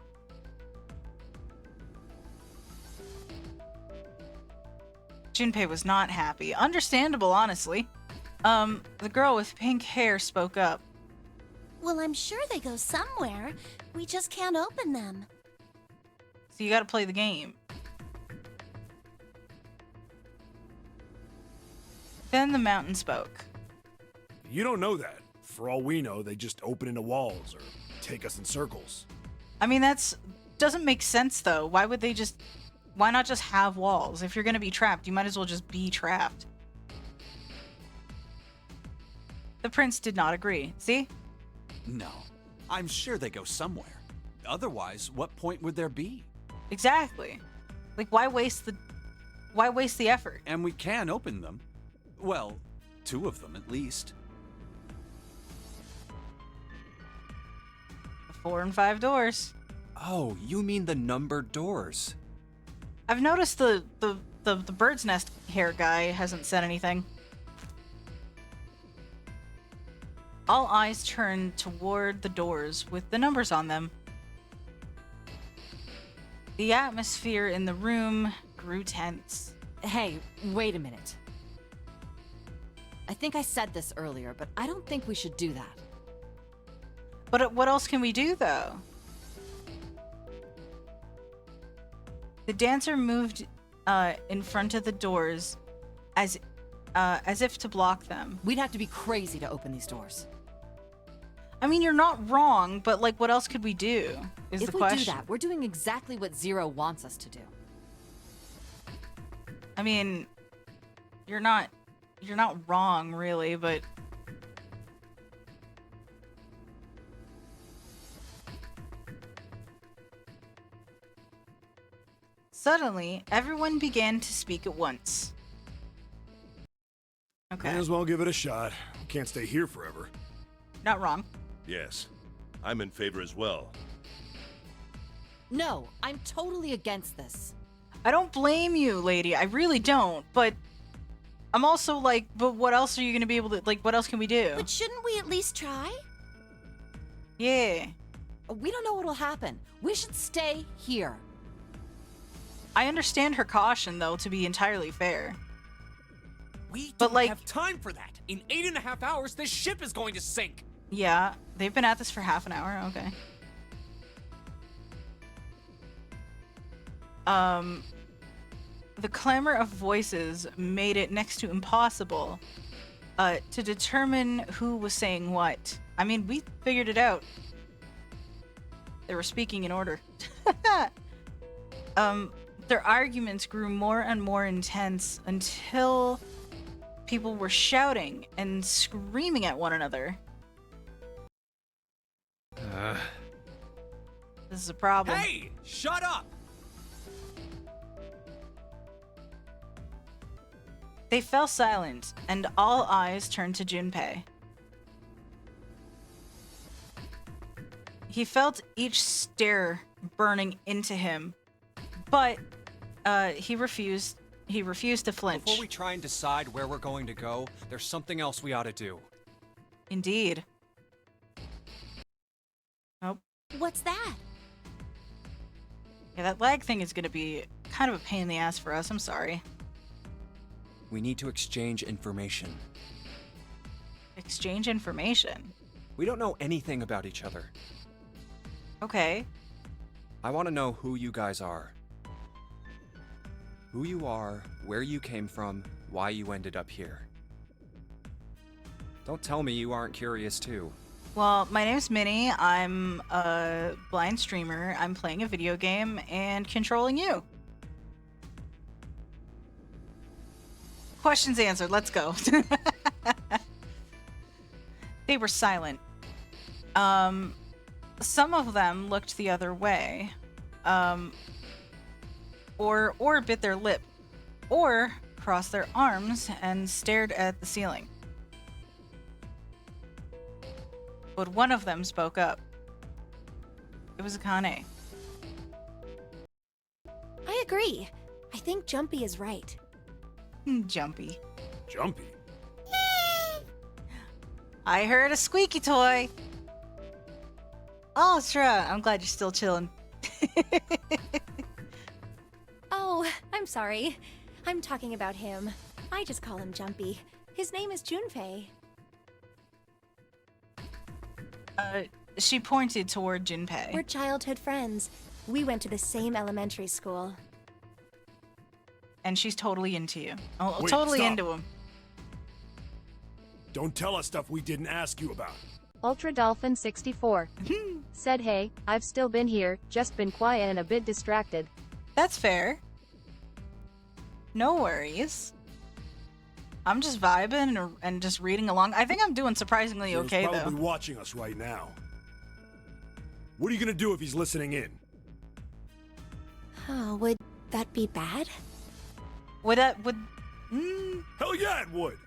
Junpei was not happy. Understandable, honestly. The girl with pink hair spoke up. Well, I'm sure they go somewhere. We just can't open them. So you gotta play the game. Then the mountain spoke. You don't know that. For all we know, they just open into walls or take us in circles. I mean, that's doesn't make sense though. Why not just have walls? If you're gonna be trapped, you might as well just be trapped. The prince did not agree. See? No. I'm sure they go somewhere. Otherwise, what point would there be? Exactly. Like, why waste the effort? And we can open them. Well, 2 of them at least. 4 and 5 doors. Oh, you mean the numbered doors. I've noticed the bird's nest hair guy hasn't said anything. All eyes turned toward the doors with the numbers on them. The atmosphere in the room grew tense. Hey, wait a minute. I think I said this earlier, but I don't think we should do that. But what else can we do, though? The dancer moved in front of the doors as if to block them. We'd have to be crazy to open these doors. I mean, you're not wrong, but like, what else could we do? Is the question. If we do that, we're doing exactly what Zero wants us to do. I mean, you're not wrong, really, but suddenly, everyone began to speak at once. Okay. May as well give it a shot. We can't stay here forever. Not wrong. Yes, I'm in favor as well. No, I'm totally against this. I don't blame you, lady. I really don't, but I'm also like, but what else are you going to be able to, like, what else can we do? But shouldn't we at least try? Yeah. We don't know what'll happen. We should stay here. I understand her caution, though, to be entirely fair. We But, don't like- have time for that. In 8.5 hours, this ship is going to sink. Yeah, they've been at this for half an hour. Okay. The clamor of voices made it next to impossible to determine who was saying what. I mean, we figured it out. They were speaking in order. Their arguments grew more and more intense until people were shouting and screaming at one another. This is a problem. Hey, shut up! They fell silent, and all eyes turned to Junpei. He felt each stare burning into him, but he refused to flinch. Before we try and decide where we're going to go, there's something else we ought to do. Indeed. Nope. What's that? Yeah, that lag thing is going to be kind of a pain in the ass for us. I'm sorry. We need to exchange information. Exchange information. We don't know anything about each other. Okay. I want to know who you guys are. Who you are, where you came from, why you ended up here. Don't tell me you aren't curious too. Well, my name's Minnie. I'm a blind streamer. I'm playing a video game and controlling you. Questions answered. Let's go. They were silent. Some of them looked the other way. Or bit their lip. Or crossed their arms and stared at the ceiling. But one of them spoke up. It was Akane. I agree. I think Jumpy is right. Jumpy. Jumpy? I heard a squeaky toy. Oh, Shra, I'm glad you're still chilling. Oh, I'm sorry. I'm talking about him. I just call him Jumpy. His name is Junpei. She pointed toward Junpei. We're childhood friends. We went to the same elementary school. And she's totally into you. Oh, Wait, totally stop. into him. Don't tell us stuff we didn't ask you about. Ultra Dolphin 64 said, "Hey, I've still been here, just been quiet and a bit distracted." That's fair. No worries. I'm just vibing and just reading along. I think I'm doing surprisingly Zero's okay, probably though. watching us right now. What are you gonna do if he's listening in? Oh, would that be bad? Would Hell yeah, it would!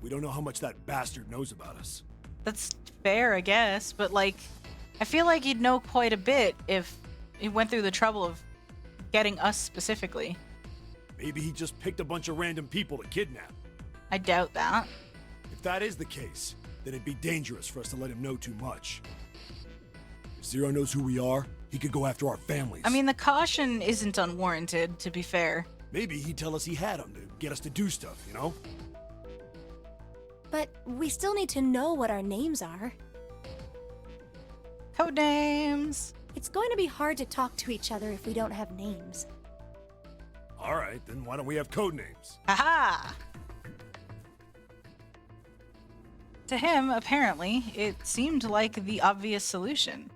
We don't know how much that bastard knows about us. that's fair, I guess, but like, I feel like he'd know quite a bit if he went through the trouble of getting us specifically. Maybe he just picked a bunch of random people to kidnap. I doubt that. If that is the case, then it'd be dangerous for us to let him know too much. If Zero knows who we are, he could go after our families. I mean, the caution isn't unwarranted, to be fair. Maybe he'd tell us he had them to get us to do stuff, you know? But we still need to know what our names are. Codenames. It's going to be hard to talk to each other if we don't have names. Alright, then why don't we have code names? Aha! To him, apparently, it seemed like the obvious solution.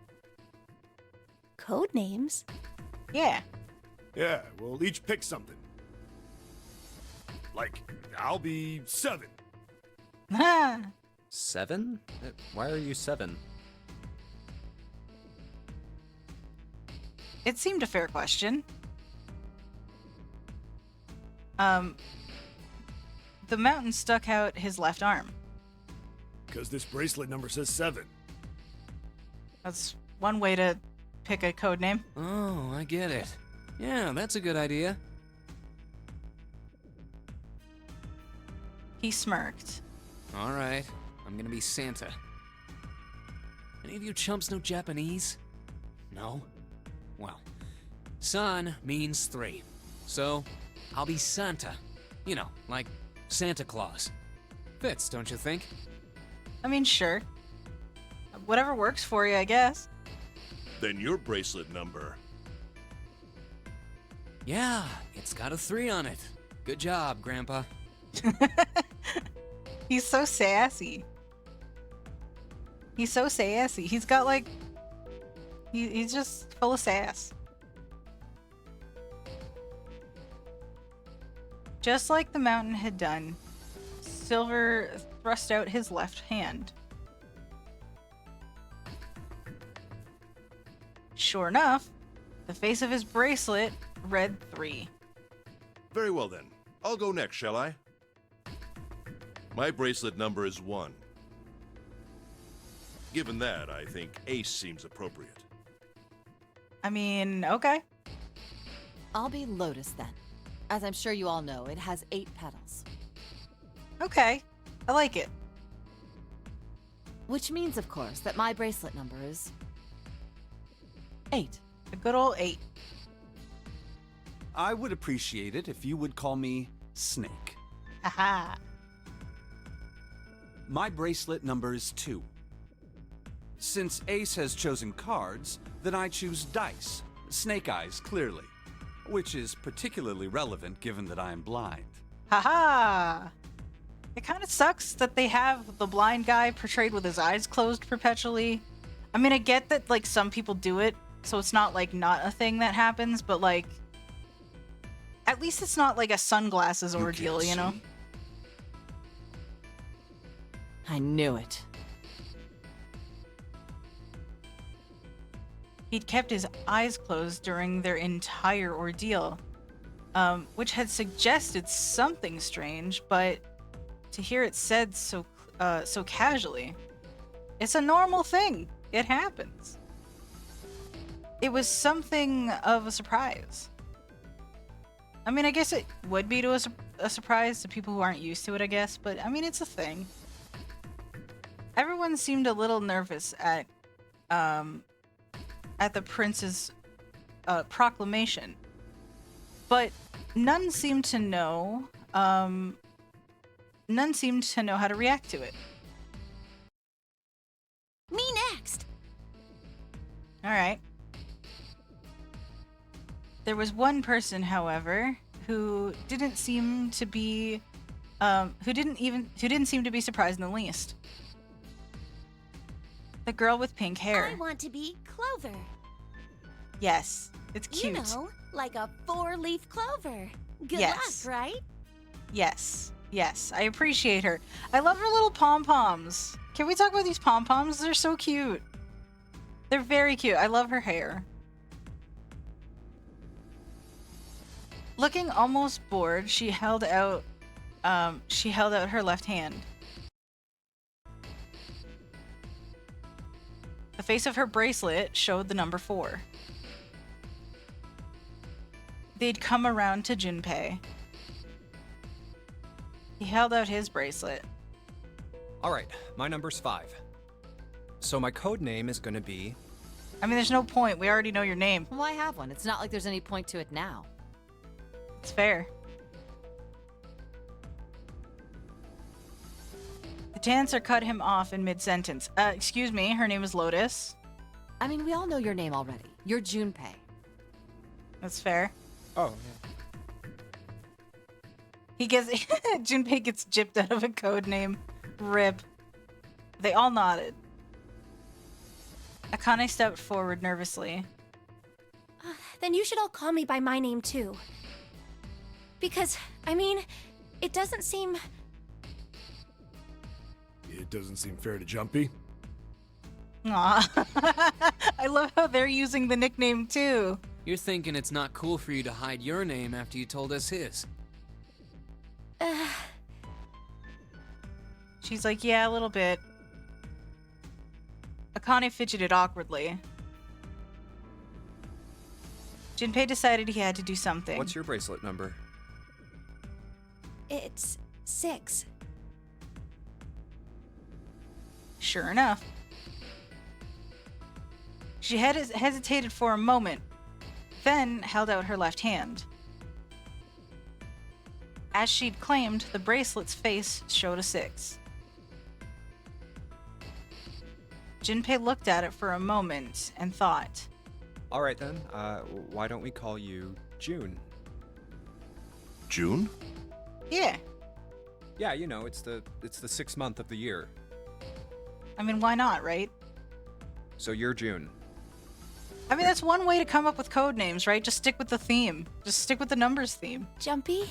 Code names? Yeah. Yeah, we'll each pick something. Like, I'll be 7. 7? Why are you 7? It seemed a fair question. The mountain stuck out his left arm. Because this bracelet number says 7. That's one way to pick a code name. Oh, I get it. Yeah, that's a good idea. He smirked. All right, I'm gonna be Santa. Any of you chumps know Japanese? No? Well, san means 3. So, I'll be Santa. You know, like Santa Claus. Fits, don't you think? I mean, sure. Whatever works for you, I guess. Then your bracelet number. Yeah, it's got a 3 on it. Good job, Grandpa. He's so sassy. He's so sassy. He's got like... He's just full of sass. Just like the mountain had done, Silver thrust out his left hand. Sure enough, the face of his bracelet read 3. Very well then. I'll go next, shall I? My bracelet number is 1. Given that, I think Ace seems appropriate. I mean, okay. I'll be Lotus then. As I'm sure you all know, it has 8 petals. Okay. I like it. Which means, of course, that my bracelet number is 8. A good old 8. I would appreciate it if you would call me Snake. Haha. My bracelet number is 2. Since Ace has chosen cards, then I choose dice. Snake eyes, clearly. Which is particularly relevant given that I'm blind. Haha. It kind of sucks that they have the blind guy portrayed with his eyes closed perpetually. I mean, I get that, like, some people do it, so it's not, like, not a thing that happens, but, like, at least it's not, like, a sunglasses ordeal, you know? I knew it. He'd kept his eyes closed during their entire ordeal, which had suggested something strange, but to hear it said so casually, it's a normal thing. It happens. It was something of a surprise. I mean, I guess it would be to a surprise to people who aren't used to it, I guess, but I mean, it's a thing. Everyone seemed a little nervous at the prince's proclamation, but none seemed to know how to react to it. Me next! All right. There was one person, however, who didn't seem to be surprised in the least. The girl with pink hair. I want to be Clover. Yes, it's cute. You know, like a 4-leaf clover. Good Yes. luck, right? Yes, yes, I appreciate her. I love her little pom-poms. Can we talk about these pom-poms? They're so cute. They're very cute. I love her hair. Looking almost bored, she held out her left hand. The face of her bracelet showed the number 4. They'd come around to Junpei. He held out his bracelet. All right, my number's 5. So my code name is gonna be... I mean, there's no point. We already know your name. Why have one? It's not like there's any point to it now. It's fair. The dancer cut him off in mid-sentence. Excuse me, her name is Lotus. I mean, we all know your name already. You're Junpei. That's fair. Oh, He gets Junpei gets gypped out of a code name. Rip. They all nodded. Akane stepped forward nervously. Then you should all call me by my name too. Because, I mean, it doesn't seem... It doesn't seem fair to Jumpy. Aw. I love how they're using the nickname too. You're thinking it's not cool for you to hide your name after you told us his. She's like, yeah, a little bit. Akane fidgeted awkwardly. Junpei decided he had to do something. what's your bracelet number? It's 6. Sure enough. She hesitated for a moment, then held out her left hand. As she'd claimed, the bracelet's face showed a 6. Junpei looked at it for a moment and thought. All right then, why don't we call you June? June? Yeah. Yeah, you know, it's the 6th month of the year. I mean, why not, right? So you're June. I mean, that's one way to come up with code names, right? Just stick with the theme. Just stick with the numbers theme. Jumpy?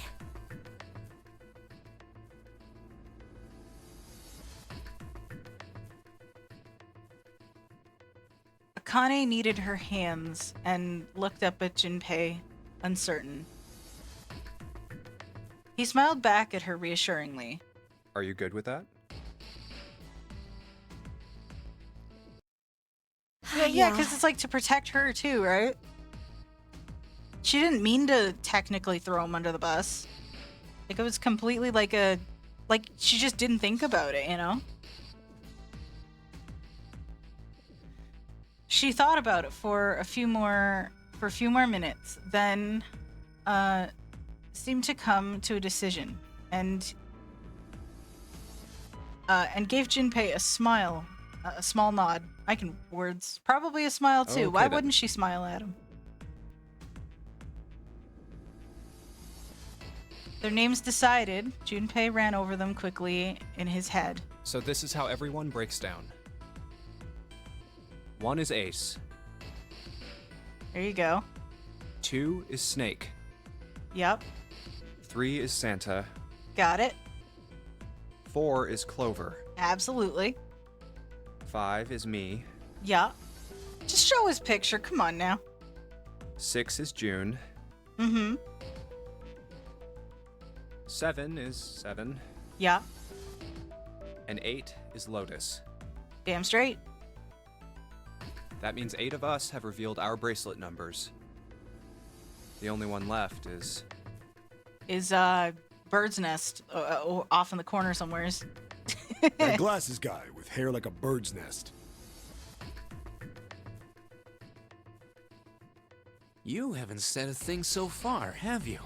Akane kneaded her hands and looked up at Junpei, uncertain. He smiled back at her reassuringly. Are you good with that? Yeah, because it's like to protect her too, right? She didn't mean to technically throw him under the bus. Like, it was completely like she just didn't think about it, you know? She thought about it for a few more minutes, then seemed to come to a decision and gave Junpei a smile, a small nod. I can words. Probably a smile too. Okay, Why then. wouldn't she smile at him? Their names decided, Junpei ran over them quickly in his head. So this is how everyone breaks down. 1 is Ace. There you go. 2 is Snake. Yep. 3 is Santa. Got it. 4 is Clover. Absolutely. 5 is me. Yup. Just show his picture. Come on now. 6 is June. Mm-hmm. 7 is 7. Yup. And 8 is Lotus. Damn straight. That means 8 of us have revealed our bracelet numbers. The only one left is... Bird's Nest off in the corner somewheres. That glasses guy with hair like a bird's nest. You haven't said a thing so far, have you?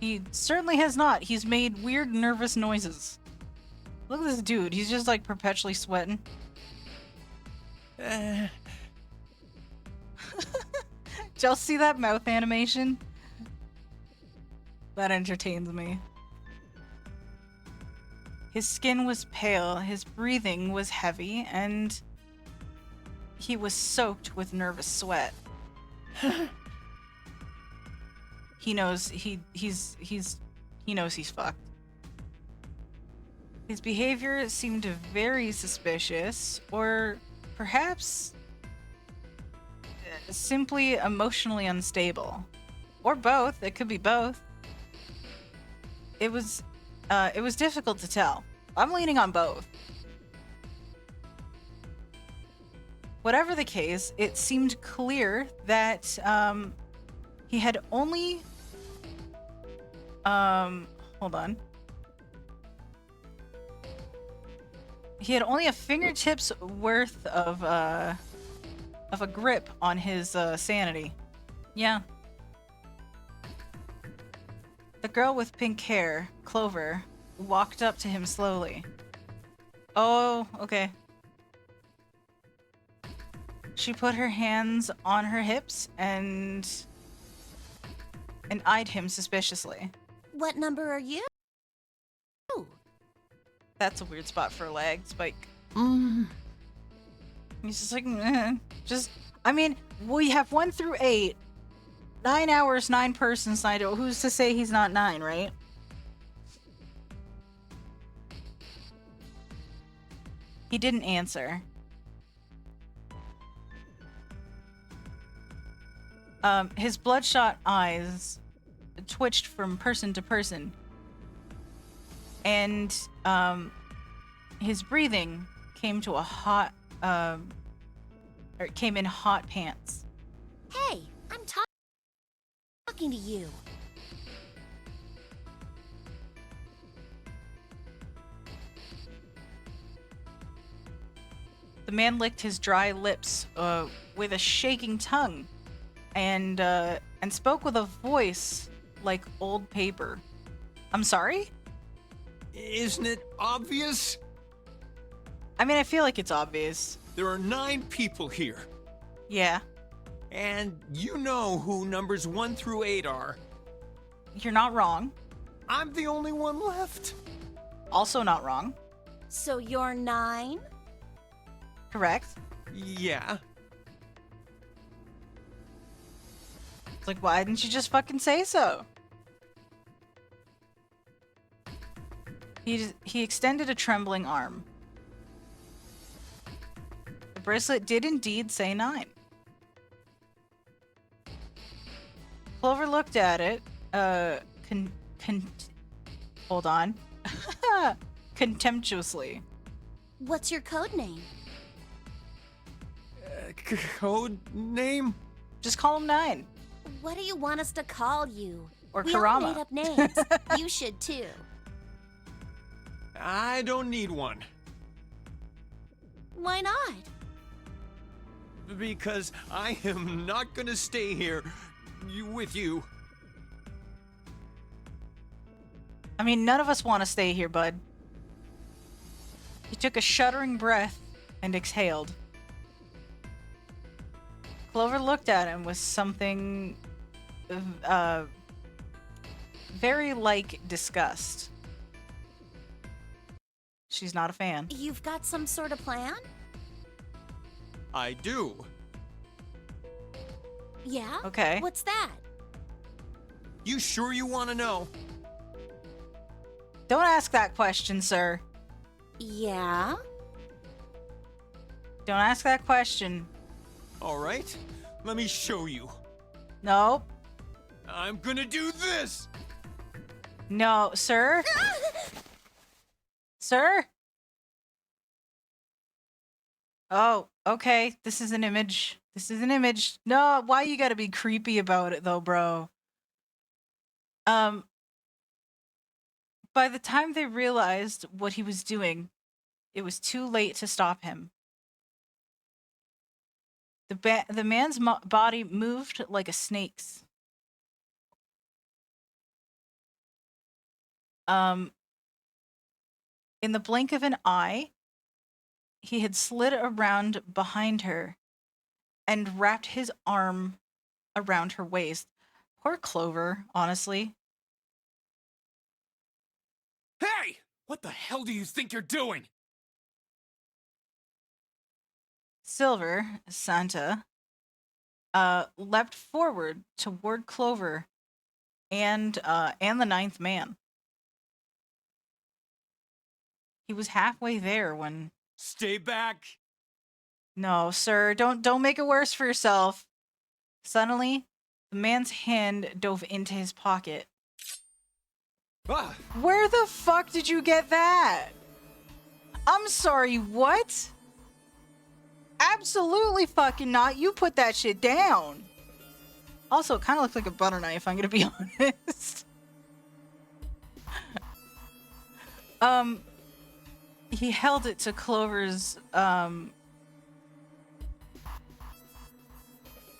He certainly has not. He's made weird, nervous noises. Look at this dude. He's just like perpetually sweating. Did y'all see that mouth animation? That entertains me. His skin was pale, his breathing was heavy, and he was soaked with nervous sweat. He knows he knows he's fucked. His behavior seemed very suspicious, or perhaps simply emotionally unstable. Or both. It could be both. It was difficult to tell. I'm leaning on both. Whatever the case, it seemed clear that he had only hold on. He had only a fingertips worth of a grip on his sanity. Yeah. The girl with pink hair, Clover, walked up to him slowly. Oh, okay. She put her hands on her hips and eyed him suspiciously. What number are you? That's a weird spot for a lag spike. He's just like, I mean, we have 1 through 8. 9 hours, 9 persons, 9. Who's to say he's not 9, right? He didn't answer. His bloodshot eyes twitched from person to person. And his breathing came to a hot, or it came in hot pants. Hey, I'm talking to you. The man licked his dry lips with a shaking tongue, and spoke with a voice like old paper. I'm sorry? Isn't it obvious? I mean, I feel like it's obvious. There are 9 people here. Yeah. And you know who numbers 1 through 8 are. You're not wrong. I'm the only one left. Also not wrong. So you're 9? Correct. Yeah. It's like, why didn't you just fucking say so? He extended a trembling arm. The bracelet did indeed say 9. Clover looked at it, hold on. Contemptuously. What's your code name? Code name? Just call him 9. What do you want us to call you? Or we Karama. all made up names. You should too. I don't need one. Why not? Because I am not gonna stay here with you. I mean, none of us want to stay here, bud. He took a shuddering breath and exhaled. Clover looked at him with something very like disgust. She's not a fan. You've got some sort of plan? I do. Yeah? Okay. What's that? You sure you want to know? Don't ask that question, sir. Yeah? Don't ask that question. All right, let me show you. Nope. I'm gonna do this! No, sir? Sir? Oh, okay. This is an image. This is an image. No, why you gotta be creepy about it though, bro? By the time they realized what he was doing, it was too late to stop him. The man's body moved like a snake's. In the blink of an eye, he had slid around behind her and wrapped his arm around her waist. Poor Clover, honestly. Hey! What the hell do you think you're doing? Silver, Santa, leapt forward toward Clover and the ninth man. He was halfway there when... Stay back! No, sir, don't make it worse for yourself. Suddenly, the man's hand dove into his pocket. Ah! Where the fuck did you get that? I'm sorry, what? Absolutely fucking not. You put that shit down. Also, it kind of looks like a butter knife, I'm gonna be honest. He held it to Clover's,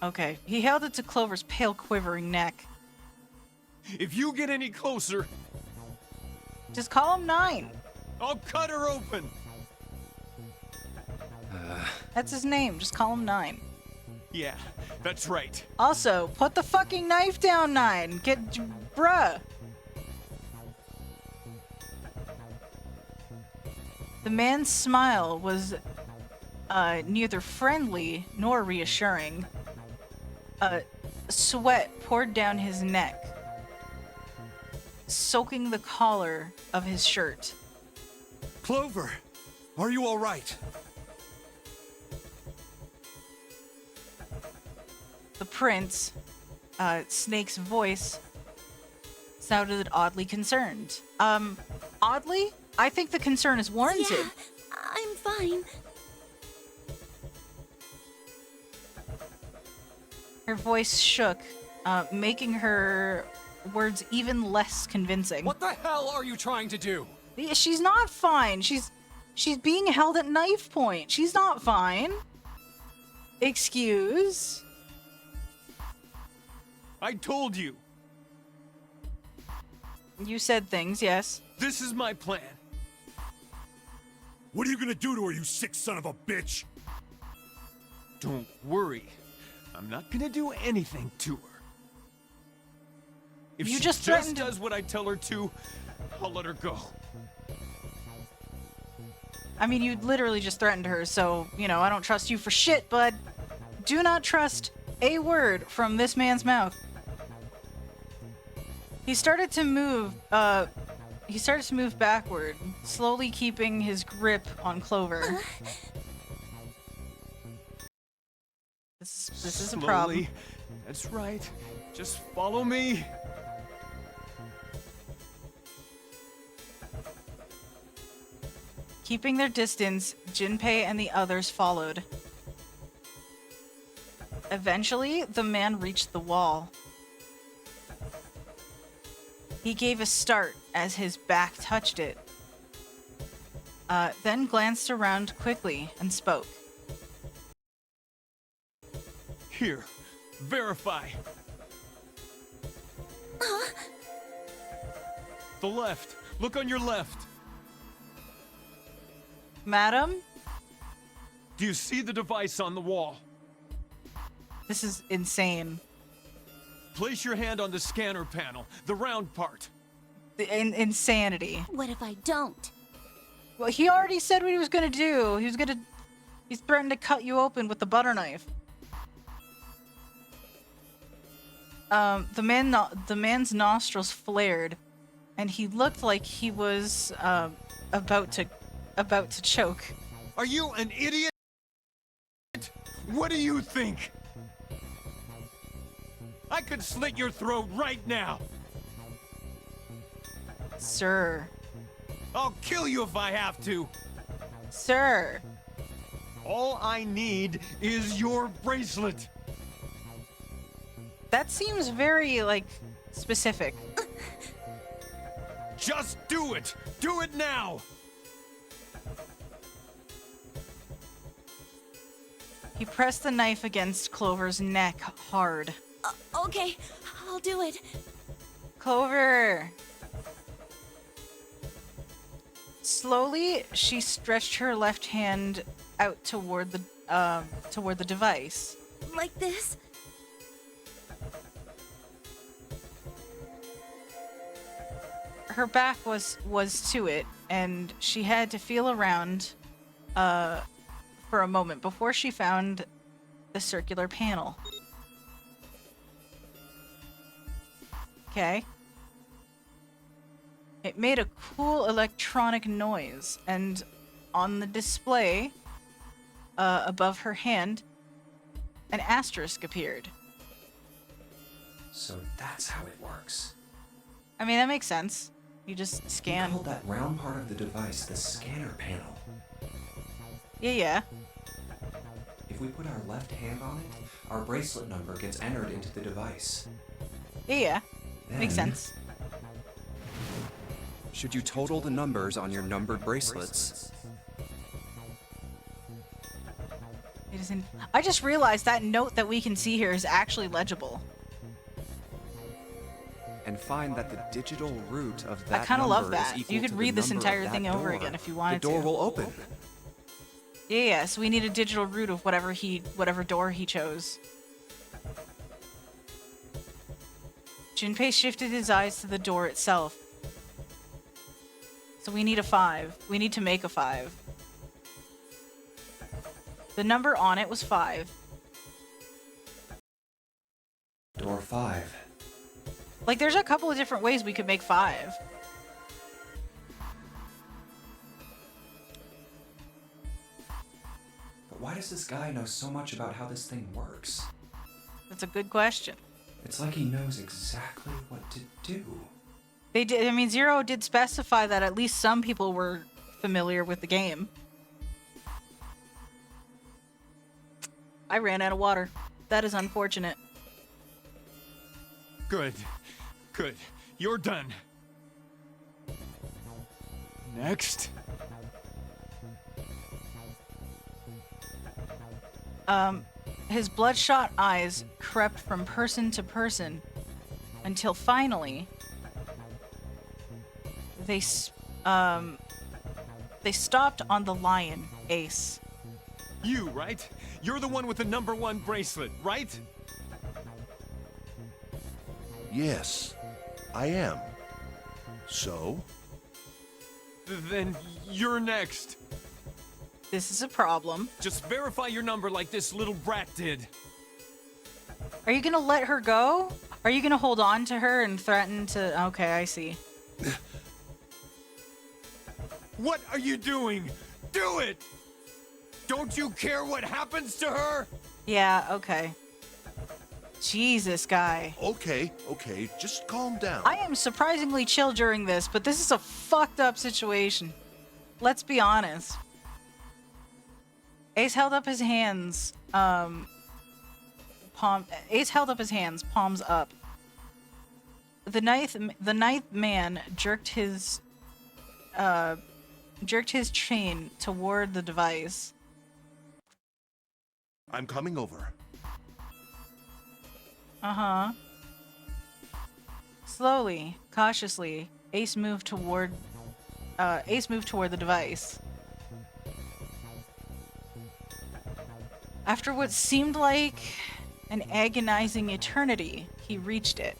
Okay, he held it to Clover's pale, quivering neck. If you get any closer, Just call him 9. I'll cut her open! That's his name. Just call him 9. Yeah, that's right. Also, put the fucking knife down, 9. Bruh. The man's smile was neither friendly nor reassuring. Sweat poured down his neck, soaking the collar of his shirt. Clover, are you all right? The prince, Snake's voice, sounded oddly concerned. Oddly? I think the concern is warranted. Yeah, I'm fine. Her voice shook, making her words even less convincing. What the hell are you trying to do? She's not fine. She's being held at knife point. She's not fine. Excuse? I told you. You said things, yes. This is my plan. What are you gonna do to her, you sick son of a bitch? Don't worry. I'm not gonna do anything to her. If You she just threatened to- does what I tell her to, I'll let her go. I mean, you literally just threatened her, so, you know, I don't trust you for shit, bud. Do not trust a word from this man's mouth. He started to move backward, slowly keeping his grip on Clover. This is a problem. Slowly. That's right. Just follow me. Keeping their distance, Jinpei and the others followed. Eventually, the man reached the wall. He gave a start as his back touched it, then glanced around quickly and spoke. Here. Verify. The left. Look on your left. Madam? Do you see the device on the wall? This is insane. Place your hand on the scanner panel, the round part. Insanity. What if I don't? Well, he already said what he was gonna do. He's threatened to cut you open with the butter knife. The man's nostrils flared, and he looked like he was about to choke. Are you an idiot? What do you think? I could slit your throat right now. Sir. I'll kill you if I have to. Sir. All I need is your bracelet. That seems very, like, specific. Just do it! Do it now! He pressed the knife against Clover's neck hard. Okay, I'll do it. Clover! Slowly, she stretched her left hand out toward the device. Like this? her back was to it, and she had to feel around for a moment before she found the circular panel. Okay. It made a cool electronic noise, and on the display above her hand, an asterisk appeared. So that's how it works. I mean, that makes sense. You just You scan. called that round part of the device the scanner panel. Yeah. If we put our left hand on it, our bracelet number gets entered into the device. Yeah. Makes Then, sense. Should you total the numbers on your numbered bracelets, It is in. I just realized that note that we can see here is actually legible. and find that the digital root of I that kind of number love that. is equal You could to read the this number entire of thing that over door, again if you wanted the door to. will open. Yeah, so we need a digital root of whatever door he chose. Junpei shifted his eyes to the door itself. So we need a 5. We need to make a 5. The number on it was 5. Door 5. Like, there's a couple of different ways we could make 5. But why does this guy know so much about how this thing works? That's a good question. It's like he knows exactly what to do. They did. I mean, Zero did specify that at least some people were familiar with the game. I ran out of water. That is unfortunate. Good. Good. You're done. Next. His bloodshot eyes crept from person to person until finally they stopped on the lion, Ace. You, right? You're the one with the number 1 bracelet, right? Yes, I am. So? Then you're next. This is a problem. Just verify your number like this little brat did. Are you gonna let her go? Are you gonna hold on to her and threaten to... Okay, I see. What are you doing? Do it! Don't you care what happens to her? Yeah, okay. Jesus, guy. Okay, just calm down. I am surprisingly chill during this, but this is a fucked up situation. Let's be honest. Ace held up his hands, Ace held up his hands, palms up. The ninth man jerked his chain toward the device. I'm coming over. Uh-huh. Slowly, cautiously, Ace moved toward the device. After what seemed like an agonizing eternity, he reached it.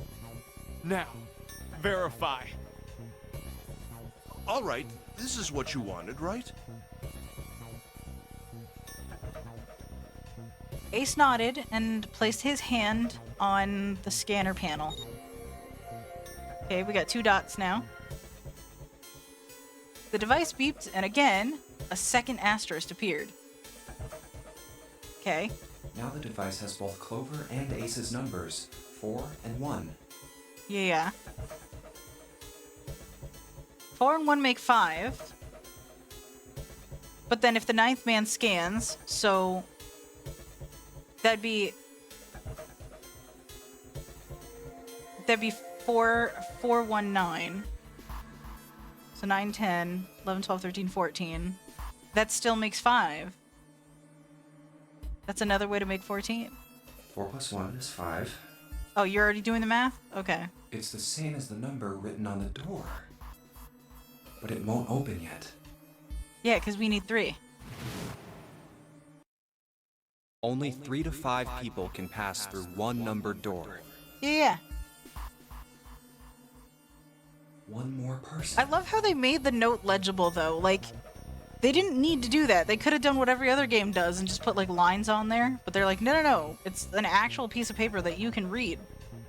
Now, verify. All right, this is what you wanted, right? Ace nodded and placed his hand on the scanner panel. Okay, we got 2 dots now. The device beeped, and again, a second asterisk appeared. Okay. Now the device has both Clover and Ace's numbers, 4 and 1. Yeah. 4 and 1 make 5. But then if the ninth man scans, so that'd be 419. So 9, 10, 11, 12, 13, 14. That still makes 5. That's another way to make 14. 4 plus 1 is 5. Oh, you're already doing the math? Okay. It's the same as the number written on the door. But it won't open yet. Yeah, because we need 3. Only 3 to 5 people can pass through one numbered door. Yeah. one more person. I love how they made the note legible, though. Like, they didn't need to do that. They could have done what every other game does and just put, like, lines on there. But they're like, no, no, no. It's an actual piece of paper that you can read.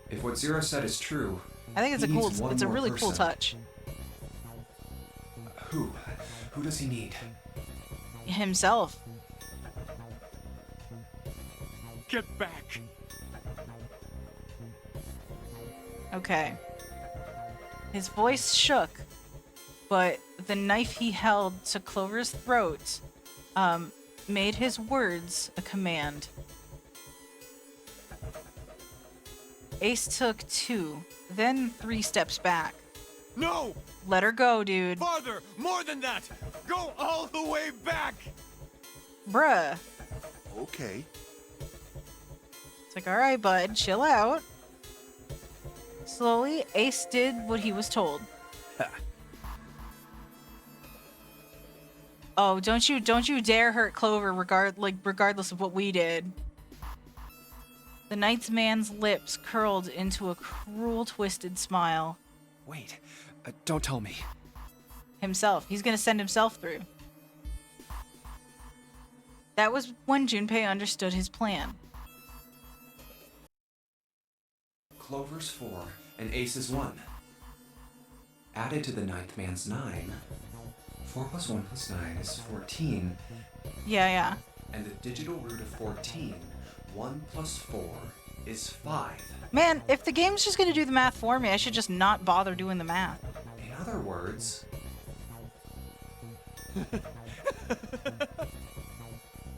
If what Zero said is true, I think it's he a cool, needs one it's a more really cool person. touch. Who? Who does he need? Himself. Get back. Okay. His voice shook, but the knife he held to Clover's throat made his words a command. Ace took 2, then 3 steps back. No! Let her go, dude. Farther! More than that! Go all the way back! Bruh. Okay. It's like, alright, bud, chill out. Slowly, Ace did what he was told. Oh, don't you dare hurt Clover regardless of what we did. The Knight's man's lips curled into a cruel, twisted smile. Wait, don't tell me. Himself. He's gonna send himself through. That was when Junpei understood his plan. Clover's 4 and Ace's 1. Added to the ninth man's 9. 4 plus 1 plus 9 is 14. Yeah. And the digital root of 14, 1 plus 4, is 5. Man, if the game's just gonna do the math for me, I should just not bother doing the math. In other words...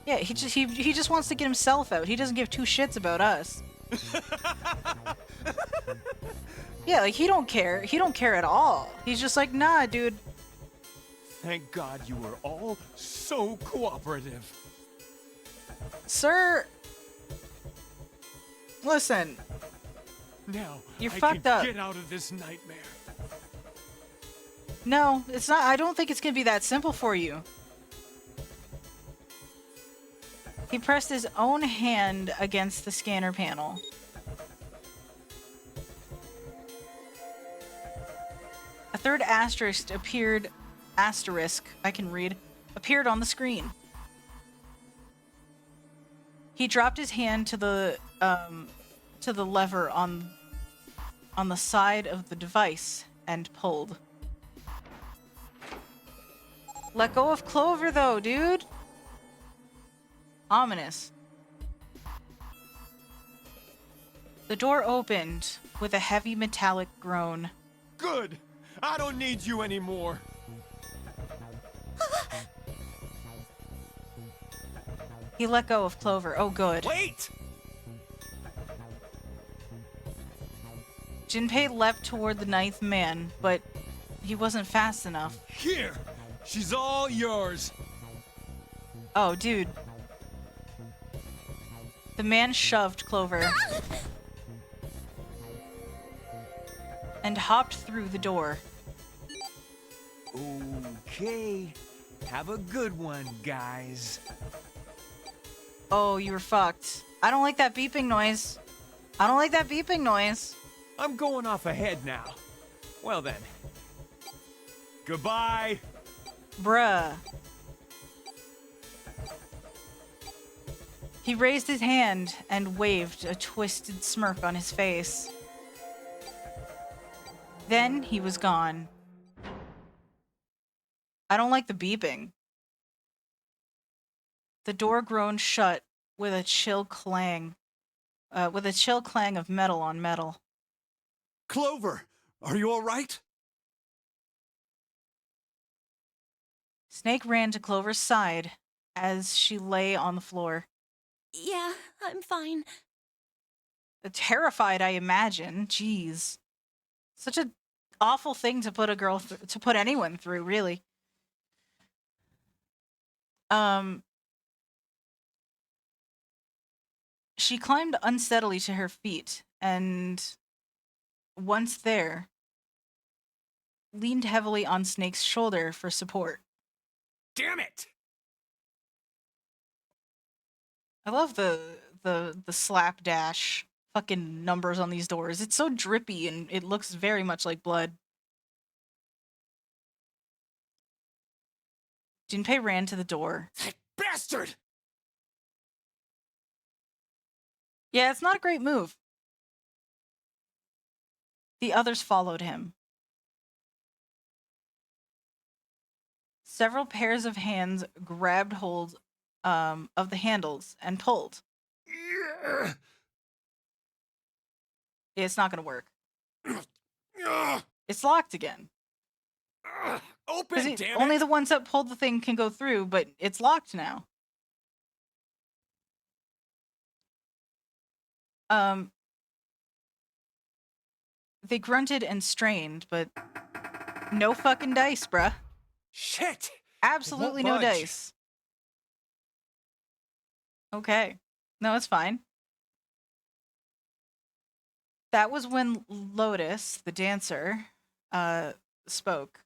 Yeah, he just wants to get himself out. He doesn't give 2 shits about us. Yeah, like, he don't care. He don't care at all. He's just like, nah, dude. Thank God you were all so cooperative. Sir, listen. Now You're I fucked can up. get out of this nightmare. No, it's not. I don't think it's gonna be that simple for you. He pressed his own hand against the scanner panel. A third asterisk appeared. I can read. Appeared on the screen. He dropped his hand to the lever on the side of the device and pulled. Let go of Clover, though, dude. Ominous. The door opened with a heavy metallic groan. Good! I don't need you anymore! He let go of Clover. Oh, good. Wait! Junpei leapt toward the ninth man, but he wasn't fast enough. Here! She's all yours! Oh, dude. The man shoved Clover and hopped through the door. Okay. Have a good one, guys. Oh, you were fucked. I don't like that beeping noise. I don't like that beeping noise. I'm going off ahead now. Well then. Goodbye! Bruh. He raised his hand and waved, a twisted smirk on his face. Then he was gone. I don't like the beeping. The door groaned shut with a chill clang. Of metal on metal. Clover, are you all right? Snake ran to Clover's side as she lay on the floor. Yeah, I'm fine. Terrified, I imagine. Jeez. Such a awful thing to put a girl to put anyone through, really. She climbed unsteadily to her feet and once there, leaned heavily on Snake's shoulder for support. Damn it! I love the slapdash fucking numbers on these doors. It's so drippy and it looks very much like blood. Junpei ran to the door. That bastard! Yeah, it's not a great move. The others followed him. Several pairs of hands grabbed hold of the handles and pulled. It's not going to work. It's locked again. Open, damn Only it! the ones that pulled the thing can go through, but it's locked now. They grunted and strained, but no fucking dice, bruh. Shit! Absolutely no budge. dice. Okay. No, it's fine. That was when Lotus, the dancer, spoke.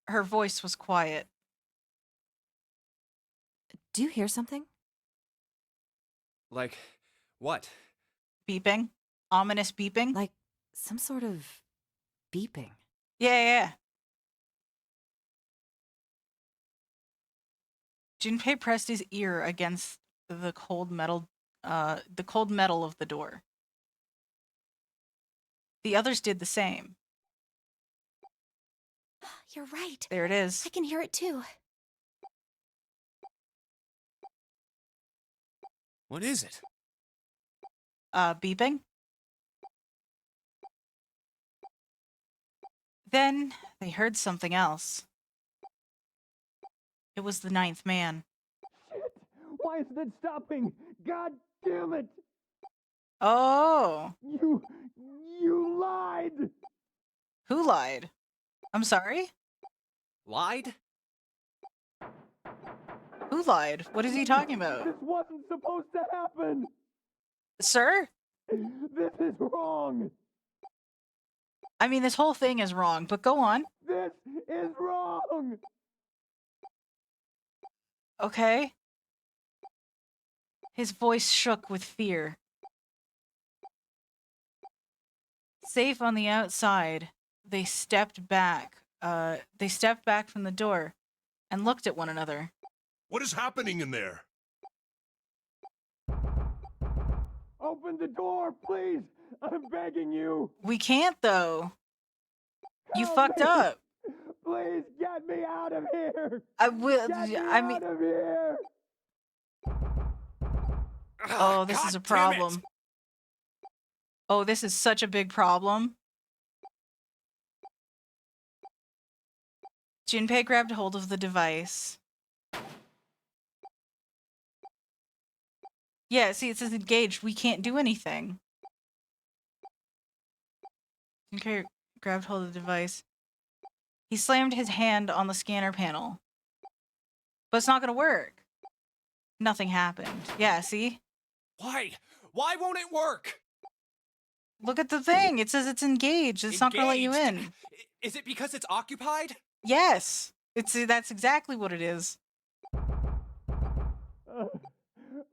Her voice was quiet. Do you hear something? Like, what? Beeping. Ominous beeping. Like some sort of beeping. Yeah. Junpei pressed his ear against the cold metal of the door. The others did the same. You're right. There it is. I can hear it too. What is it? Beeping. Then they heard something else. It was the ninth man. Why isn't it stopping? God damn it! Oh. You lied! Who lied? I'm sorry? Lied? Who lied? What is he talking about? This wasn't supposed to happen! Sir? This is wrong! I mean, this whole thing is wrong, but go on. This is wrong! Okay. His voice shook with fear. Safe on the outside, they stepped back. They stepped back from the door and looked at one another. What is happening in there? Open the door, please! I'm begging you! We can't, though. You Help fucked me. up. Please get me out of here! I will. Get me I mean, out of here! oh, this God is a damn it. problem. Oh, this is such a big problem. Junpei grabbed hold of the device. Yeah, see, it says engaged. We can't do anything. Junpei grabbed hold of the device. He slammed his hand on the scanner panel. But it's not gonna work. Nothing happened. Yeah, see? Why? Why won't it work? Look at the thing. It says it's engaged. It's not gonna let you in. Engaged? Is it because it's occupied? Yes. That's exactly what it is.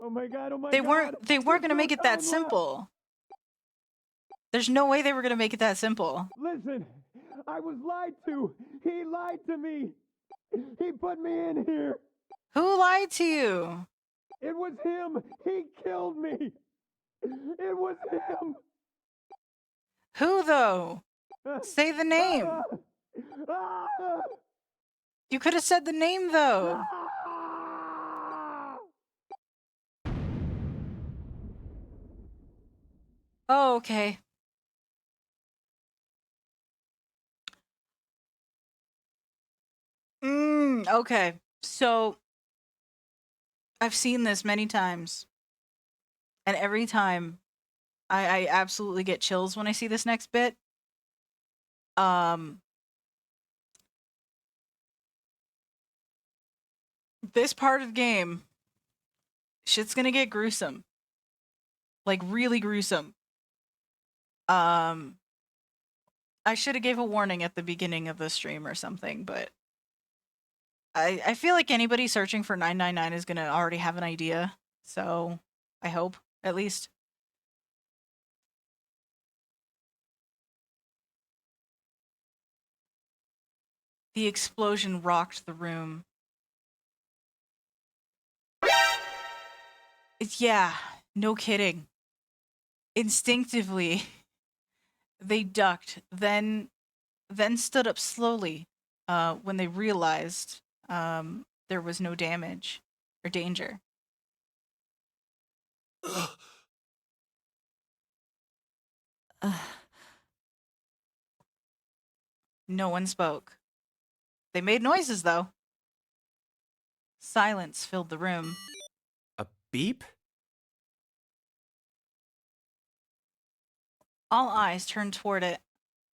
Oh my god, oh my They god! weren't gonna make it that Time simple. There's no way they were gonna make it that simple. Listen, I was lied to. He lied to me. He put me in here. Who lied to you? It was him. He killed me. It was him. Who though? Say the name. Ah! You could have said the name though. Ah! Oh, okay. Okay. So I've seen this many times. And every time I absolutely get chills when I see this next bit. This part of the game, shit's gonna get gruesome. Like really gruesome. I should have gave a warning at the beginning of the stream or something, but I feel like anybody searching for 999 is gonna already have an idea. So I hope, at least. The explosion rocked the room. Yeah, no kidding. Instinctively, they ducked, then stood up slowly when they realized there was no damage or danger. No one spoke. They made noises, though. Silence filled the room. A beep? All eyes turned toward it.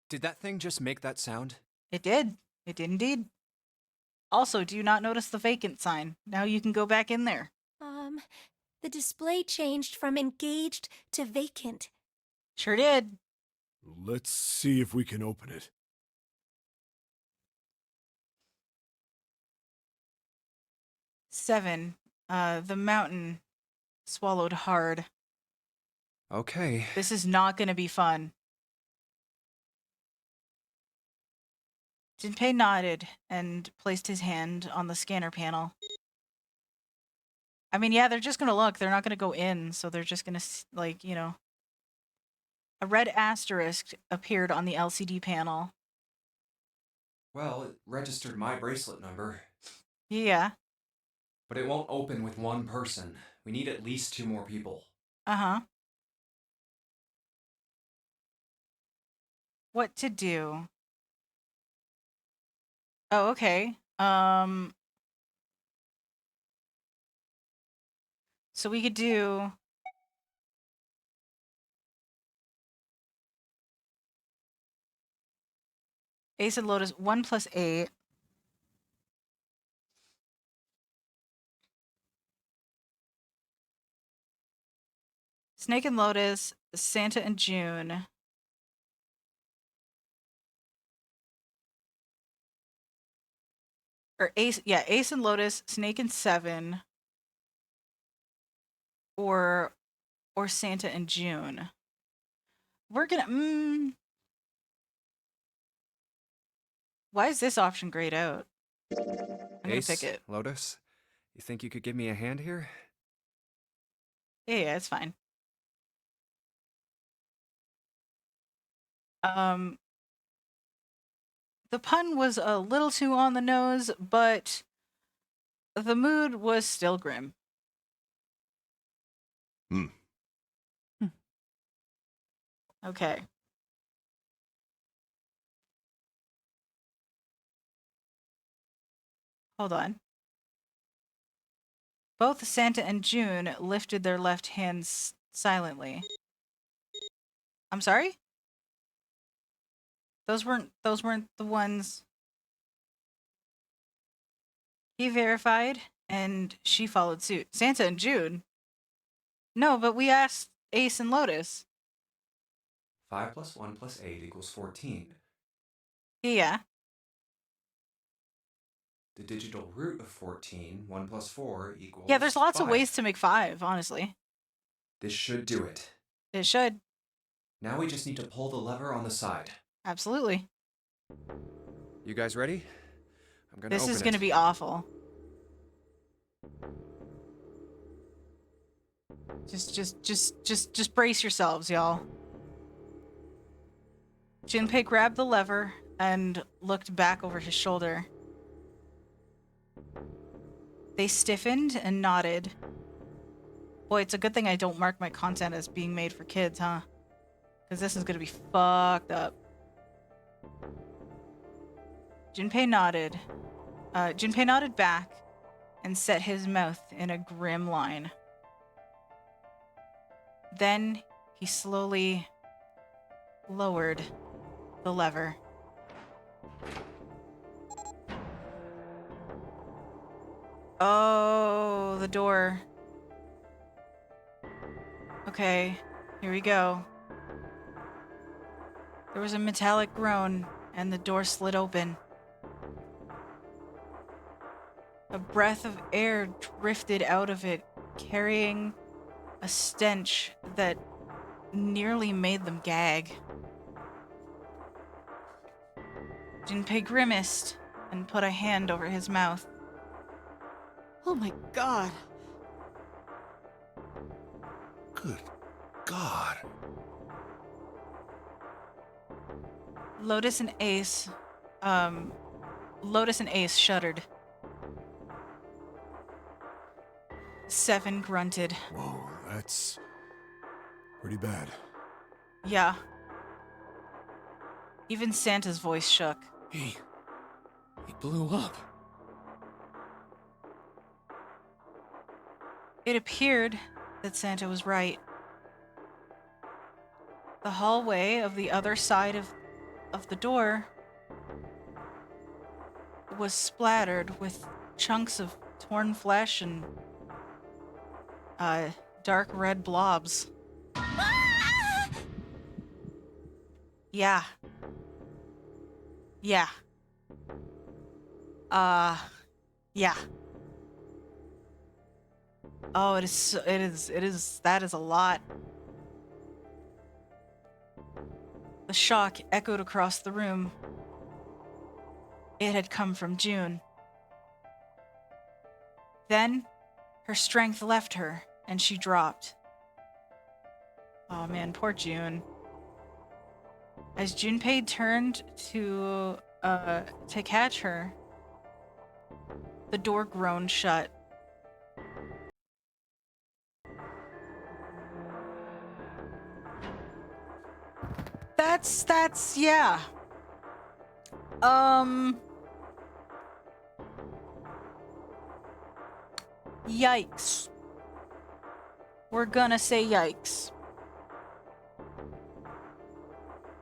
Did that thing just make that sound? It did. It did indeed. Also, do you not notice the vacant sign? Now you can go back in there. The display changed from engaged to vacant. Sure did. Let's see if we can open it. Seven. The mountain swallowed hard. Okay. This is not going to be fun. Jinpei nodded and placed his hand on the scanner panel. I mean, yeah, they're just going to look. They're not going to go in, so they're just going to, like, you know. A red asterisk appeared on the LCD panel. Well, it registered my bracelet number. Yeah. But it won't open with one person. We need at least 2 more people. Uh-huh. What to do? Oh, okay. So we could do... Ace and Lotus, 1 plus 8. Snake and Lotus, Santa and June. Or Ace, yeah, Ace and Lotus, Snake and 7. Or Santa and June. We're gonna, Why is this option grayed out? I'm gonna pick it. Lotus, you think you could give me a hand here? Yeah, it's fine. The pun was a little too on the nose, but the mood was still grim. Okay. Hold on. Both Santa and June lifted their left hands silently. I'm sorry? Those weren't the ones. He verified, and she followed suit. Santa and June? No, but we asked Ace and Lotus. 5 plus 1 plus 8 equals 14. Yeah. The digital root of 14, 1 plus 4 equals Yeah, there's lots of 5. ways to make 5, honestly. This should do it. It should. Now we just need to pull the lever on the side. Absolutely. You guys ready? I'm gonna open it. This is gonna be awful. Just brace yourselves, y'all. Junpei grabbed the lever and looked back over his shoulder. They stiffened and nodded. Boy, it's a good thing I don't mark my content as being made for kids, huh? Because this is gonna be fucked up. Junpei nodded. Junpei nodded back and set his mouth in a grim line. Then he slowly lowered the lever. Oh, the door. Okay, here we go. There was a metallic groan, and the door slid open. A breath of air drifted out of it, carrying a stench that nearly made them gag. Junpei grimaced and put a hand over his mouth. Oh my god. Good God. Lotus and Ace shuddered. Seven grunted. Whoa, that's pretty bad. Yeah. Even Santa's voice shook. He blew up. It appeared that Santa was right. The hallway of the other side of the door was splattered with chunks of torn flesh and dark red blobs. Yeah. Yeah. Yeah. Oh, it is, that is a lot. The shock echoed across the room. It had come from June. Then, her strength left her, and she dropped. Oh man, poor June. As Junpei turned to catch her, the door groaned shut. That's yeah. Yikes. We're gonna say yikes.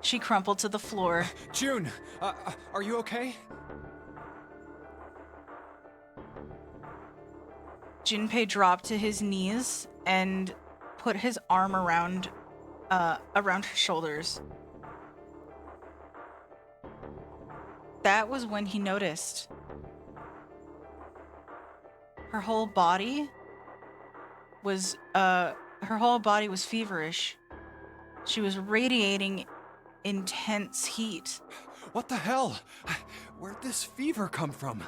She crumpled to the floor. June, are you okay? Junpei dropped to his knees and put his arm around her shoulders. That was when he noticed. Her whole body was feverish. She was radiating intense heat. What the hell? Where'd this fever come from?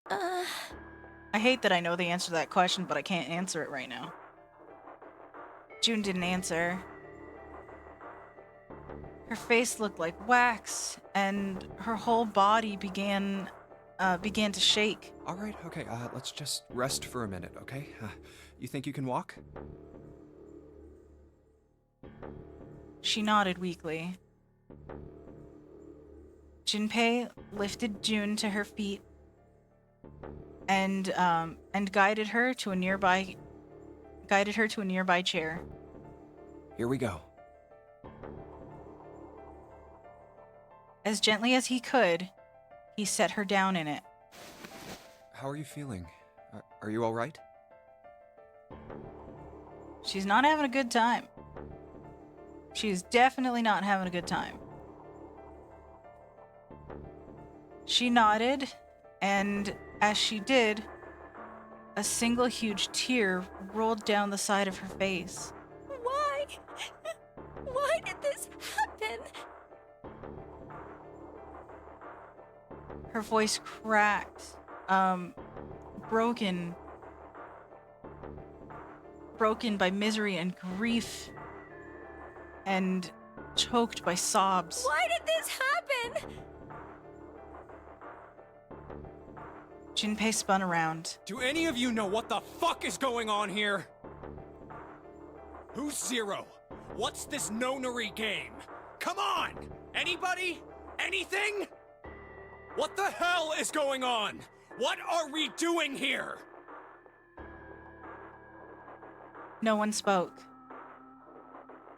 I hate that I know the answer to that question, but I can't answer it right now. June didn't answer. Her face looked like wax, and her whole body began to shake. All right, okay, let's just rest for a minute, okay? You think you can walk? She nodded weakly. Junpei lifted June to her feet and guided her to a nearby chair. Here we go. As gently as he could, he set her down in it. How are you feeling? Are you all right? She's not having a good time. She's definitely not having a good time. She nodded, and as she did, a single huge tear rolled down the side of her face. Why? Why did this happen? Her voice cracked, broken by misery and grief, and choked by sobs. Why did this happen? Junpei spun around. Do any of you know what the fuck is going on here? Who's Zero? What's this nonary game? Come on! Anybody? Anything? What the hell is going on? What are we doing here? No one spoke.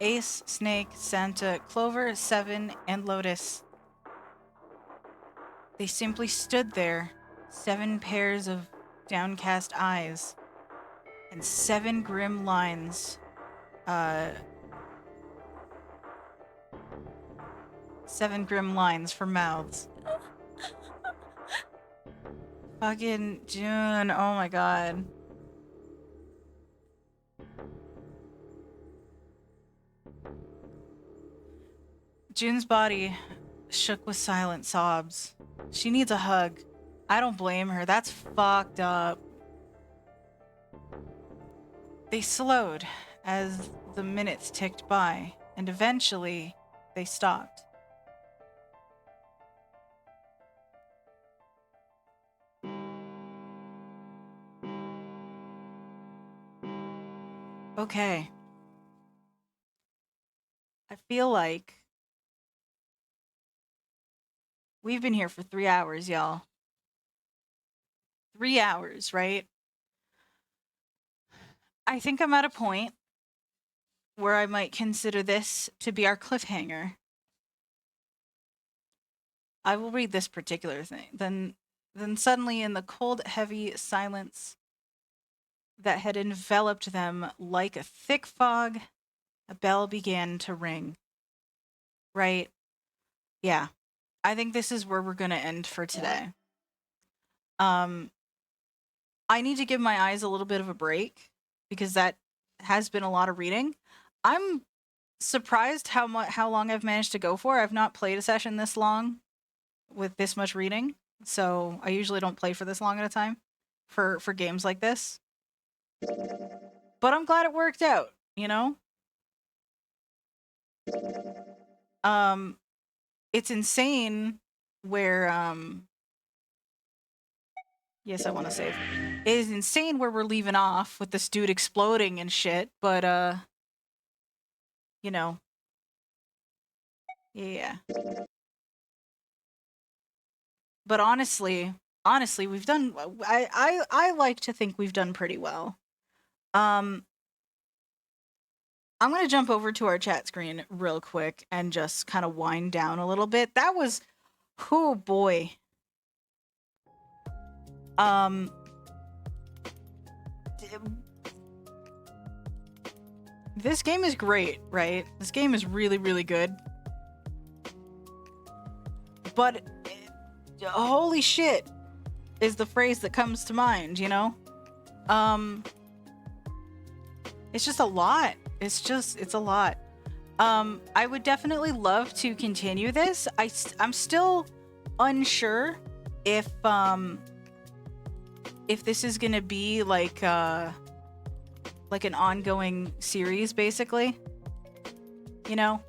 Ace, Snake, Santa, Clover, Seven, and Lotus. They simply stood there, 7 pairs of downcast eyes, and 7 grim lines. 7 grim lines for mouths. Fucking June, oh my god. June's body shook with silent sobs. She needs a hug. I don't blame her. That's fucked up. They slowed as the minutes ticked by, and eventually they stopped. Okay. I feel like we've been here for 3 hours, y'all. 3 hours, right? I think I'm at a point where I might consider this to be our cliffhanger. I will read this particular thing. Then suddenly in the cold, heavy silence that had enveloped them like a thick fog, a bell began to ring. Right? Yeah. I think this is where we're going to end for today. I need to give my eyes a little bit of a break because that has been a lot of reading. I'm surprised how long I've managed to go for. I've not played a session this long with this much reading, so I usually don't play for this long at a time for games like this. But I'm glad it worked out, you know? It's insane where yes, I want to save. It is insane where we're leaving off with this dude exploding and shit, but you know. Yeah. But honestly, we've done I like to think we've done pretty well. I'm going to jump over to our chat screen real quick and just kind of wind down a little bit. That was oh boy. This game is great, right? This game is really, really good. But holy shit is the phrase that comes to mind, you know? It's just a lot. It's a lot. I would definitely love to continue this. I'm still unsure if this is gonna be like an ongoing series, basically. You know,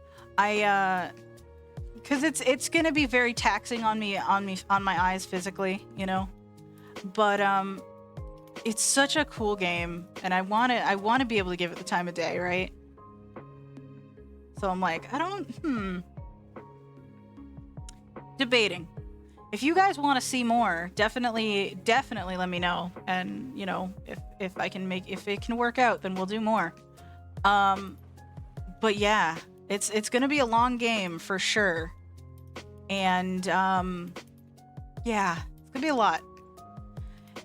because it's gonna be very taxing on my eyes physically, you know. But it's such a cool game, and I want to be able to give it the time of day, right? So I'm like, debating. If you guys want to see more, definitely let me know. And you know, if it can work out, then we'll do more. But yeah, it's gonna be a long game for sure. And yeah, it's gonna be a lot.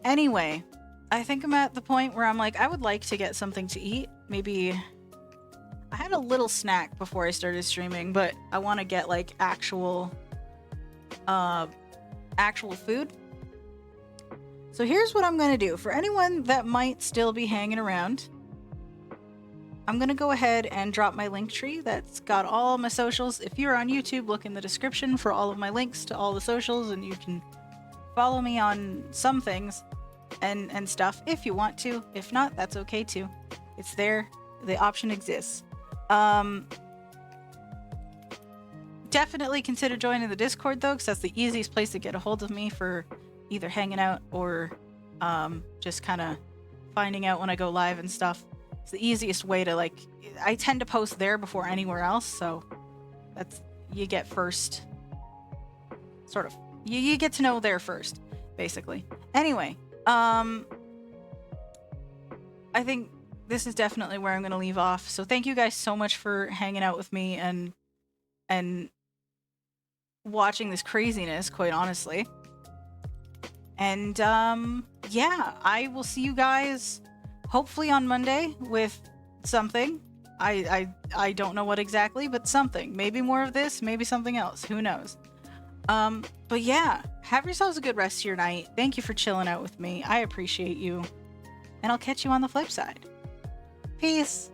Anyway, I think I'm at the point where I'm like, I would like to get something to eat. Maybe I had a little snack before I started streaming, but I want to get like actual food. So here's what I'm going to do. For anyone that might still be hanging around, I'm going to go ahead and drop my link tree that's got all my socials. If you're on YouTube, look in the description for all of my links to all the socials, and you can follow me on some things and stuff if you want to. If not, that's okay too. It's there. The option exists. Definitely consider joining the Discord though, because that's the easiest place to get a hold of me for either hanging out or just kind of finding out when I go live and stuff. It's the easiest way to, like, I tend to post there before anywhere else, so that's, you get first, sort of, you get to know there first, basically. Anyway, I think this is definitely where I'm going to leave off. So thank you guys so much for hanging out with me and watching this craziness, quite honestly. And yeah, I will see you guys hopefully on Monday with something. I don't know what exactly, but something. Maybe more of this, maybe something else. Who knows? But yeah, have yourselves a good rest of your night. Thank you for chilling out with me. I appreciate you. And I'll catch you on the flip side. Peace.